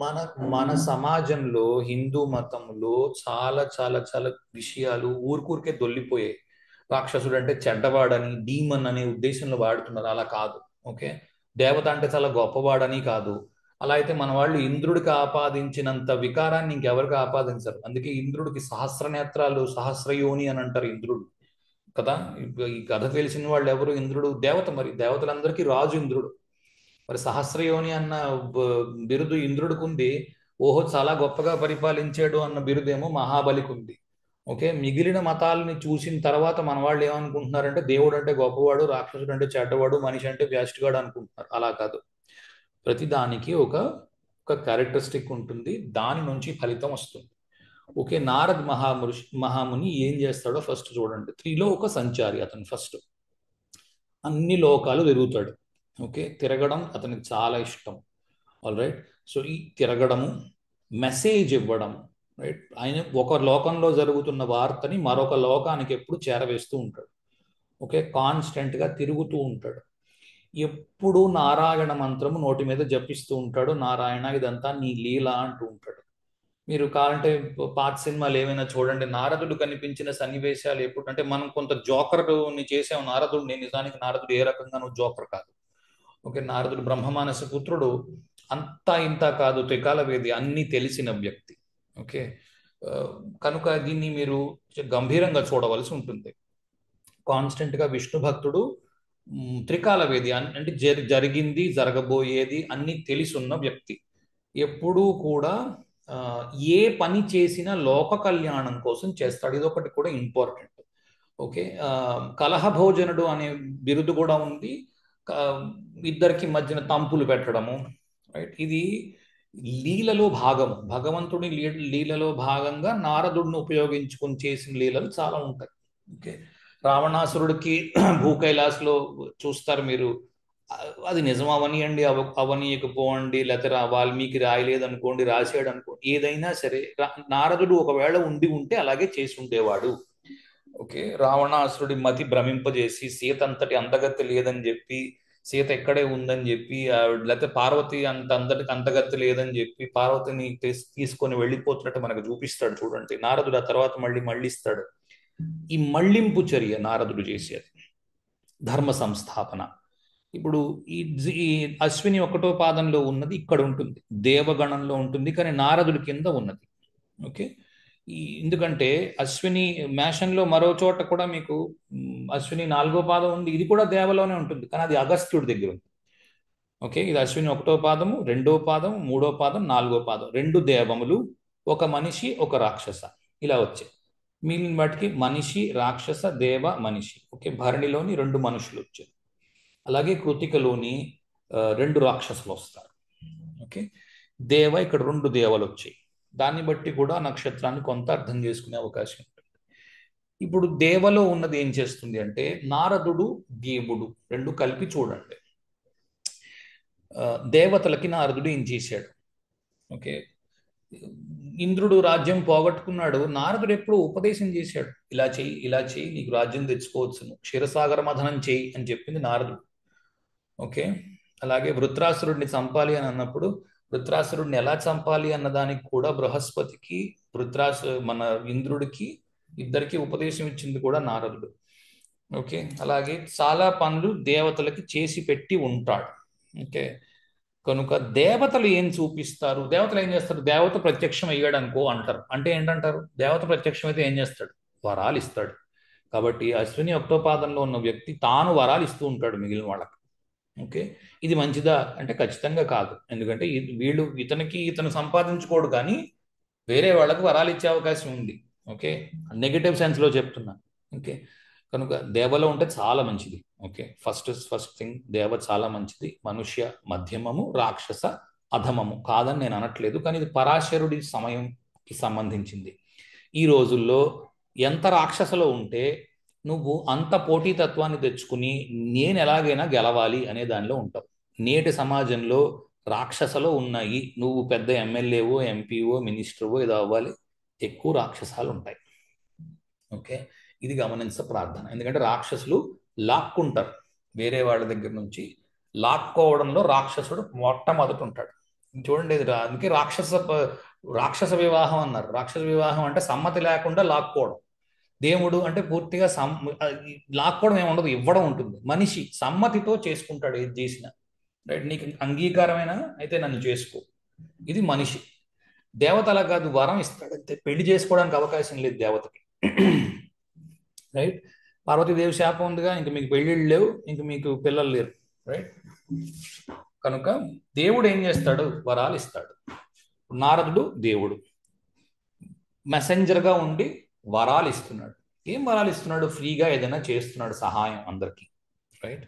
మన మన సమాజంలో హిందూ మతంలో చాలా చాలా చాలా విషయాలు ఊరికూరికే దొల్లిపోయాయి. రాక్షసుడు అంటే చెడ్డవాడని, డీమన్ అనే ఉద్దేశంలో వాడుతున్నారు. అలా కాదు. ఓకే, దేవత అంటే చాలా గొప్పవాడని కాదు. అలా అయితే మన వాళ్ళు ఇంద్రుడికి ఆపాదించినంత వికారాన్ని ఇంకెవరికి ఆపాదించరు. అందుకే ఇంద్రుడికి సహస్రనేత్రాలు, సహస్రయోని అని అంటారు ఇంద్రుడు కదా. ఈ కథ తెలిసిన వాళ్ళు ఎవరు? ఇంద్రుడు దేవత, మరి దేవతలందరికీ రాజు ఇంద్రుడు. మరి సహస్రయోని అన్న బిరుదు ఇంద్రుడికి ఉంది. ఓహో, చాలా గొప్పగా పరిపాలించాడు అన్న బిరుదేమో మహాబలికి ఉంది. ఓకే, మిగిలిన మతాలని చూసిన తర్వాత మన వాళ్ళు ఏమనుకుంటున్నారంటే దేవుడు అంటే గొప్పవాడు, రాక్షసుడు అంటే చెడ్డవాడు, మనిషి అంటే వ్యాస్టిగాడు అనుకుంటున్నారు. అలా కాదు. ప్రతి దానికి ఒక ఒక క్యారెక్టరిస్టిక్ ఉంటుంది, దాని నుంచి ఫలితం వస్తుంది. ఓకే, నారద్ మహాముని ఏం చేస్తాడో ఫస్ట్ చూడండి. త్రిలోక సంచారి అతను. ఫస్ట్ అన్ని లోకాలు తిరుగుతాడు. ఓకే, తిరగడం అతనికి చాలా ఇష్టం. All right. సో ఈ తిరగడము, మెసేజ్ ఇవ్వడం, రైట్, ఆయన ఒక లోకంలో జరుగుతున్న వార్తని మరొక లోకానికి ఎప్పుడు చేరవేస్తూ ఉంటాడు. ఓకే, కాన్స్టెంట్ గా తిరుగుతూ ఉంటాడు. ఎప్పుడు నారాయణ మంత్రము నోటి మీద జపిస్తూ ఉంటాడు. నారాయణ ఇదంతా నీ లీల అంటూ ఉంటాడు. మీరు కావాలంటే పాత సినిమాలు ఏమైనా చూడండి, నారదుడు కనిపించిన సన్నివేశాలు ఎప్పుడు అంటే, మనం కొంత జోకర్ని చేసాం నారదుడిని. నిజానికి నారదుడు ఏ రకంగానూ జోకర్ కాదు. ఓకే, నారదుడు బ్రహ్మమానస పుత్రుడు. అంతా ఇంత కాదు, త్రికాల వేది, అన్ని తెలిసిన వ్యక్తి. ఓకే, ఆ, కనుక దీన్ని మీరు గంభీరంగా చూడవలసి ఉంటుంది. కాన్స్టెంట్ గా విష్ణు భక్తుడు, త్రికాల వేది అంటే జరిగింది జరగబోయేది అన్ని తెలిసున్న వ్యక్తి. ఎప్పుడూ కూడా ఆ, ఏ పని చేసినా లోక కళ్యాణం కోసం చేస్తాడు. ఇదొకటి కూడా ఇంపార్టెంట్. ఓకే, కలహ భోజనుడు అనే బిరుదు కూడా ఉంది. క- ఇద్దరికి మధ్యన తంపులు పెట్టడము, రైట్, ఇది లీలలో భాగము. భగవంతుడి లీలలో భాగంగా నారదుడిని ఉపయోగించుకొని చేసిన లీలలు చాలా ఉంటాయి. ఓకే, రావణాసురుడికి భూకైలాస్లో చూస్తారు మీరు. అది నిజం అవనియండి, అవనీయకపోండి, లేకపోతే వాల్మీకి రాయలేదు అనుకోండి, రాసాడు అనుకోండి, ఏదైనా సరే నారదుడు ఒకవేళ ఉండి ఉంటే అలాగే చేసి ఉండేవాడు. ఓకే, రావణాసురుడి మతి భ్రమింపజేసి సీత అంతటి అందగత్తె లేదని చెప్పి, సీత ఎక్కడే ఉందని చెప్పి, లేకపోతే పార్వతి అంతటికి అందగత్తె లేదని చెప్పి పార్వతిని తీసుకొని వెళ్ళిపోతున్నట్టు మనకు చూపిస్తాడు చూడండి. నారదుడు ఆ తర్వాత మళ్ళీ మళ్ళిస్తాడు. ఈ మళ్ళింపు చర్య నారదుడు చేసేది, ధర్మ సంస్థాపన. ఇప్పుడు ఈ ఈ అశ్విని ఒకటో పాదంలో ఉన్నది ఇక్కడ ఉంటుంది, దేవగణంలో ఉంటుంది, కానీ నారదుడి కింద ఉన్నది. ఓకే, ఎందుకంటే అశ్విని మేషంలో మరో చోట కూడా మీకు అశ్విని నాలుగో పాదం ఉంది, ఇది కూడా దేవలోనే ఉంటుంది, కానీ అది అగస్త్యుడి దగ్గర ఉంది. ఓకే, ఇది అశ్విని ఒకటో పాదము, రెండో పాదం, మూడో పాదం, నాలుగో పాదం, రెండు దేవములు, ఒక మనిషి, ఒక రాక్షస, ఇలా వచ్చాయి. మిగిలిన వాటికి మనిషి, రాక్షస, దేవ, మనిషి. ఓకే, భరణిలోని రెండు మనుషులు వచ్చారు. అలాగే కృతికలోని రెండు రాక్షసులు వస్తారు. ఓకే, దేవ ఇక్కడ రెండు దేవలు వచ్చాయి. దాన్ని బట్టి కూడా నక్షత్రాన్ని కొంత అర్థం చేసుకునే అవకాశం ఉంటుంది. ఇప్పుడు దేవలో ఉన్నది ఏం చేస్తుంది అంటే, నారదుడు దేవుడు రెండు కలిపి చూడండి. దేవతలకి నారదుడు ఏం చేశాడు? ఓకే, ఇంద్రుడు రాజ్యం పోగొట్టుకున్నాడు, నారదుడు ఎప్పుడు ఉపదేశం చేశాడు, ఇలా చెయ్యి, ఇలా చెయ్యి, నీకు రాజ్యం తెచ్చుకోవచ్చును, క్షీరసాగర మథనం చెయ్యి అని చెప్పింది నారదుడు. ఓకే, అలాగే వృత్రాసురుడిని చంపాలి అని అన్నప్పుడు వృత్రాసురుడిని ఎలా చంపాలి అన్న దానికి కూడా బృహస్పతికి, మన ఇంద్రుడికి, ఇద్దరికి ఉపదేశం ఇచ్చింది కూడా నారదుడు. ఓకే, అలాగే చాలా పనులు దేవతలకి చేసి పెట్టి ఉంటాడు. ఓకే, కనుక దేవతలు ఏం చూపిస్తారు, దేవతలు ఏం చేస్తారు? దేవత ప్రత్యక్షం అయ్యాడు అనుకో అంటారు. అంటే ఏంటంటారు? దేవత ప్రత్యక్షం అయితే ఏం చేస్తాడు? వరాలు ఇస్తాడు. కాబట్టి అశ్విని ఒకటో పాదంలో ఉన్న వ్యక్తి తాను వరాలు ఇస్తూ ఉంటాడు మిగిలిన వాళ్ళకి. ఓకే, ఇది మంచిదా అంటే ఖచ్చితంగా కాదు. ఎందుకంటే వీళ్ళు ఇతను సంపాదించుకోడు, కానీ వేరే వాళ్ళకు వరాలు ఇచ్చే అవకాశం ఉంది. ఓకే, నెగటివ్ సెన్స్లో చెప్తున్నా. ఓకే, కనుక దేవలో ఉంటే చాలా మంచిది. ఓకే, ఫస్ట్ థింగ్, దేవ చాలా మంచిది. మనుష్య మధ్యమము, రాక్షస అధమము కాదని నేను అనట్లేదు, కానీ ఇది పరాశరుడి సమయంకి సంబంధించింది. ఈ రోజుల్లో ఎంత రాక్షసలో ఉంటే నువ్వు అంత పోటీతత్వాన్ని తెచ్చుకుని నేను ఎలాగైనా గెలవాలి అనే దానిలో ఉంటావు. నేటి సమాజంలో రాక్షసలో ఉన్నాయి. నువ్వు పెద్ద ఎమ్మెల్యేవో, ఎంపీవో, మినిస్టర్వో ఏదో అవ్వాలి, ఎక్కువ రాక్షసాలు ఉంటాయి. ఓకే, ఇది గమనించ ప్రార్థన. ఎందుకంటే రాక్షసులు లాక్కుంటారు వేరే వాళ్ళ దగ్గర నుంచి. లాక్కోవడంలో రాక్షసుడు మొట్టమొదటి ఉంటాడు. చూడండి అందుకే రాక్షస వివాహం అన్నారు. రాక్షస వివాహం అంటే సమ్మతి లేకుండా లాక్కోవడం. దేవుడు అంటే పూర్తిగా లాక్కోవడం ఏమి ఉండదు, ఇవ్వడం ఉంటుంది. మనిషి సమ్మతితో చేసుకుంటాడు ఏది చేసినా. రైట్, నీకు అంగీకారమైన అయితే నన్ను చేసుకో. ఇది మనిషి. దేవత అలా కాదు, వరం ఇస్తాడు అంతే. పెళ్లి చేసుకోవడానికి అవకాశం లేదు దేవతకి. రైట్, పార్వతీదేవి శాపం ఉందిగా, ఇంక మీకు పెళ్ళిళ్ళు లేవు, ఇంక మీకు పిల్లలు లేరు. రైట్, కనుక దేవుడు ఏం చేస్తాడు, వరాలు ఇస్తాడు. నారదుడు దేవుడు మెసెంజర్గా ఉండి వరాలు ఇస్తున్నాడు. ఏం వరాలు ఇస్తున్నాడు? ఫ్రీగా ఏదైనా చేస్తున్నాడు సహాయం అందరికి. రైట్,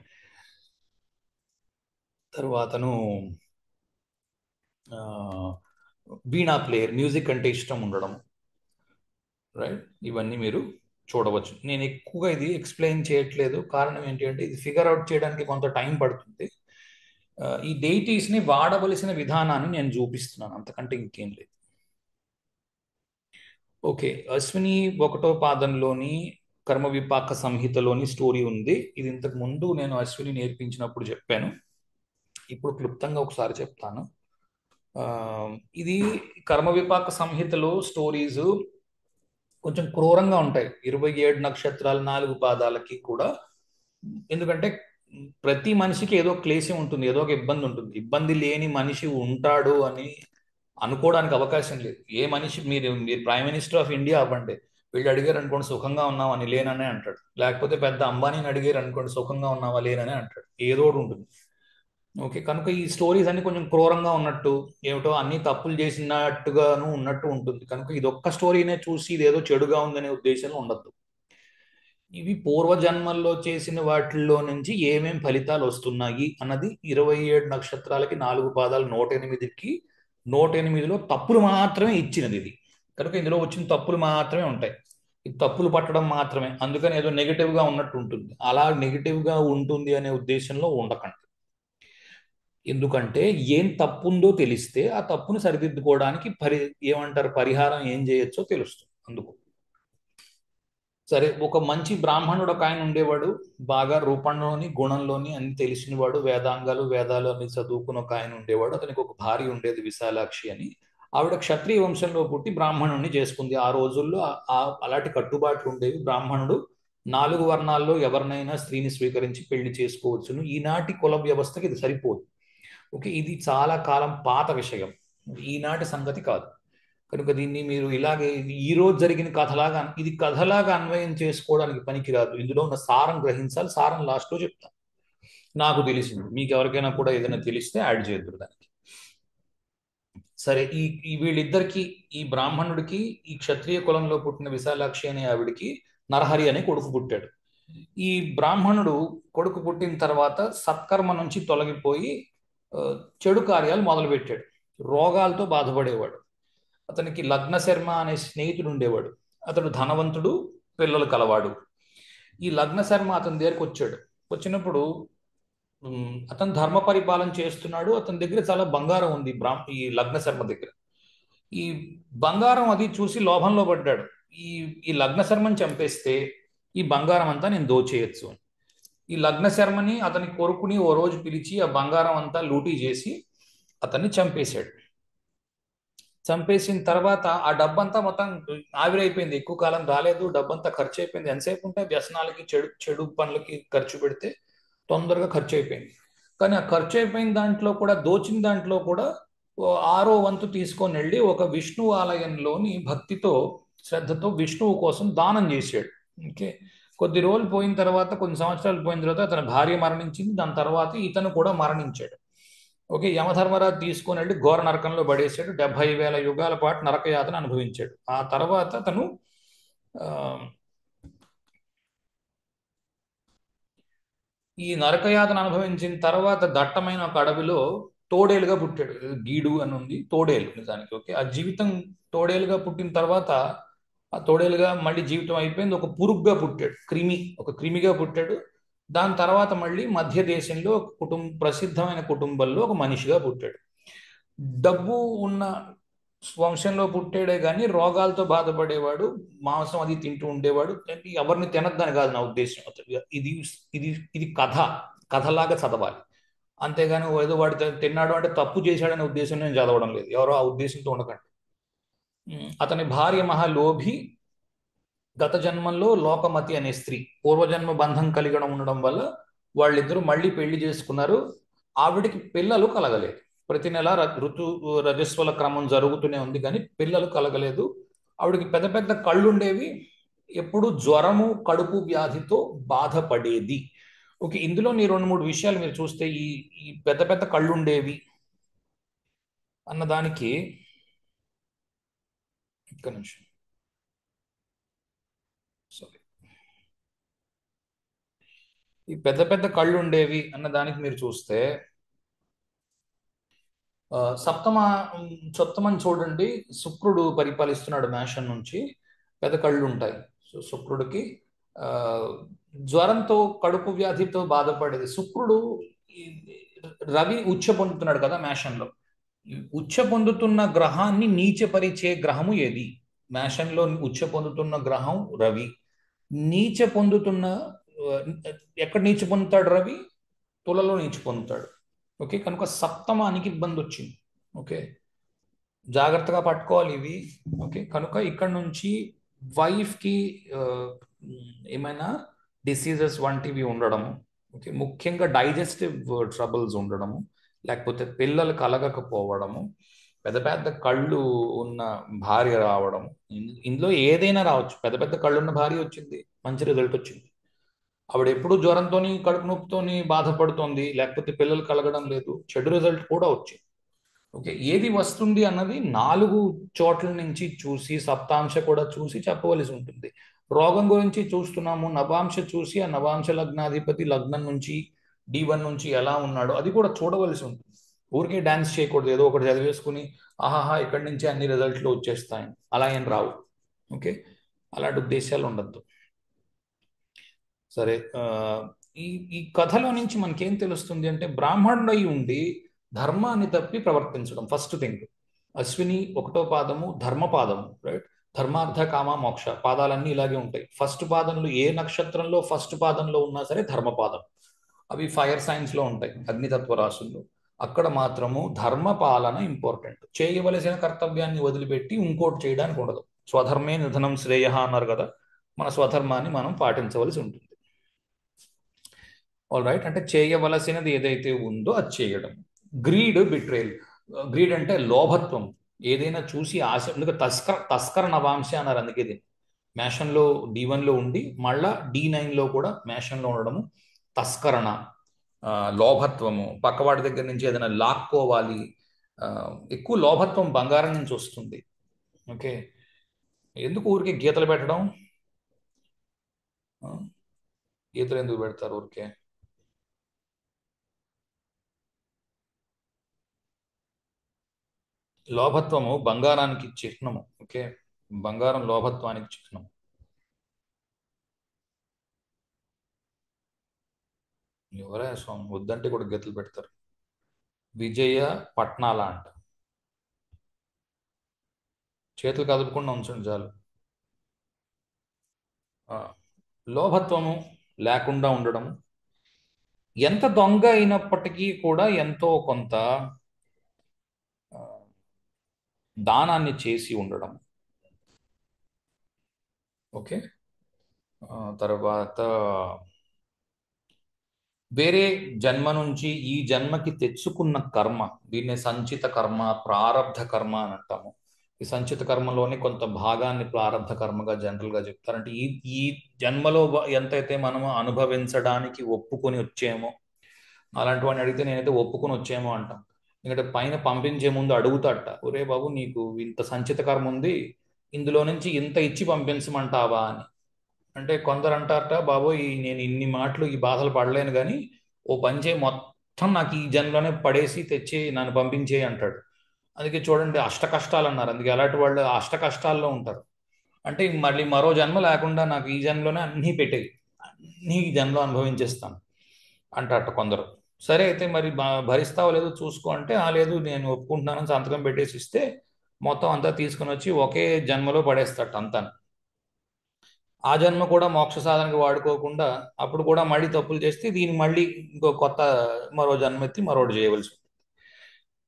తర్వాతను వీణా ప్లేయర్, మ్యూజిక్ అంటే ఇష్టం ఉండడం. రైట్, ఇవన్నీ మీరు చూడవచ్చు. నేను ఎక్కువగా ఇది ఎక్స్ప్లెయిన్ చేయట్లేదు, కారణం ఏంటి అంటే ఇది ఫిగర్ అవుట్ చేయడానికి కొంత టైం పడుతుంది. ఈ డెయిటీస్ని వాడవలసిన విధానాన్ని నేను చూపిస్తున్నాను, అంతకంటే ఇంకేం లేదు. ఓకే, అశ్విని 1వ పాదంలోని కర్మ విపాక సంహితలోని స్టోరీ ఉంది. ఇది ఇంతకు ముందు నేను అశ్విని నేర్పించినప్పుడు చెప్పాను, ఇప్పుడు క్లుప్తంగా ఒకసారి చెప్తాను. ఇది కర్మ విపాక సంహితలో స్టోరీస్ కొంచెం క్రూరంగా ఉంటాయి. 27 నక్షత్రాలు 4 పాదాలకి కూడా. ఎందుకంటే ప్రతి మనిషికి ఏదో క్లేశం ఉంటుంది, ఏదో ఒక ఇబ్బంది ఉంటుంది. ఇబ్బంది లేని మనిషి ఉంటాడు అని అనుకోవడానికి అవకాశం లేదు. ఏ మనిషి, మీరు ప్రైమ్ మినిస్టర్ ఆఫ్ ఇండియా అవ్వండి, వీళ్ళు అడిగారు అనుకోండి సుఖంగా ఉన్నామని, లేననే అంటాడు. లేకపోతే పెద్ద అంబానీని అడిగారు అనుకోండి సుఖంగా ఉన్నావా, లేననే అంటాడు. ఏదో ఒకటి ఉంటుంది. ఓకే, కనుక ఈ స్టోరీస్ అన్ని కొంచెం క్రూరంగా ఉన్నట్టు, ఏమిటో అన్ని తప్పులు చేసినట్టుగాను ఉన్నట్టు ఉంటుంది. కనుక ఇది ఒక్క స్టోరీనే చూసి ఇదేదో చెడుగా ఉందనే ఉద్దేశంలో ఉండద్దు. ఇవి పూర్వజన్మల్లో చేసిన వాటిల్లో నుంచి ఏమేం ఫలితాలు వస్తున్నాయి అన్నది 27 నక్షత్రాలకి 4 పాదాలు 108కి 108లో తప్పులు మాత్రమే ఇచ్చినది ఇది. కనుక ఇందులో వచ్చిన తప్పులు మాత్రమే ఉంటాయి. ఇది తప్పులు పట్టడం మాత్రమే, అందుకని ఏదో నెగిటివ్గా ఉన్నట్టు ఉంటుంది. అలా నెగిటివ్గా ఉంటుంది అనే ఉద్దేశంలో ఉండకండి. ఎందుకంటే ఏం తప్పుందో తెలిస్తే ఆ తప్పును సరిదిద్దుకోవడానికి ఏమంటారు, పరిహారం ఏం చేయొచ్చో తెలుస్తుంది. అందుకు సరే, ఒక మంచి బ్రాహ్మణుడు ఒక ఆయన ఉండేవాడు. బాగా రూపంలోని గుణంలోని అన్ని తెలిసినవాడు, వేదాలు అన్ని చదువుకుని ఒక ఆయన ఉండేవాడు. అతనికి ఒక భార్య ఉండేది, విశాలాక్షి అని. ఆవిడ క్షత్రియ వంశంలో పుట్టి బ్రాహ్మణుడిని చేసుకుంది. ఆ రోజుల్లో అలాంటి కట్టుబాట్లు ఉండేవి. బ్రాహ్మణుడు 4 వర్ణాల్లో ఎవరినైనా స్త్రీని స్వీకరించి పెళ్లి చేసుకోవచ్చును. ఈనాటి కుల వ్యవస్థకి ఇది సరిపోదు. ఓకే, ఇది చాలా కాలం పాత విషయం, ఈనాటి సంగతి కాదు. కనుక దీన్ని మీరు ఇలాగే ఈ రోజు జరిగిన కథలాగా, ఇది కథలాగా అన్వయం చేసుకోవడానికి పనికిరాదు. ఇందులో ఉన్న సారం గ్రహించాలి. సారం లాస్ట్లో చెప్తాను. నాకు తెలిసింది, మీకు ఎవరికైనా కూడా ఏదైనా తెలిస్తే యాడ్ చేద్దరు దానికి. సరే, ఈ వీళ్ళిద్దరికి, ఈ బ్రాహ్మణుడికి ఈ క్షత్రియ కులంలో పుట్టిన విశాలాక్షి అనే ఆవిడికి నరహరి అనే కొడుకు పుట్టాడు. ఈ బ్రాహ్మణుడు కొడుకు పుట్టిన తర్వాత సత్కర్మ నుంచి తొలగిపోయి చెడు కార్యాలు మొదలుపెట్టాడు. రోగాలతో బాధపడేవాడు. అతనికి లగ్న శర్మ అనే స్నేహితుడు ఉండేవాడు. అతడు ధనవంతుడు, పిల్లలు కలవాడు. ఈ లగ్న శర్మ అతని దగ్గరికి వచ్చాడు. వచ్చినప్పుడు అతను ధర్మ పరిపాలన చేస్తున్నాడు. అతని దగ్గర చాలా బంగారం ఉంది, ఈ లగ్న శర్మ దగ్గర. ఈ బంగారం అది చూసి లోభంలో పడ్డాడు. ఈ ఈ లగ్న శర్మని చంపేస్తే ఈ బంగారం అంతా నేను దోచేయచ్చు అని. ఈ లగ్న శర్మని అతని కొడుకుని ఓ రోజు పిలిచి ఆ బంగారం అంతా లూటీ చేసి అతన్ని చంపేశాడు. చంపేసిన తర్వాత ఆ డబ్బంతా మొత్తం ఆవిరైపోయింది. ఎక్కువ కాలం రాలేదు, డబ్బంతా ఖర్చు అయిపోయింది. ఎంతసేపు ఉంటే వ్యసనాలకి, చెడు చెడు పనులకి ఖర్చు పెడితే తొందరగా ఖర్చు అయిపోయింది. కానీ ఆ ఖర్చు అయిపోయిన దాంట్లో కూడా, దోచిన దాంట్లో కూడా 6వ వంతు తీసుకొని వెళ్ళి ఒక విష్ణు ఆలయంలోని భక్తితో, శ్రద్ధతో విష్ణువు కోసం దానం చేశాడు. ఓకే, కొద్ది రోజులు పోయిన తర్వాత, కొన్ని సంవత్సరాలు పోయిన తర్వాత అతని భార్య మరణించింది. దాని తర్వాత ఇతను కూడా మరణించాడు. ఓకే, యమధర్మరాజు తీసుకొని వెళ్ళి ఘోర నరకంలో పడేసాడు. 70,000 యుగాల పాటు నరకయాతన అనుభవించాడు. ఆ తర్వాత తను ఈ నరకయాతన అనుభవించిన తర్వాత దట్టమైన ఒక అడవిలో తోడేలుగా పుట్టాడు. గీడు అని ఉంది, తోడేలు నిజానికి. ఓకే, ఆ జీవితం తోడేలుగా పుట్టిన తర్వాత ఆ తోడేలుగా మళ్ళీ జీవితం అయిపోయింది. ఒక పురుగుగా పుట్టాడు, ఒక క్రిమిగా పుట్టాడు. దాని తర్వాత మళ్ళీ మధ్య దేశంలో ప్రసిద్ధమైన కుటుంబంలో ఒక మనిషిగా పుట్టాడు. డబ్బు ఉన్న వంశంలో పుట్టాడే కానీ రోగాలతో బాధపడేవాడు, మాంసం అది తింటూ ఉండేవాడు. ఎవరిని తినద్దని కాదు నా ఉద్దేశం. ఇది ఇది ఇది కథలాగా చదవాలి. అంతేగాని ఏదో వాడు తిన్నాడు అంటే తప్పు చేశాడనే ఉద్దేశం నేను చదవడం లేదు. ఎవరో ఆ ఉద్దేశంతో ఉండకండి. అతని భార్య మహాలోభి, గత జన్మంలో లోకమతి అనే స్త్రీ, పూర్వజన్మ బంధం కలిగడం ఉండడం వల్ల వాళ్ళిద్దరూ మళ్ళీ పెళ్లి చేసుకున్నారు. ఆవిడికి పిల్లలు కలగలేదు. ప్రతి నెల రజస్వల క్రమం జరుగుతూనే ఉంది కానీ పిల్లలు కలగలేదు. ఆవిడకి పెద్ద పెద్ద కళ్ళు ఉండేవి. ఎప్పుడు జ్వరము, కడుపు వ్యాధితో బాధపడేది. ఓకే, ఇందులో నీ రెండు మూడు విషయాలు మీరు చూస్తే ఈ ఈ పెద్ద పెద్ద కళ్ళు ఉండేవి అన్నదానికి, ఒక్క నిమిషం, సారీ, ఈ పెద్ద పెద్ద కళ్ళు ఉండేవి అన్నదానికి మీరు చూస్తే సప్తమ సప్తమని చూడండి. శుక్రుడు పరిపాలిస్తున్నాడు మేషం నుంచి. పెద్ద కళ్ళు ఉంటాయి. సో శుక్రుడికి ఆ, జ్వరంతో కడుపు వ్యాధితో బాధపడేది. శుక్రుడు ఈ రవి ఉచ్చ పొందుతున్నాడు కదా మేషంలో. ఈ ఉచ్చ పొందుతున్న గ్రహాన్ని నీచపరిచే గ్రహము ఏది? మేషంలో ఉచ్చ పొందుతున్న గ్రహం రవి. నీచ పొందుతున్న ఆ, ఎక్కడ నీచ పొందుతాడు రవి? తులలో నీచ పొందుతాడు. ఓకే, కనుక సప్తమానికి ఇబ్బంది వచ్చింది. ఓకే, జాగ్రత్తగా పట్టుకోవాలి ఇవి. ఓకే, కనుక ఇక్కడ నుంచి వైఫ్కి ఏమైనా డిసీజెస్ వంటివి ఉండడము, ఓకే, ముఖ్యంగా డైజెస్టివ్ ట్రబుల్స్ ఉండడము, లేకపోతే పిల్లలు కలగకపోవడము, పెద్ద పెద్ద కళ్ళు ఉన్న భార్య రావడం, ఇందులో ఏదైనా రావచ్చు. పెద్ద పెద్ద కళ్ళు ఉన్న భార్య వచ్చింది, మంచి రిజల్ట్ వచ్చింది. ఆవిడ ఎప్పుడు జ్వరంతోని కడుపు నొప్పితోని బాధపడుతోంది, లేకపోతే పిల్లలు కలగడం లేదు, చెడు రిజల్ట్ కూడా వచ్చింది. ఓకే, ఏది వస్తుంది అన్నది 4 చోట్ల నుంచి చూసి, సప్తాంశ కూడా చూసి చెప్పవలసి ఉంటుంది. రోగం గురించి చూస్తున్నాము, నవాంశ చూసి ఆ నవాంశ లగ్నాధిపతి లగ్నం నుంచి D1 నుంచి ఎలా ఉన్నాడో అది కూడా చూడవలసి ఉంటుంది. ఊరికే డాన్స్ చేయకూడదు, ఏదో ఒకటి చదివేసుకుని ఆహాహా ఇక్కడి నుంచి అన్ని రిజల్ట్లు వచ్చేస్తాయి అలా ఏం రావు. ఓకే, అలాంటి ఉద్దేశాలు ఉండద్దు. సరే, ఈ ఈ కథలో నుంచి మనకేం తెలుస్తుంది అంటే బ్రాహ్మణుడై ఉండి ధర్మాన్ని తప్పి ప్రవర్తించడం ఫస్ట్ థింగ్. అశ్విని ఒకటో పాదము ధర్మపాదము, రైట్? ధర్మార్థ కామ మోక్ష పాదాలన్నీ ఇలాగే ఉంటాయి. ఫస్ట్ పాదంలో ఏ నక్షత్రంలో ఫస్ట్ పాదంలో ఉన్నా సరే ధర్మపాదం. అవి ఫైర్ సైన్స్ లో ఉంటాయి, అగ్నితత్వ రాశుల్లో. అక్కడ మాత్రము ధర్మ పాలన ఇంపార్టెంట్. చేయవలసిన కర్తవ్యాన్ని వదిలిపెట్టి ఇంకోటి చేయడానికి ఉండదు. స్వధర్మే నిధనం శ్రేయ అన్నారు కదా, మన స్వధర్మాన్ని మనం పాటించవలసి ఉంటుంది. ఆల్ రైట్, అంటే చేయవలసినది ఏదైతే ఉందో అది చేయడం. Greed, betrayal. గ్రీడ్ అంటే లోభత్వం. ఏదైనా చూసి ఆశ, ఎందుకంటే తస్కర నవాంశ అన్నారు, అందుకే ఇది మేషంలో D1లో ఉండి మళ్ళా D9లో కూడా మేషంలో ఉండడము తస్కరణ. లోభత్వము, పక్కవాడి దగ్గర నుంచి ఏదైనా లాక్కోవాలి. ఆ, ఎక్కువ లోభత్వం బంగారం నుంచి వస్తుంది. ఓకే, ఎందుకు ఊరికే గీతలు పెట్టడం? ఆ, గీతలు ఎందుకు పెడతారు ఊరికే? లోభత్వము బంగారానికి చిహ్నము. ఓకే, బంగారం లోభత్వానికి చిహ్నం. ఎవరే స్వామి, వద్దంటే కూడా గీతలు పెడతారు. విజయ పట్నాల అంట. చేతులు కదపకుండా ఉంచండి చాలు. ఆ, లోభత్వము లేకుండా ఉండడం. ఎంత దొంగ అయినప్పటికీ కూడా ఎంతో కొంత ఆ, దానాన్ని చేసి ఉండడం. ఓకే, తర్వాత వేరే జన్మ నుంచి ఈ జన్మకి తెచ్చుకున్న కర్మ, దీన్ని సంచిత కర్మ, ప్రారబ్ధ కర్మ అని అంటాము. ఈ సంచిత కర్మలోని కొంత భాగాన్ని ప్రారబ్ధ కర్మగా జనరల్ గా చెప్తారు. అంటే ఈ ఈ జన్మలో ఎంతైతే మనము అనుభవించడానికి ఒప్పుకొని వచ్చేమో, అలాంటి వాడిని అడిగితే నేనైతే ఒప్పుకొని వచ్చేమో అంటాం. ఎందుకంటే పైన పంపించే ముందు అడుగుతాట, ఒరే బాబు నీకు ఇంత సంచిత కర్మ ఉంది, ఇందులో నుంచి ఇంత ఇచ్చి పంపించమంటావా అని. అంటే కొందరు అంటారట, బాబోయ్ నేను ఇన్ని మాటలు ఈ బాధలు పడలేను కానీ ఓ పని చేయి, మొత్తం నాకు ఈ జన్మలోనే పడేసి తెచ్చి నన్ను పంపించేయి అంటాడు. అందుకే చూడండి అష్ట కష్టాలు అన్నారు, అందుకే అలాంటి వాళ్ళు అష్ట కష్టాల్లో ఉంటారు. అంటే మళ్ళీ మరో జన్మ లేకుండా నాకు ఈ జన్మలోనే అన్నీ పెట్టేయి, అన్నీ ఈ జన్మలో అనుభవించేస్తాను అంటారట కొందరు. సరే అయితే మరి భరిస్తావో లేదో చూసుకో అంటే, ఆ లేదు నేను ఒప్పుకుంటున్నానని సంతకం పెట్టేసి ఇస్తే మొత్తం అంతా తీసుకుని వచ్చి ఒకే జన్మలో పడేస్తాట అంతా. ఆ జన్మ కూడా మోక్ష సాధనకి వాడుకోకుండా అప్పుడు కూడా మళ్ళీ తప్పులు చేస్తే దీన్ని మళ్ళీ ఇంకో కొత్త మరో జన్మ ఎత్తి మరొకటి చేయవలసి ఉంటుంది.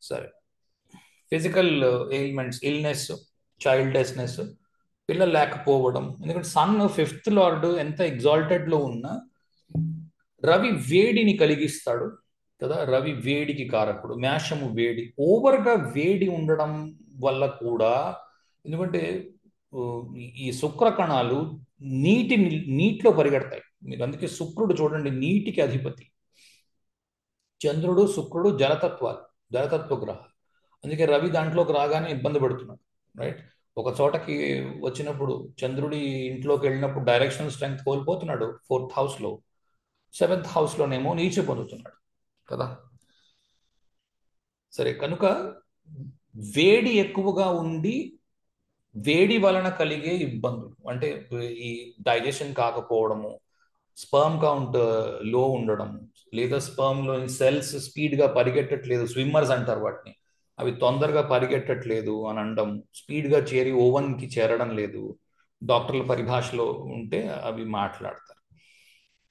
సరే, ఫిజికల్ ఎయిల్మెంట్స్, ఇల్నెస్, చైల్డ్లెస్నెస్, పిల్లలు లేకపోవడం. ఎందుకంటే సన్ ఫిఫ్త్ లార్డ్ ఎంత ఎగ్జాల్టెడ్ లో ఉన్నా రవి వేడిని కలిగిస్తాడు కదా, రవి వేడికి కారకుడు, మేషము వేడి, ఓవర్గా వేడి ఉండడం వల్ల కూడా, ఎందుకంటే ఆ, ఈ శుక్ర కణాలు నీటిలో పరిగెడతాయి. మీరు అందుకే శుక్రుడు చూడండి నీటికి అధిపతి, చంద్రుడు శుక్రుడు జలతత్వాలు, జలతత్వ గ్రహాలు. అందుకే రవి దాంట్లోకి రాగానే ఇబ్బంది పడుతున్నాడు, రైట్. ఒక చోటకి వచ్చినప్పుడు చంద్రుడి ఇంట్లోకి వెళ్ళినప్పుడు డైరెక్షనల్ స్ట్రెంగ్త్ కోల్పోతున్నాడు ఫోర్త్ హౌస్ లో, సెవెంత్ హౌస్ లోనేమో నీచ పొందుతున్నాడు కదా. సరే, కనుక వేడి ఎక్కువగా ఉండి వేడి వలన కలిగే ఇబ్బందులు అంటే ఈ డైజెషన్ కాకపోవడము, స్పర్మ్ కౌంట్ లో ఉండడం, లేదా స్పర్మ్ లోని సెల్స్ స్పీడ్ గా పరిగెట్టట్లేదు, స్విమ్మర్స్ అంటారు వాటిని, అవి తొందరగా పరిగెట్టట్లేదు అని అనడం, స్పీడ్ గా చేరి ఓవెన్ కి చేరడం లేదు, డాక్టర్ల పరిభాషలో ఉంటే అవి మాట్లాడతారు,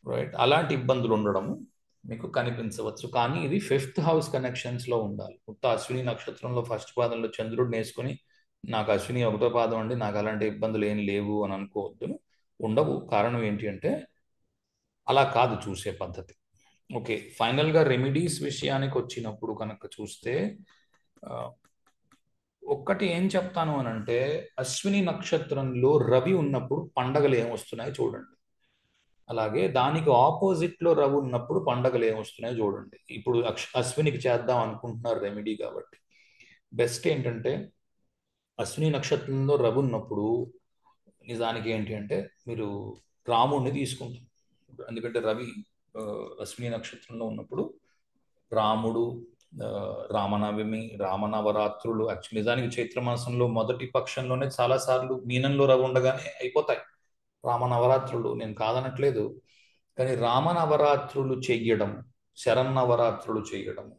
రైట్. అలాంటి ఇబ్బందులు ఉండడము మీకు కనిపించవచ్చు. కానీ ఇది ఫిఫ్త్ హౌస్ కనెక్షన్స్ లో ఉండాలి. ఉత్త అశ్విని నక్షత్రంలో ఫస్ట్ పాదంలో చంద్రుడిని వేసుకుని నాకు అశ్విని ఒకటో పాదం అండి, నాకు అలాంటి ఇబ్బందులు ఏం లేవు అని అనుకోవద్దు. ఉండవు. కారణం ఏంటి అంటే అలా కాదు చూసే పద్ధతి. ఓకే, ఫైనల్ గా రెమెడీస్ విషయానికి వచ్చినప్పుడు కనుక చూస్తే ఆ, ఒక్కటి ఏం చెప్తాను అని అంటే, అశ్విని నక్షత్రంలో రవి ఉన్నప్పుడు పండగలు ఏమొస్తున్నాయి చూడండి, అలాగే దానికి ఆపోజిట్ లో రవి ఉన్నప్పుడు పండగలు ఏమొస్తున్నాయో చూడండి. ఇప్పుడు అశ్వినికి చేద్దాం అనుకుంటున్నారు రెమెడీ కాబట్టి బెస్ట్ ఏంటంటే, అశ్విని నక్షత్రంలో రవి ఉన్నప్పుడు నిజానికి ఏంటి అంటే మీరు రాముడిని తీసుకుంటారు. ఎందుకంటే రవి ఆ, అశ్విని నక్షత్రంలో ఉన్నప్పుడు రాముడు, ఆ, రామనవమి, రామనవరాత్రులు, యాక్చువల్ నిజానికి చైత్ర మాసంలో మొదటి పక్షంలోనే చాలా సార్లు మీనంలో రవి ఉండగానే అయిపోతాయి రామనవరాత్రులు, నేను కాదనట్లేదు. కానీ రామనవరాత్రులు చెయ్యడం, శరన్నవరాత్రులు చేయడం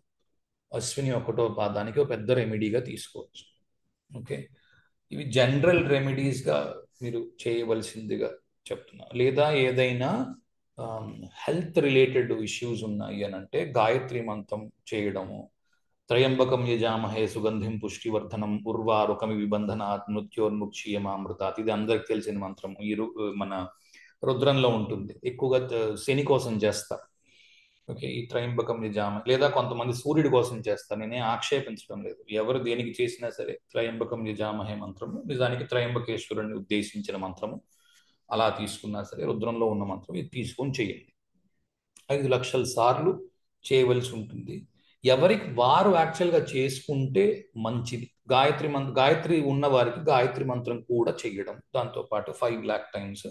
అశ్విని ఒకటో పాదానికి ఒక పెద్ద రెమెడీగా తీసుకోవచ్చు. ఓకే, ఇవి జనరల్ రెమెడీస్గా మీరు చేయవలసిందిగా చెప్తున్నా. లేదా ఏదైనా హెల్త్ రిలేటెడ్ ఇష్యూస్ ఉన్నాయి అని అంటే గాయత్రి మంత్రం చేయడము, త్రయంబకం యజామహే సుగంధిం పుష్టివర్ధనం ఉర్వారుకమి విబంధనాత్ మృత్యోర్ముక్షీయమామృతాత్, ఇది అందరికి తెలిసిన మంత్రం. మన రుద్రంలో ఉంటుంది, ఎక్కువగా శని కోసం చేస్తారు. ఓకే, ఈ త్రయంబకం నిజామ, లేదా కొంతమంది సూర్యుడి కోసం చేస్తారు. నేనే ఆక్షేపించడం లేదు, ఎవరు దేనికి చేసినా సరే త్రయంబకం నిజామహే మంత్రము నిజానికి త్రయంబకేశ్వరుని ఉద్దేశించిన మంత్రము. అలా తీసుకున్నా సరే రుద్రంలో ఉన్న మంత్రం ఇది తీసుకొని చేయండి. 5 లక్షల సార్లు చేయవలసి ఉంటుంది. ఎవరికి వారు యాక్చువల్గా చేసుకుంటే మంచిది. గాయత్రి ఉన్న వారికి గాయత్రి మంత్రం కూడా చెయ్యడం, దాంతోపాటు 5 lakh టైమ్స్.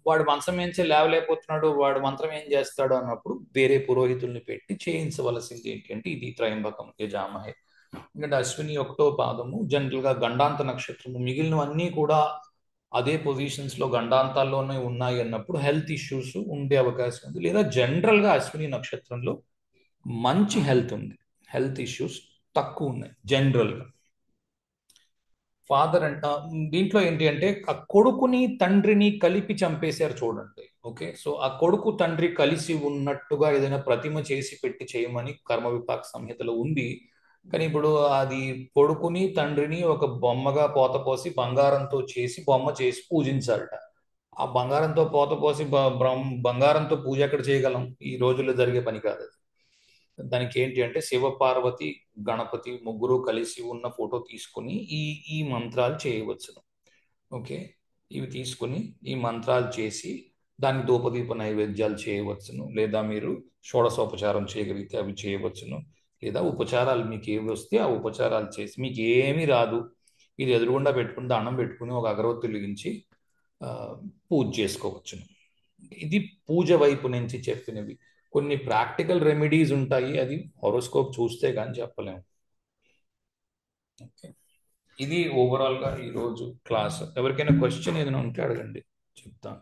వాడు మంచం ఏంచే లేవలేకపోతున్నాడు, వాడు మంత్రం ఏం చేస్తాడు అన్నప్పుడు వేరే పురోహితుల్ని పెట్టి చేయించవలసింది ఏంటి అంటే ఇది త్రయంబకం యజామహే. ఎందుకంటే అశ్విని ఒకటో పాదము జనరల్ గా గండాంత నక్షత్రము, మిగిలినవన్నీ కూడా అదే పొజిషన్స్ లో గండాంతాల్లోనే ఉన్నాయి అన్నప్పుడు హెల్త్ ఇష్యూస్ ఉండే అవకాశం ఉంది. లేదా జనరల్ గా అశ్విని నక్షత్రంలో మంచి హెల్త్ ఉంది, హెల్త్ ఇష్యూస్ తక్కువ ఉన్నాయి జనరల్ గా. ఫాదర్ అంట దీంట్లో ఏంటి అంటే ఆ కొడుకుని తండ్రిని కలిపి చంపేశారు చూడండి. ఓకే, సో ఆ కొడుకు తండ్రి కలిసి ఉన్నట్టుగా ఏదైనా ప్రతిమ చేసి పెట్టి చేయమని కర్మ విపాక సంహితలో ఉంది. కానీ ఇప్పుడు అది కొడుకుని తండ్రిని ఒక బొమ్మగా పోత పోసి బంగారంతో చేసి బొమ్మ చేసి పూజించాలట. ఆ బంగారంతో పోత పోసి బంగారంతో పూజ ఎక్కడ చేయగలం, ఈ రోజుల్లో జరిగే పని కాదు అది. దానికి ఏంటి అంటే శివపార్వతి గణపతి ముగ్గురు కలిసి ఉన్న ఫోటో తీసుకుని ఈ ఈ మంత్రాలు చేయవచ్చును. ఓకే, ఇవి తీసుకుని ఈ మంత్రాలు చేసి దానికి ధూపదీప నైవేద్యాలు చేయవచ్చును. లేదా మీరు షోడశోపచారం చేయగలిగితే అవి చేయవచ్చును. లేదా ఉపచారాలు మీకు ఏవి వస్తే ఆ ఉపచారాలు చేసి, మీకు ఏమీ రాదు ఇది ఎదురుగుండా పెట్టుకుని దండం పెట్టుకుని ఒక అగరవత్తి వెలిగించి ఆ, పూజ చేసుకోవచ్చును. ఇది పూజ వైపు నుంచి చెప్పినవి. కొన్ని ప్రాక్టికల్ రెమెడీస్ ఉంటాయి, అది హోరోస్కోప్ చూస్తే కానీ చెప్పలేము. ఓకే, ఇది ఓవరాల్ గా ఈరోజు క్లాస్. ఎవరికైనా క్వశ్చన్ ఏదైనా ఉంటే అడగండి, చెప్తాను.